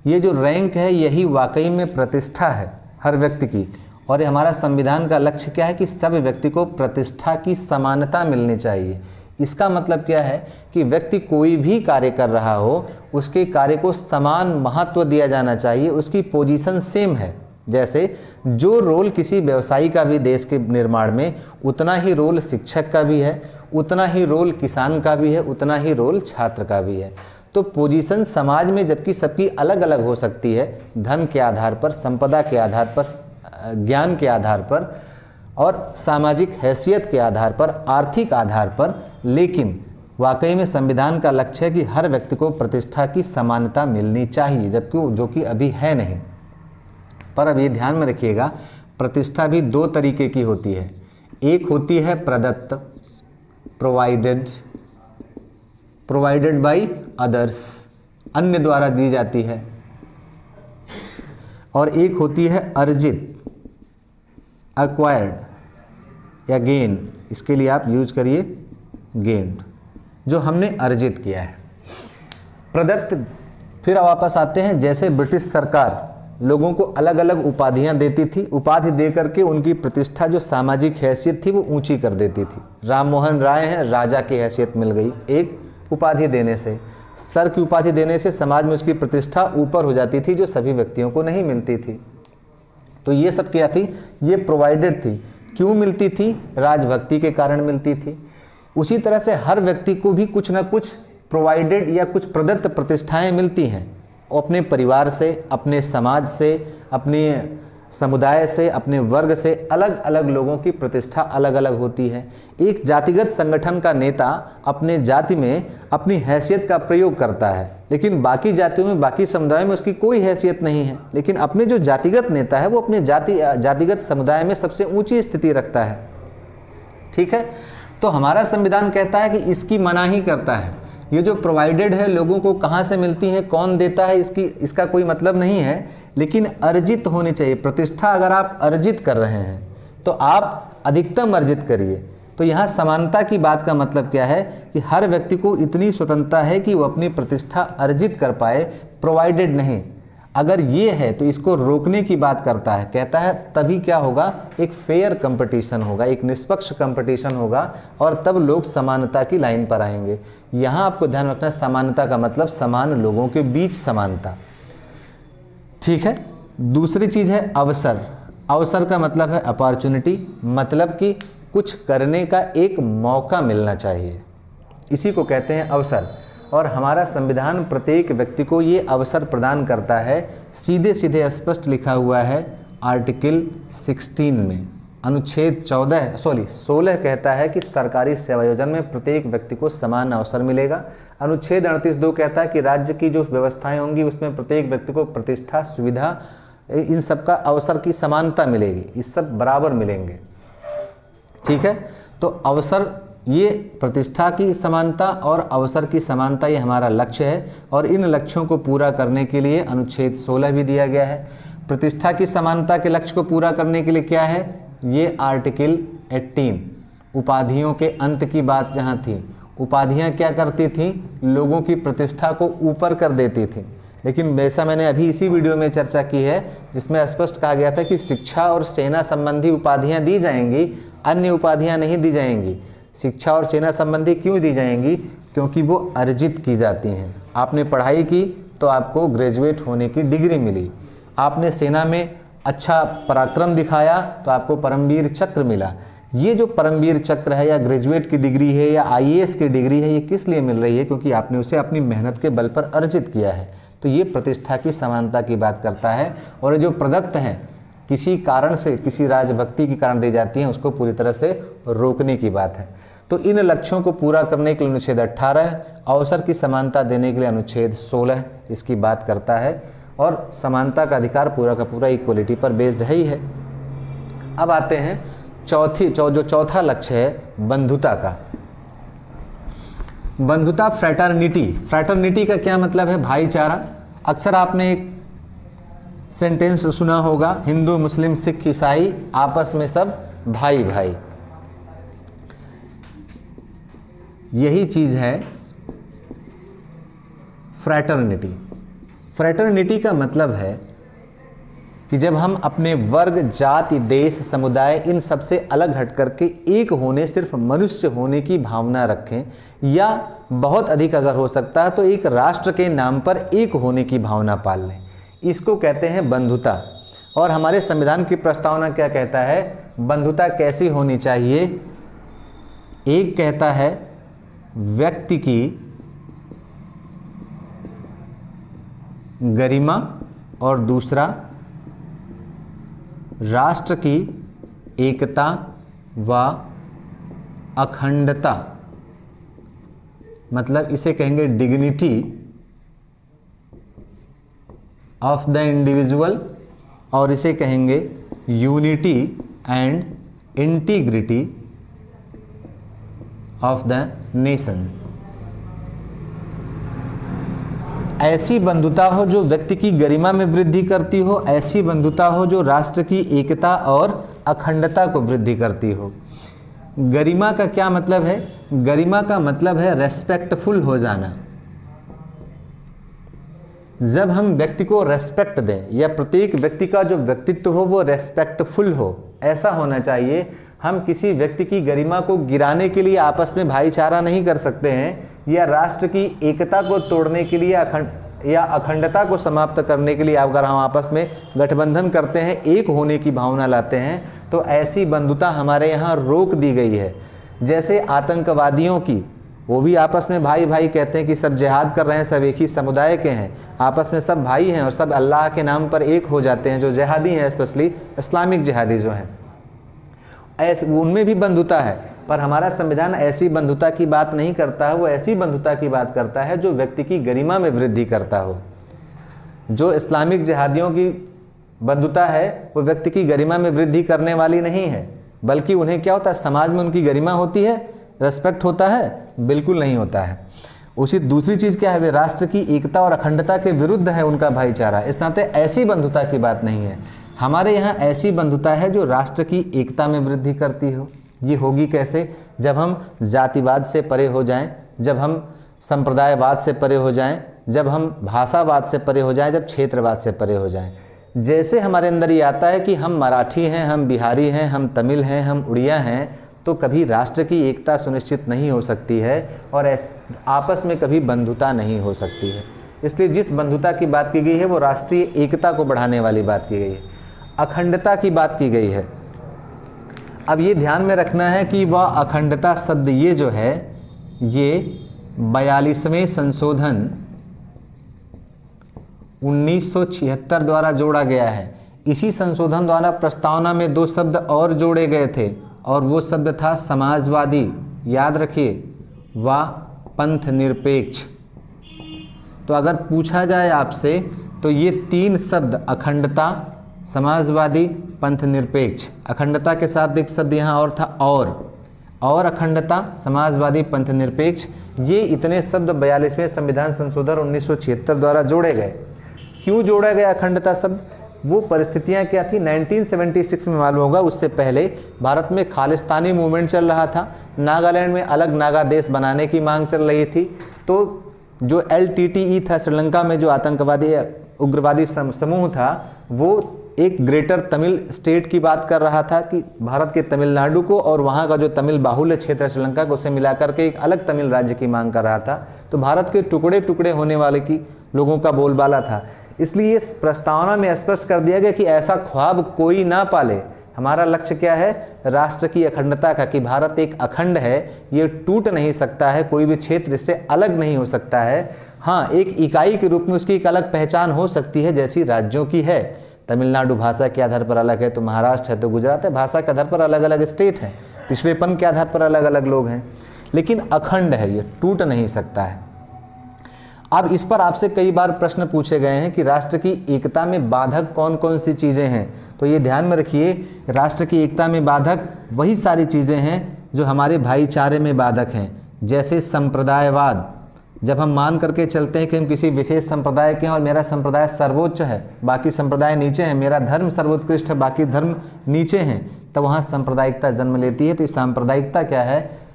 ये जो रैंक है यही वाकई में प्रतिष्ठा है हर व्यक्ति की। और हमारा संविधान का लक्ष्य क्या है? कि सब व्यक्ति को प्रतिष्ठा की समानता मिलनी चाहिए। इसका मतलब क्या है? कि व्यक्ति कोई भी कार्य कर रहा हो, उसके कार्य को समान महत्व दिया जाना चाहिए, उसकी पोजीशन सेम है। जैसे जो रोल किसी व्यवसायी का भी देश के निर्माण में, उतना ही रोल शिक्षक का भी है, उतना ही रोल किसान का भी है, उतना ही रोल छात्र का भी है। तो पोजीशन समाज में जबकि सबकी अलग अलग हो सकती है, धन के आधार पर, संपदा के आधार पर, ज्ञान के आधार पर और सामाजिक हैसियत के आधार पर, आर्थिक आधार पर, लेकिन वाकई में संविधान का लक्ष्य है कि हर व्यक्ति को प्रतिष्ठा की समानता मिलनी चाहिए, जबकि जो कि अभी है नहीं। पर अब ये ध्यान में रखिएगा, प्रतिष्ठा भी दो तरीके की होती है। एक होती है प्रदत्त, प्रोवाइडेड बाय अदर्स, अन्य द्वारा दी जाती है, और एक होती है अर्जित, एक्वायर्ड या गेन। इसके लिए आप यूज करिए गेन, जो हमने अर्जित किया है। प्रदत्त, फिर वापस आते हैं, जैसे ब्रिटिश सरकार लोगों को अलग अलग उपाधियां देती थी, उपाधि दे करके उनकी प्रतिष्ठा, जो सामाजिक हैसियत थी, वो ऊंची कर देती थी। राम मोहन राय हैं, राजा की हैसियत मिल गई एक उपाधि देने से। सर की उपाधि देने से समाज में उसकी प्रतिष्ठा ऊपर हो जाती थी, जो सभी व्यक्तियों को नहीं मिलती थी। तो ये सब क्या थी? ये प्रोवाइडेड थी। क्यों मिलती थी? राजभक्ति के कारण मिलती थी। उसी तरह से हर व्यक्ति को भी कुछ ना कुछ प्रोवाइडेड या कुछ प्रदत्त प्रतिष्ठाएं मिलती हैं, अपने परिवार से, अपने समाज से, अपने समुदाय से, अपने वर्ग से। अलग अलग लोगों की प्रतिष्ठा अलग अलग होती है। एक जातिगत संगठन का नेता अपने जाति में अपनी हैसियत का प्रयोग करता है, लेकिन बाकी जातियों में, बाकी समुदाय में उसकी कोई हैसियत नहीं है, लेकिन अपने जो जातिगत नेता है वो अपने जातिगत समुदाय में सबसे ऊंची स्थिति रखता है। ठीक है, तो हमारा संविधान कहता है कि इसकी मनाही करता है। ये जो प्रोवाइडेड है, लोगों को कहाँ से मिलती है, कौन देता है, इसका कोई मतलब नहीं है, लेकिन अर्जित होनी चाहिए। प्रतिष्ठा अगर आप अर्जित कर रहे हैं तो आप अधिकतम अर्जित करिए। तो यहाँ समानता की बात का मतलब क्या है? कि हर व्यक्ति को इतनी स्वतंत्रता है कि वो अपनी प्रतिष्ठा अर्जित कर पाए, प्रोवाइडेड नहीं। अगर ये है तो इसको रोकने की बात करता है, कहता है तभी क्या होगा? एक फेयर कंपटीशन होगा, एक निष्पक्ष कंपटीशन होगा, और तब लोग समानता की लाइन पर आएंगे। यहाँ आपको ध्यान रखना है, समानता का मतलब समान लोगों के बीच समानता। ठीक है। दूसरी चीज़ है अवसर। अवसर का मतलब है अपॉर्चुनिटी, मतलब कि कुछ करने का एक मौका मिलना चाहिए, इसी को कहते हैं अवसर। और हमारा संविधान प्रत्येक व्यक्ति को ये अवसर प्रदान करता है। सीधे सीधे स्पष्ट लिखा हुआ है आर्टिकल 16 में, अनुच्छेद 16 कहता है कि सरकारी सेवायोजन में प्रत्येक व्यक्ति को समान अवसर मिलेगा। अनुच्छेद 38(2) कहता है कि राज्य की जो व्यवस्थाएं होंगी उसमें प्रत्येक व्यक्ति को प्रतिष्ठा, सुविधा, इन सब का अवसर की समानता मिलेगी, इस सब बराबर मिलेंगे। ठीक है, तो अवसर, ये प्रतिष्ठा की समानता और अवसर की समानता, ये हमारा लक्ष्य है। और इन लक्ष्यों को पूरा करने के लिए अनुच्छेद 16 भी दिया गया है। प्रतिष्ठा की समानता के लक्ष्य को पूरा करने के लिए क्या है? ये आर्टिकल 18, उपाधियों के अंत की बात जहाँ थी, उपाधियां क्या करती थीं, लोगों की प्रतिष्ठा को ऊपर कर देती थीं। लेकिन वैसा मैंने अभी इसी वीडियो में चर्चा की है जिसमें स्पष्ट कहा गया था कि शिक्षा और सेना संबंधी उपाधियां दी जाएंगी, अन्य उपाधियां नहीं दी जाएंगी। शिक्षा और सेना संबंधी क्यों दी जाएंगी? क्योंकि वो अर्जित की जाती हैं। आपने पढ़ाई की तो आपको ग्रेजुएट होने की डिग्री मिली, आपने सेना में अच्छा पराक्रम दिखाया तो आपको परमवीर चक्र मिला। ये जो परमवीर चक्र है या ग्रेजुएट की डिग्री है या आईएएस की डिग्री है, ये किस लिए मिल रही है? क्योंकि आपने उसे अपनी मेहनत के बल पर अर्जित किया है। तो ये प्रतिष्ठा की समानता की बात करता है। और जो प्रदत्त हैं किसी कारण से, किसी राजभक्ति के कारण दी जाती हैं, उसको पूरी तरह से रोकने की बात है। तो इन लक्ष्यों को पूरा करने के लिए अनुच्छेद 18, अवसर की समानता देने के लिए अनुच्छेद 16 इसकी बात करता है। और समानता का अधिकार पूरा का पूरा इक्वलिटी पर बेस्ड है ही है। अब आते हैं जो चौथा लक्ष्य है बंधुता का। बंधुता, फ्रैटर्निटी। फ्रैटर्निटी का क्या मतलब है? भाईचारा। अक्सर आपने एक सेंटेंस सुना होगा, हिंदू मुस्लिम सिख ईसाई आपस में सब भाई भाई। यही चीज है फ्रैटर्निटी। फ्रैटर्निटी का मतलब है कि जब हम अपने वर्ग, जाति, देश, समुदाय इन सबसे अलग हट करके एक होने, सिर्फ मनुष्य होने की भावना रखें, या बहुत अधिक अगर हो सकता है तो एक राष्ट्र के नाम पर एक होने की भावना पाल लें, इसको कहते हैं बंधुता। और हमारे संविधान की प्रस्तावना क्या कहता है? बंधुता कैसी होनी चाहिए? एक कहता है व्यक्ति की गरिमा और दूसरा राष्ट्र की एकता व अखंडता, मतलब इसे कहेंगे डिग्निटी ऑफ द इंडिविजुअल, और इसे कहेंगे unity and integrity of the nation. ऐसी बंधुता हो जो व्यक्ति की गरिमा में वृद्धि करती हो, ऐसी बंधुता हो जो राष्ट्र की एकता और अखंडता को वृद्धि करती हो। गरिमा का क्या मतलब है? गरिमा का मतलब है रेस्पेक्टफुल हो जाना। जब हम व्यक्ति को रेस्पेक्ट दें, या प्रत्येक व्यक्ति का जो व्यक्तित्व हो वो रेस्पेक्टफुल हो, ऐसा होना चाहिए। हम किसी व्यक्ति की गरिमा को गिराने के लिए आपस में भाईचारा नहीं कर सकते हैं, या राष्ट्र की एकता को तोड़ने के लिए या अखंडता को समाप्त करने के लिए अगर हम आपस में गठबंधन करते हैं, एक होने की भावना लाते हैं, तो ऐसी बंधुता हमारे यहाँ रोक दी गई है। जैसे आतंकवादियों की, वो भी आपस में भाई भाई कहते हैं कि सब जिहाद कर रहे हैं, सब एक ही समुदाय के हैं, आपस में सब भाई हैं और सब अल्लाह के नाम पर एक हो जाते हैं। जो जिहादी हैं, स्पेशली इस्लामिक जिहादी जो हैं, ऐसे उनमें भी बंधुता है। पर हमारा संविधान ऐसी बंधुता की बात नहीं करता है, वो ऐसी बंधुता की बात करता है जो व्यक्ति की गरिमा में वृद्धि करता हो। जो इस्लामिक जिहादियों की बंधुता है वो व्यक्ति की गरिमा में वृद्धि करने वाली नहीं है, बल्कि उन्हें क्या होता है, समाज में उनकी गरिमा होती है, रेस्पेक्ट होता है, बिल्कुल नहीं होता है। उसी दूसरी चीज़ क्या है, वे राष्ट्र की एकता और अखंडता के विरुद्ध है उनका भाईचारा। इस नाते ऐसी बंधुता की बात नहीं है। हमारे यहाँ ऐसी बंधुता है जो राष्ट्र की एकता में वृद्धि करती हो। ये होगी कैसे? जब हम जातिवाद से परे हो जाएं, जब हम संप्रदायवाद से परे हो जाएं, जब हम भाषावाद से परे हो जाएं, जब क्षेत्रवाद से परे हो जाएं। जैसे हमारे अंदर ये आता है कि हम मराठी हैं, हम बिहारी हैं, हम तमिल हैं, हम उड़िया हैं, तो कभी राष्ट्र की एकता सुनिश्चित नहीं हो सकती है और आपस में कभी बंधुता नहीं हो सकती है। इसलिए जिस बंधुता की बात की गई है वो राष्ट्रीय एकता को बढ़ाने वाली बात की गई है, अखंडता की बात की गई है। अब ये ध्यान में रखना है कि वह अखंडता शब्द ये जो है ये 42वें संशोधन 1976 द्वारा जोड़ा गया है। इसी संशोधन द्वारा प्रस्तावना में 2 शब्द और जोड़े गए थे और वो शब्द था समाजवादी, याद रखिए, व पंथ निरपेक्ष। तो अगर पूछा जाए आपसे तो ये 3 शब्द अखंडता, समाजवादी, पंथ निरपेक्ष, अखंडता के साथ एक शब्द यहाँ और था और अखंडता, समाजवादी, पंथ निरपेक्ष, ये इतने शब्द 42वें संविधान संशोधन 1976 द्वारा जोड़े गए। क्यों जोड़ा गया अखंडता शब्द? वो परिस्थितियां क्या थी 1976 में मालूम होगा, उससे पहले भारत में खालिस्तानी मूवमेंट चल रहा था, नागालैंड में अलग नागा देश बनाने की मांग चल रही थी। तो जो LTTE था, श्रीलंका में जो आतंकवादी उग्रवादी समूह था, वो एक ग्रेटर तमिल स्टेट की बात कर रहा था कि भारत के तमिलनाडु को और वहाँ का जो तमिल बाहुल्य क्षेत्र है श्रीलंका को, उसे मिलाकर के एक अलग तमिल राज्य की मांग कर रहा था। तो भारत के टुकड़े टुकड़े होने वाले की लोगों का बोलबाला था। इसलिए इस प्रस्तावना में स्पष्ट कर दिया गया कि ऐसा ख्वाब कोई ना पाले। हमारा लक्ष्य क्या है? राष्ट्र की अखंडता का, कि भारत एक अखंड है, ये टूट नहीं सकता है, कोई भी क्षेत्र इससे अलग नहीं हो सकता है। हाँ, एक इकाई के रूप में उसकी एक अलग पहचान हो सकती है जैसी राज्यों की है। तमिलनाडु भाषा के आधार पर अलग है, तो महाराष्ट्र है, तो गुजरात है, भाषा के आधार पर अलग अलग स्टेट हैं, पिछड़ेपन के आधार पर अलग अलग लोग हैं, लेकिन अखंड है, ये टूट नहीं सकता है। अब इस पर आपसे कई बार प्रश्न पूछे गए हैं कि राष्ट्र की एकता में बाधक कौन कौन सी चीज़ें हैं। तो ये ध्यान में रखिए, राष्ट्र की एकता में बाधक वही सारी चीज़ें हैं जो हमारे भाईचारे में बाधक हैं, जैसे संप्रदायवाद। जब हम मान करके चलते हैं कि हम किसी विशेष संप्रदाय के हैं और मेरा संप्रदाय सर्वोच्च है, बाकी संप्रदाय नीचे हैं, मेरा धर्म सर्वोत्कृष्ट है, बाकी धर्म नीचे हैं, तब वहाँ सांप्रदायिकता जन्म लेती है। तो सांप्रदायिकता क्या है?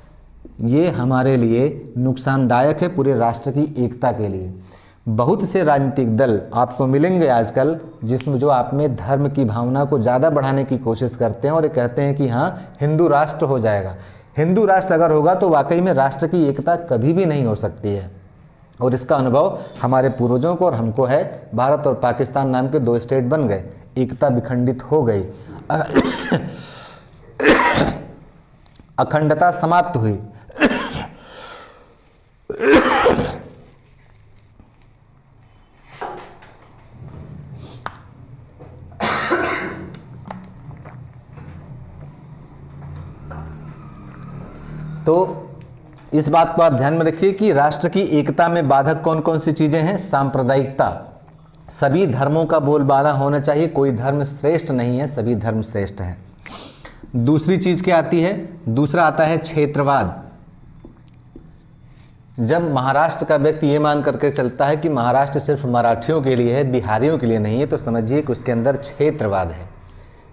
ये हमारे लिए नुकसानदायक है, पूरे राष्ट्र की एकता के लिए। बहुत से राजनीतिक दल आपको मिलेंगे आजकल जिसमें जो आप में धर्म की भावना को ज़्यादा बढ़ाने की कोशिश करते हैं और ये कहते हैं कि हाँ हिंदू राष्ट्र हो जाएगा। हिंदू राष्ट्र अगर होगा तो वाकई में राष्ट्र की एकता कभी भी नहीं हो सकती है, और इसका अनुभव हमारे पूर्वजों को और हमको है। भारत और पाकिस्तान नाम के दो स्टेट बन गए, एकता विखंडित हो गई, अखंडता समाप्त हुई। तो इस बात को आप ध्यान में रखिए कि राष्ट्र की एकता में बाधक कौन कौन सी चीजें हैं। सांप्रदायिकता, सभी धर्मों का बोलबाला होना चाहिए, कोई धर्म श्रेष्ठ नहीं है, सभी धर्म श्रेष्ठ हैं। दूसरी चीज क्या आती है? दूसरा आता है क्षेत्रवाद। जब महाराष्ट्र का व्यक्ति ये मान करके चलता है कि महाराष्ट्र सिर्फ मराठियों के लिए है, बिहारियों के लिए नहीं है, तो समझिए कि उसके अंदर क्षेत्रवाद है।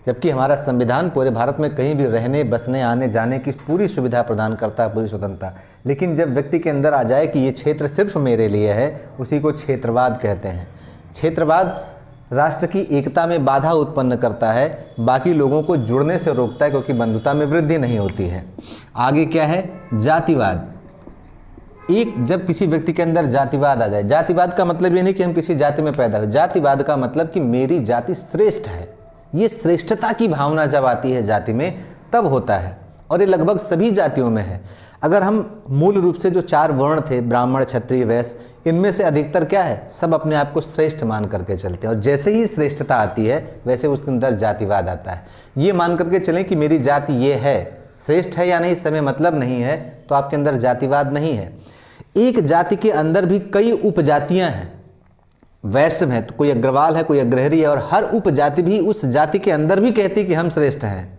जबकि हमारा संविधान पूरे भारत में कहीं भी रहने, बसने, आने जाने की पूरी सुविधा प्रदान करता है, पूरी स्वतंत्रता। लेकिन जब व्यक्ति के अंदर आ जाए कि ये क्षेत्र सिर्फ मेरे लिए है, उसी को क्षेत्रवाद कहते हैं। क्षेत्रवाद राष्ट्र की एकता में बाधा उत्पन्न करता है, बाकी लोगों को जुड़ने से रोकता है, क्योंकि बंधुता में वृद्धि नहीं होती है। आगे क्या है? जातिवाद। जब किसी व्यक्ति के अंदर जातिवाद आ जाए, जातिवाद का मतलब ये नहीं कि हम किसी जाति में पैदा हुए, जातिवाद का मतलब कि मेरी जाति श्रेष्ठ है। ये श्रेष्ठता की भावना जब आती है जाति में तब होता है, और ये लगभग सभी जातियों में है। अगर हम मूल रूप से जो 4 वर्ण थे, ब्राह्मण, क्षत्रिय, वैश्य, इनमें से अधिकतर क्या है? सब अपने आप को श्रेष्ठ मान करके चलते हैं, और जैसे ही श्रेष्ठता आती है वैसे उसके अंदर जातिवाद आता है। ये मान करके चलें कि मेरी जाति ये है, श्रेष्ठ है या नहीं इससे हमें मतलब नहीं है, तो आपके अंदर जातिवाद नहीं है। एक जाति के अंदर भी कई उपजातियां हैं। वैश्य है तो कोई अग्रवाल है, कोई अग्रहरी है, और हर उपजाति भी उस जाति के अंदर भी कहती है कि हम श्रेष्ठ हैं।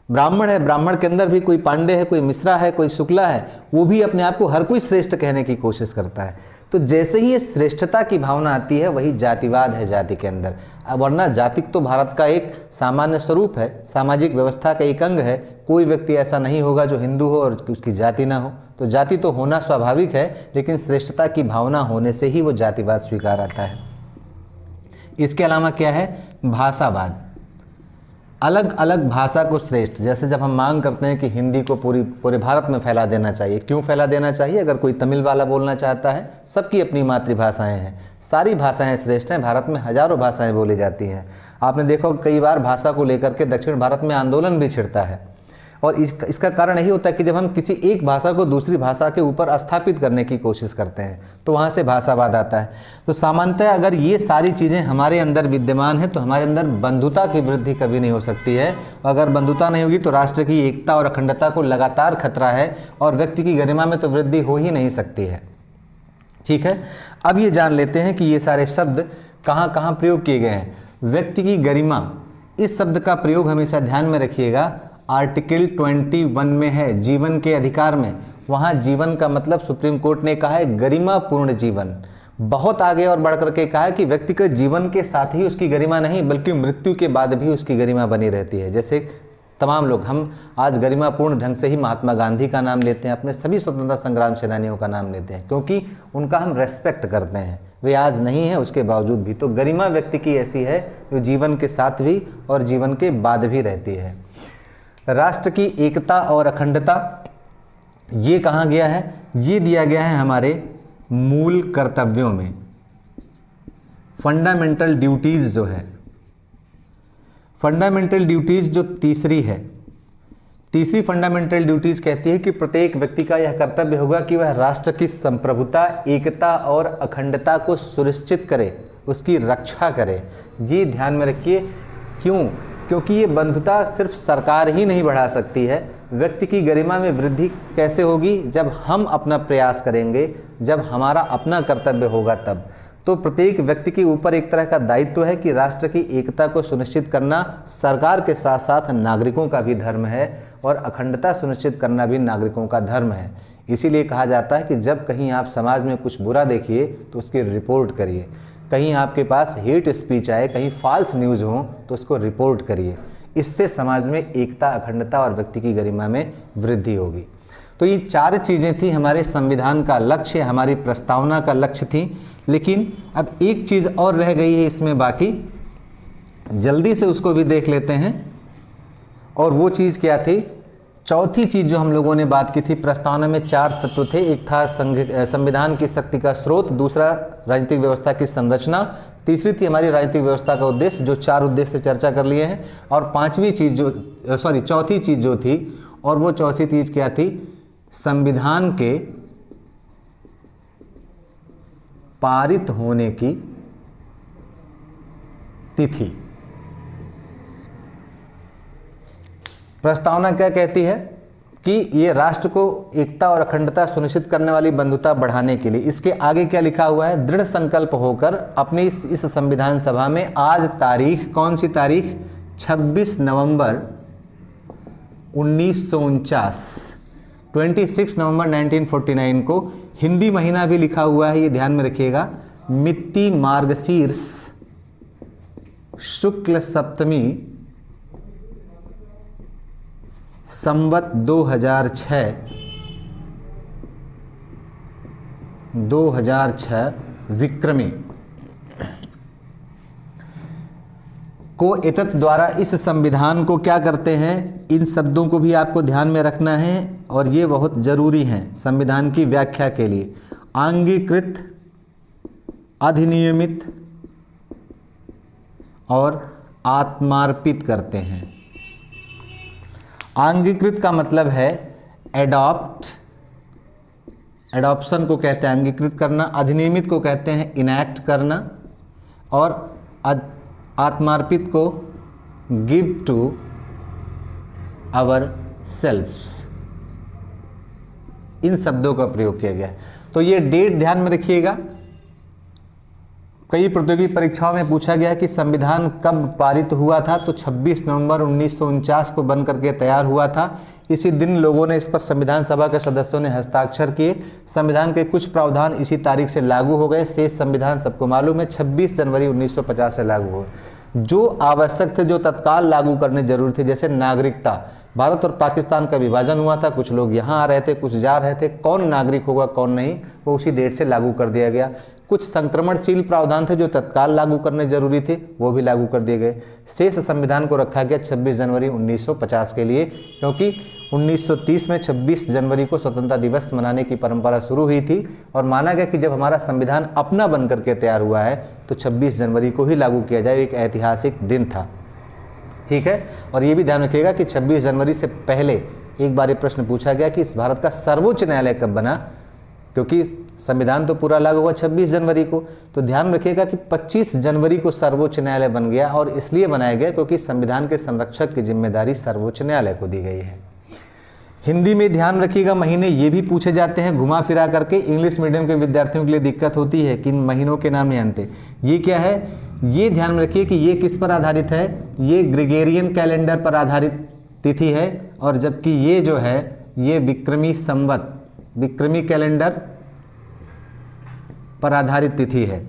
ब्राह्मण है, ब्राह्मण के अंदर भी कोई पांडे है, कोई मिश्रा है, कोई शुक्ला है, वो भी अपने आप को हर कोई श्रेष्ठ कहने की कोशिश करता है। तो जैसे ही ये श्रेष्ठता की भावना आती है, वही जातिवाद है जाति के अंदर। अब वरना जाति तो भारत का एक सामान्य स्वरूप है, सामाजिक व्यवस्था का एक अंग है। कोई व्यक्ति ऐसा नहीं होगा जो हिंदू हो और उसकी जाति ना हो। तो जाति तो होना स्वाभाविक है, लेकिन श्रेष्ठता की भावना होने से ही वो जातिवाद स्वीकार आता है। इसके अलावा क्या है? भाषावाद। अलग अलग भाषा को श्रेष्ठ, जैसे जब हम मांग करते हैं कि हिंदी को पूरे भारत में फैला देना चाहिए। क्यों फैला देना चाहिए? अगर कोई तमिल वाला बोलना चाहता है, सबकी अपनी मातृभाषाएं हैं, सारी भाषाएं श्रेष्ठ हैं। भारत में हजारों भाषाएं बोली जाती हैं। आपने देखा कई बार भाषा को लेकर के दक्षिण भारत में आंदोलन भी छिड़ता है, और इसका कारण यही होता है कि जब हम किसी एक भाषा को दूसरी भाषा के ऊपर स्थापित करने की कोशिश करते हैं, तो वहाँ से भाषावाद आता है। तो सामान्यतः अगर ये सारी चीज़ें हमारे अंदर विद्यमान है, तो हमारे अंदर बंधुता की वृद्धि कभी नहीं हो सकती है। अगर बंधुता नहीं होगी तो राष्ट्र की एकता और अखंडता को लगातार खतरा है, और व्यक्ति की गरिमा में तो वृद्धि हो ही नहीं सकती है। ठीक है, अब ये जान लेते हैं कि ये सारे शब्द कहाँ कहाँ प्रयोग किए गए हैं। व्यक्ति की गरिमा, इस शब्द का प्रयोग हमेशा ध्यान में रखिएगा। आर्टिकल 21 में है, जीवन के अधिकार में। वहाँ जीवन का मतलब सुप्रीम कोर्ट ने कहा है गरिमापूर्ण जीवन। बहुत आगे और बढ़ करके कहा है कि व्यक्ति के जीवन के साथ ही उसकी गरिमा नहीं बल्कि मृत्यु के बाद भी उसकी गरिमा बनी रहती है। जैसे तमाम लोग, हम आज गरिमापूर्ण ढंग से ही महात्मा गांधी का नाम लेते हैं, अपने सभी स्वतंत्रता संग्राम सेनानियों का नाम लेते हैं, क्योंकि उनका हम रेस्पेक्ट करते हैं। वे आज नहीं है, उसके बावजूद भी। तो गरिमा व्यक्ति की ऐसी है जो जीवन के साथ भी और जीवन के बाद भी रहती है। राष्ट्र की एकता और अखंडता, ये कहाँ गया है? ये दिया गया है हमारे मूल कर्तव्यों में। फंडामेंटल ड्यूटीज़ जो है, फंडामेंटल ड्यूटीज़ जो तीसरी है, तीसरी फंडामेंटल ड्यूटीज़ कहती है कि प्रत्येक व्यक्ति का यह कर्तव्य होगा कि वह राष्ट्र की संप्रभुता, एकता और अखंडता को सुनिश्चित करे, उसकी रक्षा करे। ये ध्यान में रखिए। क्यों? क्योंकि ये बंधुता सिर्फ सरकार ही नहीं बढ़ा सकती है। व्यक्ति की गरिमा में वृद्धि कैसे होगी? जब हम अपना प्रयास करेंगे, जब हमारा अपना कर्तव्य होगा तब। तो प्रत्येक व्यक्ति के ऊपर एक तरह का दायित्व है कि राष्ट्र की एकता को सुनिश्चित करना सरकार के साथ साथ नागरिकों का भी धर्म है, और अखंडता सुनिश्चित करना भी नागरिकों का धर्म है। इसीलिए कहा जाता है कि जब कहीं आप समाज में कुछ बुरा देखिए तो उसकी रिपोर्ट करिए। कहीं आपके पास हेट स्पीच आए, कहीं फॉल्स न्यूज़ हो तो उसको रिपोर्ट करिए। इससे समाज में एकता, अखंडता और व्यक्ति की गरिमा में वृद्धि होगी। तो ये चार चीज़ें थी हमारे संविधान का लक्ष्य, हमारी प्रस्तावना का लक्ष्य थी। लेकिन अब एक चीज़ और रह गई है इसमें बाकी, जल्दी से उसको भी देख लेते हैं। और वो चीज़ क्या थी? चौथी चीज़ जो हम लोगों ने बात की थी, प्रस्तावना में चार तत्व थे। एक था संविधान की शक्ति का स्रोत, दूसरा राजनीतिक व्यवस्था की संरचना, तीसरी थी हमारी राजनीतिक व्यवस्था का उद्देश्य, जो चार उद्देश्य पे चर्चा कर लिए हैं। और चौथी चीज़ जो थी, और वो चौथी चीज़ क्या थी? संविधान के पारित होने की तिथि। प्रस्तावना क्या कहती है कि ये राष्ट्र को एकता और अखंडता सुनिश्चित करने वाली बंधुता बढ़ाने के लिए, इसके आगे क्या लिखा हुआ है? दृढ़ संकल्प होकर अपनी इस संविधान सभा में आज तारीख, कौन सी तारीख? 26 नवंबर 1949, 26 नवंबर 1949 को, हिंदी महीना भी लिखा हुआ है, ये ध्यान में रखिएगा, मिति मार्गशीर्ष शुक्ल सप्तमी संवत 2006 विक्रमी को एतत् द्वारा इस संविधान को क्या करते हैं? इन शब्दों को भी आपको ध्यान में रखना है और ये बहुत ज़रूरी हैं संविधान की व्याख्या के लिए। अंगीकृत, अधिनियमित और आत्मार्पित करते हैं। अंगीकृत का मतलब है एडॉप्ट, एडॉप्शन को कहते हैं अंगीकृत करना। अधिनियमित को कहते हैं इनैक्ट करना, और आत्मार्पित को गिव टू आवर सेल्फ्स। इन शब्दों का प्रयोग किया गया है। तो ये डेट ध्यान में रखिएगा। कई प्रतियोगी परीक्षाओं में पूछा गया कि संविधान कब पारित हुआ था, तो 26 नवंबर 1949 को बन करके तैयार हुआ था। इसी दिन लोगों ने इस पर संविधान सभा के सदस्यों ने हस्ताक्षर किए। संविधान के कुछ प्रावधान इसी तारीख से लागू हो गए। शेष संविधान सबको मालूम है 26 जनवरी 1950 से लागू हुए। जो आवश्यक थे, जो तत्काल लागू करने जरूरी थे, जैसे नागरिकता, भारत और पाकिस्तान का विभाजन हुआ था, कुछ लोग यहाँ आ रहे थे, कुछ जा रहे थे, कौन नागरिक होगा कौन नहीं, वो उसी डेट से लागू कर दिया गया। कुछ संक्रमणशील प्रावधान थे जो तत्काल लागू करने जरूरी थे, वो भी लागू कर दिए गए। शेष संविधान को रखा गया 26 जनवरी 1950 के लिए, क्योंकि 1930 में 26 जनवरी को स्वतंत्रता दिवस मनाने की परंपरा शुरू हुई थी और माना गया कि जब हमारा संविधान अपना बन करके तैयार हुआ है तो 26 जनवरी को ही लागू किया जाए। एक ऐतिहासिक दिन था, ठीक है। और ये भी ध्यान रखिएगा कि 26 जनवरी से पहले एक बार ये प्रश्न पूछा गया कि इस भारत का सर्वोच्च न्यायालय कब बना, क्योंकि संविधान तो पूरा लागू हुआ 26 जनवरी को। तो ध्यान रखिएगा कि 25 जनवरी को सर्वोच्च न्यायालय बन गया, और इसलिए बनाया गया क्योंकि संविधान के संरक्षक की जिम्मेदारी सर्वोच्च न्यायालय को दी गई है। हिंदी में ध्यान रखिएगा, महीने ये भी पूछे जाते हैं घुमा फिरा करके। इंग्लिश मीडियम के विद्यार्थियों के लिए दिक्कत होती है कि इन महीनों के नाम नहीं जानते। ये क्या है, ये ध्यान में रखिए कि ये किस पर आधारित है, ये ग्रेगोरियन कैलेंडर पर आधारित तिथि है, और जबकि ये जो है ये विक्रमी संवत, विक्रमी कैलेंडर पर आधारित तिथि है।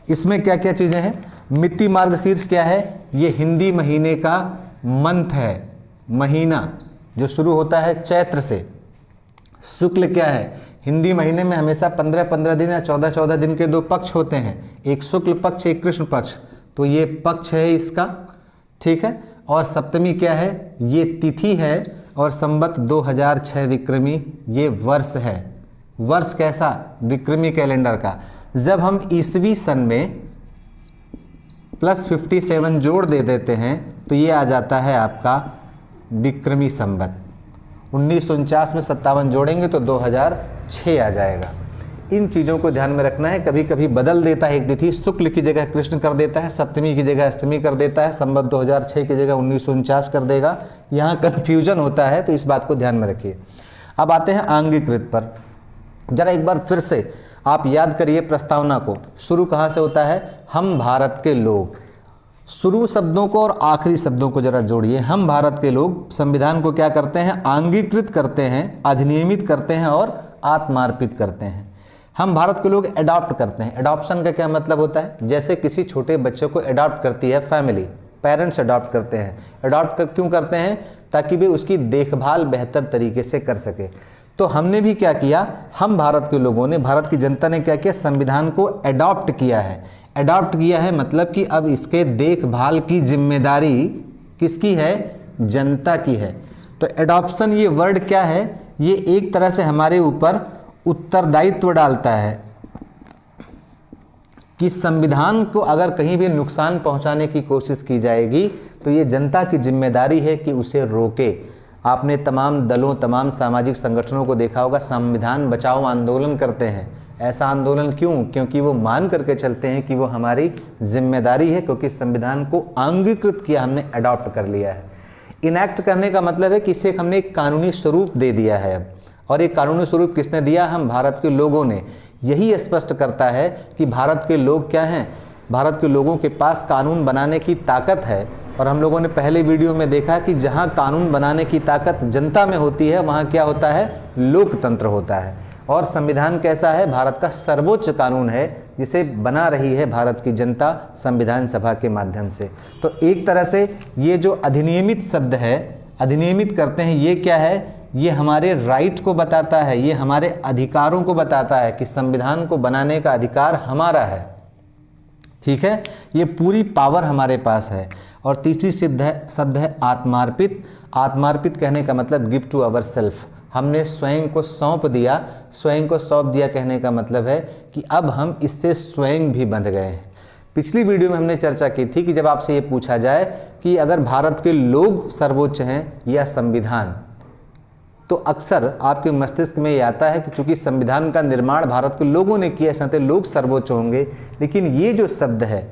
इसमें क्या क्या चीज़ें हैं? मिति मार्गशीर्ष क्या है? ये हिंदी महीने का मंथ है, महीना जो शुरू होता है चैत्र से। शुक्ल क्या है? हिंदी महीने में हमेशा 15-15 दिन या 14-14 दिन के दो पक्ष होते हैं, एक शुक्ल पक्ष एक कृष्ण पक्ष, तो ये पक्ष है इसका, ठीक है। और सप्तमी क्या है? ये तिथि है। और संवत 2006 विक्रमी ये वर्ष है। वर्ष कैसा? विक्रमी कैलेंडर का। जब हम ईसवी सन में +57 जोड़ दे देते हैं तो ये आ जाता है आपका विक्रमी संवत। 1949 में 57 जोड़ेंगे तो 2006 आ जाएगा। इन चीज़ों को ध्यान में रखना है। कभी कभी बदल देता है एक तिथि, शुक्ल की जगह कृष्ण कर देता है, सप्तमी की जगह अष्टमी कर देता है, संवत 2006 की जगह 1949 कर देगा। यहाँ कन्फ्यूजन होता है, तो इस बात को ध्यान में रखिए। अब आते हैं आंगिकृत पर। जरा एक बार फिर से आप याद करिए प्रस्तावना को। शुरू कहाँ से होता है? हम भारत के लोग। शुरू शब्दों को और आखिरी शब्दों को जरा जोड़िए। हम भारत के लोग संविधान को क्या करते हैं? आंगीकृत करते हैं, अधिनियमित करते हैं और आत्मार्पित करते हैं। हम भारत के लोग एडॉप्ट करते हैं। एडॉप्शन का क्या मतलब होता है? जैसे किसी छोटे बच्चे को एडॉप्ट करती है फैमिली, पेरेंट्स एडॉप्ट करते हैं। एडॉप्ट क्यों करते हैं? ताकि वे उसकी देखभाल बेहतर तरीके से कर सके। तो हमने भी क्या किया? हम भारत के लोगों ने, भारत की जनता ने क्या किया? संविधान को एडॉप्ट किया है। एडॉप्ट किया है मतलब कि अब इसके देखभाल की जिम्मेदारी किसकी है? जनता की है। तो एडॉप्शन ये वर्ड क्या है? ये एक तरह से हमारे ऊपर उत्तरदायित्व डालता है कि संविधान को अगर कहीं भी नुकसान पहुंचाने की कोशिश की जाएगी तो ये जनता की जिम्मेदारी है कि उसे रोके। आपने तमाम दलों, तमाम सामाजिक संगठनों को देखा होगा, संविधान बचाओ आंदोलन करते हैं। ऐसा आंदोलन क्यों? क्योंकि वो मान करके चलते हैं कि वो हमारी जिम्मेदारी है, क्योंकि संविधान को अंगीकृत किया, हमने अडॉप्ट कर लिया है। इनैक्ट करने का मतलब है कि इसे हमने एक कानूनी स्वरूप दे दिया है अब। और एक कानूनी स्वरूप किसने दिया? हम भारत के लोगों ने। यही स्पष्ट करता है कि भारत के लोग क्या हैं? भारत के लोगों के पास कानून बनाने की ताकत है। और हम लोगों ने पहले वीडियो में देखा कि जहां कानून बनाने की ताकत जनता में होती है वहां क्या होता है? लोकतंत्र होता है। और संविधान कैसा है? भारत का सर्वोच्च कानून है, जिसे बना रही है भारत की जनता संविधान सभा के माध्यम से। तो एक तरह से ये जो अधिनियमित शब्द है, अधिनियमित करते हैं, ये क्या है? ये हमारे राइट को बताता है, ये हमारे अधिकारों को बताता है कि संविधान को बनाने का अधिकार हमारा है, ठीक है। ये पूरी पावर हमारे पास है। और तीसरी शब्द है आत्मार्पित। आत्मार्पित कहने का मतलब गिव टू अवर सेल्फ। हमने स्वयं को सौंप दिया। स्वयं को सौंप दिया कहने का मतलब है कि अब हम इससे स्वयं भी बंध गए हैं। पिछली वीडियो में हमने चर्चा की थी कि जब आपसे ये पूछा जाए कि अगर भारत के लोग सर्वोच्च हैं या संविधान, तो अक्सर आपके मस्तिष्क में ये आता है कि चूंकि संविधान का निर्माण भारत के लोगों ने किया, इसलिए लोग सर्वोच्च होंगे। लेकिन ये जो शब्द है,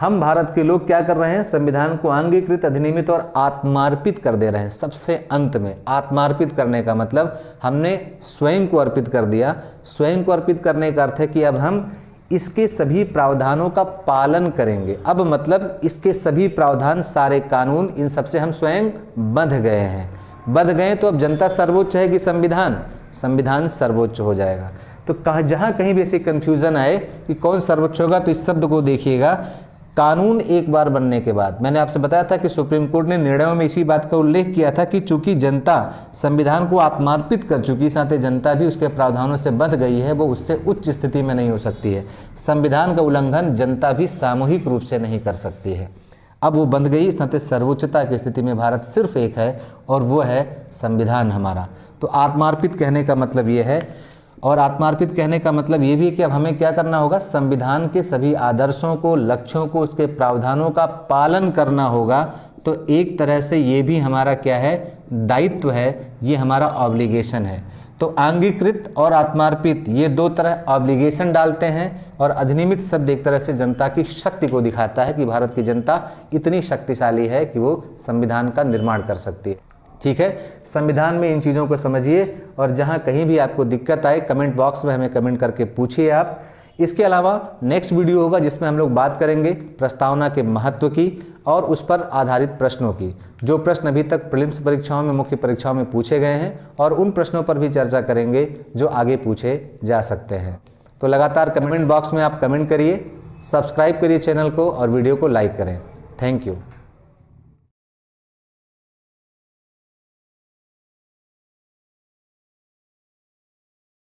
हम भारत के लोग क्या कर रहे हैं? संविधान को अंगीकृत, अधिनियमित और आत्मार्पित कर दे रहे हैं। सबसे अंत में आत्मार्पित करने का मतलब हमने स्वयं को अर्पित कर दिया। स्वयं को अर्पित करने का अर्थ है कि अब हम इसके सभी प्रावधानों का पालन करेंगे। अब मतलब इसके सभी प्रावधान, सारे कानून, इन सबसे हम स्वयं बंध गए हैं। बंध गए तो अब जनता सर्वोच्च है कि संविधान? संविधान सर्वोच्च हो जाएगा। तो जहाँ कहीं भी ऐसी कन्फ्यूज़न आए कि कौन सर्वोच्च होगा, तो इस शब्द को देखिएगा। कानून एक बार बनने के बाद, मैंने आपसे बताया था कि सुप्रीम कोर्ट ने निर्णयों में इसी बात का उल्लेख किया था कि चूंकि जनता संविधान को आत्मार्पित कर चुकी, साथ ही जनता भी उसके प्रावधानों से बंध गई है, वो उससे उच्च स्थिति में नहीं हो सकती है। संविधान का उल्लंघन जनता भी सामूहिक रूप से नहीं कर सकती है। अब वो बंध गई, साथ ही सर्वोच्चता की स्थिति में भारत सिर्फ एक है, और वो है संविधान हमारा। तो आत्मार्पित कहने का मतलब ये है। और आत्मार्पित कहने का मतलब ये भी है कि अब हमें क्या करना होगा? संविधान के सभी आदर्शों को, लक्ष्यों को, उसके प्रावधानों का पालन करना होगा। तो एक तरह से ये भी हमारा क्या है? दायित्व है, ये हमारा ऑब्लिगेशन है। तो अंगीकृत और आत्मार्पित ये दो तरह ऑब्लिगेशन डालते हैं। और अधिनियमित शब्द एक तरह से जनता की शक्ति को दिखाता है कि भारत की जनता इतनी शक्तिशाली है कि वो संविधान का निर्माण कर सकती है, ठीक है। संविधान में इन चीज़ों को समझिए, और जहाँ कहीं भी आपको दिक्कत आए कमेंट बॉक्स में हमें कमेंट करके पूछिए आप। इसके अलावा नेक्स्ट वीडियो होगा जिसमें हम लोग बात करेंगे प्रस्तावना के महत्व की और उस पर आधारित प्रश्नों की, जो प्रश्न अभी तक प्रीलिम्स परीक्षाओं में, मुख्य परीक्षाओं में पूछे गए हैं, और उन प्रश्नों पर भी चर्चा करेंगे जो आगे पूछे जा सकते हैं। तो लगातार कमेंट बॉक्स में आप कमेंट करिए, सब्सक्राइब करिए चैनल को और वीडियो को लाइक करें। Thank you.